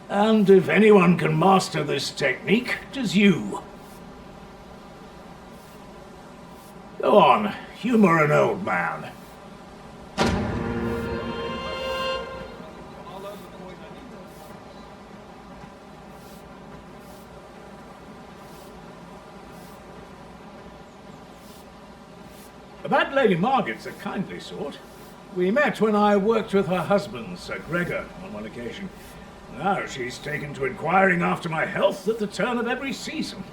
And if anyone can master this technique, it is you. Go on, humor an old man. That Lady Margaret's a kindly sort. We met when I worked with her husband, Sir Gregor, on one occasion. Now she's taken to inquiring after my health at the turn of every season.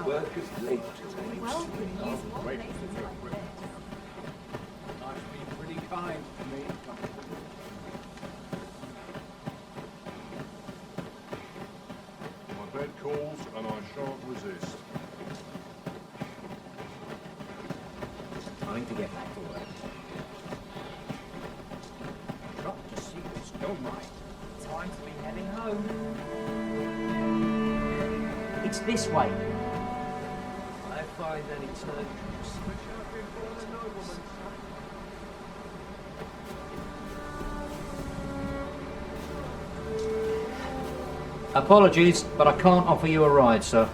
Work is late today. Well, pretty kind to me. My bed calls and I shan't resist. Time to get back to work. Drop to secrets, don't mind. Time to be heading home. It's this way. I find any turn. Apologies, but I can't offer you a ride, sir.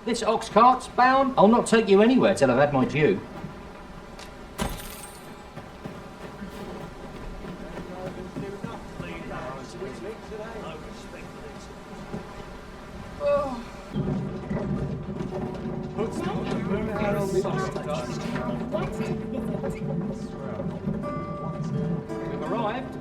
This ox cart's bound. I'll not take you anywhere till I've had my due. We've arrived.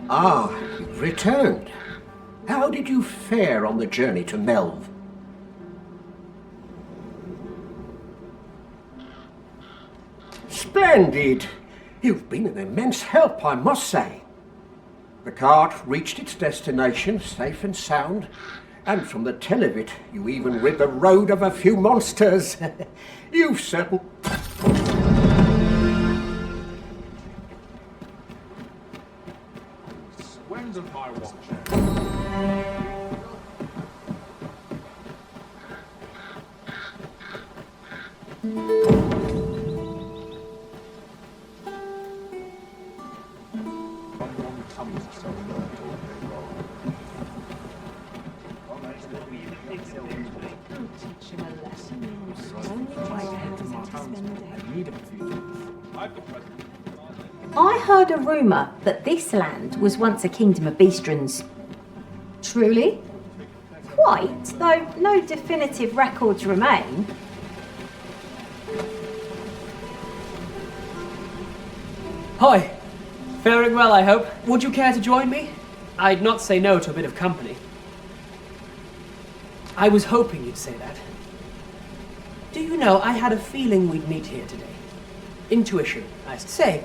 Ah, you've returned. How did you fare on the journey to Melv? Splendid! You've been an immense help, I must say. The cart reached its destination safe and sound, and from the tell of it, you even rid the road of a few monsters. You've certain... When does my watch? I heard a rumour that this land was once a kingdom of Beastrons. Truly? Quite, though no definitive records remain. Hi. Faring well, I hope. Would you care to join me? I'd not say no to a bit of company. I was hoping you'd say that. Do you know, I had a feeling we'd meet here today. Intuition, I say.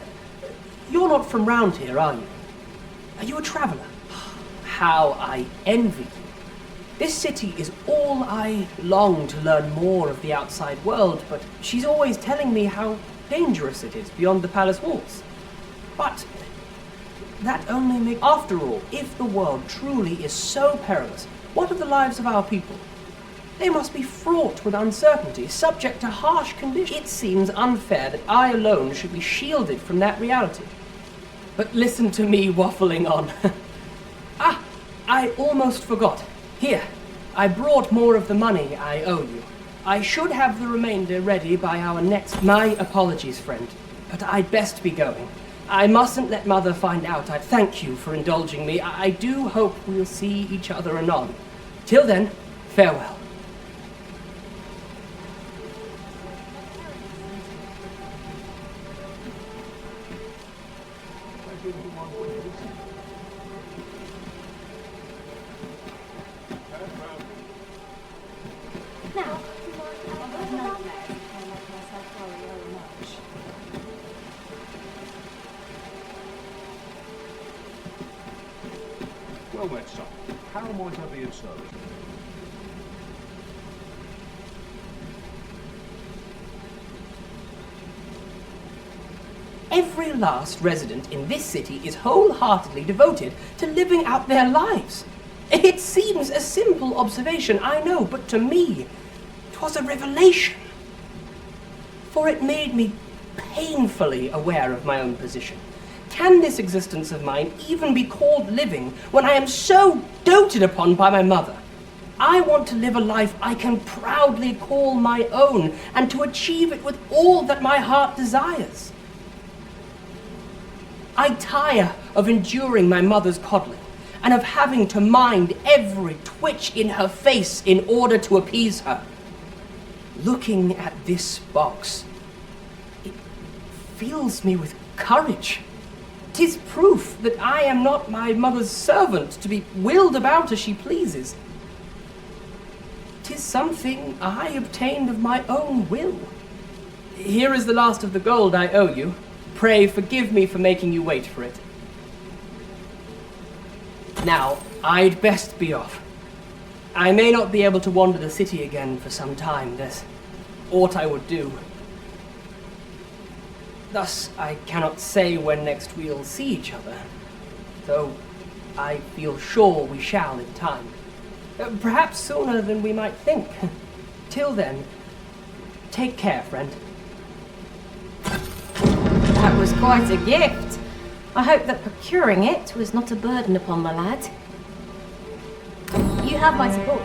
You're not from round here, are you? Are you a traveler? How I envy you. This city is all I long to learn more of the outside world, but she's always telling me how dangerous it is beyond the palace walls. But that only makes... After all, if the world truly is so perilous, what are the lives of our people? They must be fraught with uncertainty, subject to harsh conditions. It seems unfair that I alone should be shielded from that reality. But listen to me waffling on. I almost forgot. Here, I brought more of the money I owe you. I should have the remainder ready by our next... My apologies, friend, but I'd best be going. I mustn't let Mother find out. I thank you for indulging me. I do hope we'll see each other anon. Till then, farewell. Well met, son. How might I be of service? Every last resident in this city is wholeheartedly devoted to living out their lives. It seems a simple observation, I know, but to me, 'twas a revelation. For it made me painfully aware of my own position. Can this existence of mine even be called living when I am so doted upon by my mother? I want to live a life I can proudly call my own, and to achieve it with all that my heart desires. I tire of enduring my mother's coddling, and of having to mind every twitch in her face in order to appease her. Looking at this box, it fills me with courage. 'Tis proof that I am not my mother's servant to be willed about as she pleases. 'Tis something I obtained of my own will. Here is the last of the gold I owe you. Pray forgive me for making you wait for it. Now, I'd best be off. I may not be able to wander the city again for some time. There's aught I would do. Thus, I cannot say when next we'll see each other, though I feel sure we shall in time. Perhaps sooner than we might think. Till then, take care, friend. That was quite a gift. I hope that procuring it was not a burden upon the lad. You have my support.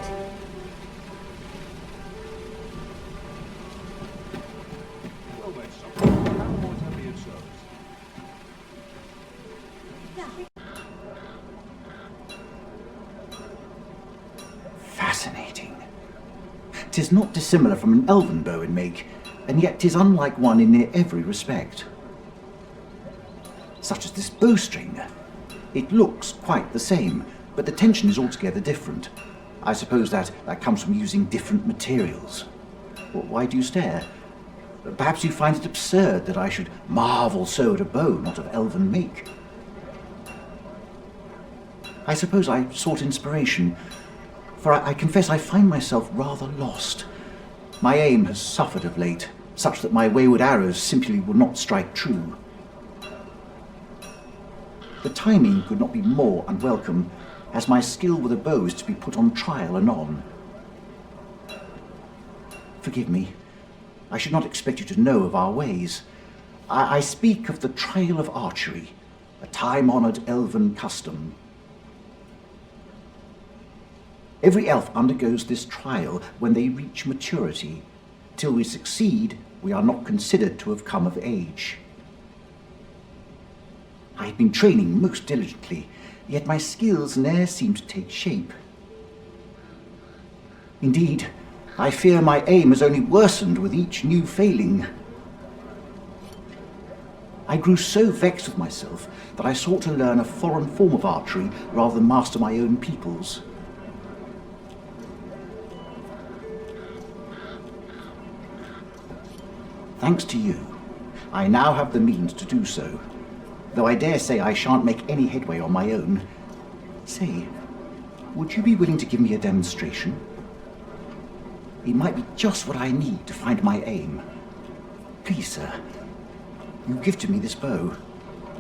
Well met, son. How might I be of service? Fascinating. 'Tis not dissimilar from an elven bow in make, and yet 'tis unlike one in near every respect. Such as this bowstring. It looks quite the same, but the tension is altogether different. I suppose that comes from using different materials. Well, why do you stare? Perhaps you find it absurd that I should marvel so at a bow not of elven make. I suppose I sought inspiration, for I confess I find myself rather lost. My aim has suffered of late, such that my wayward arrows simply will not strike true. The timing could not be more unwelcome, as my skill with a bow is to be put on trial anon. Forgive me. I should not expect you to know of our ways. I speak of the trial of archery, a time-honoured elven custom. Every elf undergoes this trial when they reach maturity. Till we succeed, we are not considered to have come of age. I have been training most diligently, yet my skills ne'er seem to take shape. Indeed, I fear my aim has only worsened with each new failing. I grew so vexed with myself that I sought to learn a foreign form of archery rather than master my own people's. Thanks to you, I now have the means to do so. Though I dare say I shan't make any headway on my own. Say, would you be willing to give me a demonstration? It might be just what I need to find my aim. Please, sir, you gifted me this bow.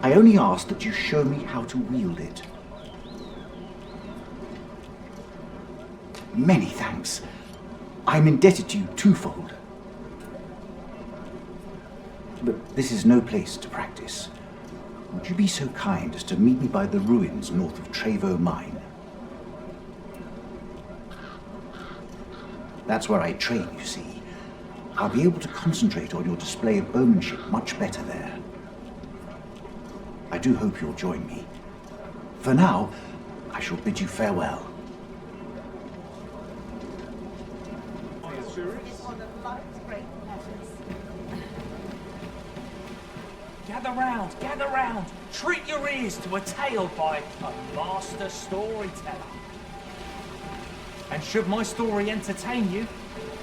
I only ask that you show me how to wield it. Many thanks. I'm indebted to you twofold. But this is no place to practice. Would you be so kind as to meet me by the ruins north of Trevo Mine? That's where I train, you see. I'll be able to concentrate on your display of bowmanship much better there. I do hope you'll join me. For now, I shall bid you farewell. Gather round. Treat your ears to a tale by a master storyteller. And should my story entertain you,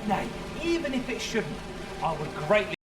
nay, even if it shouldn't, I would greatly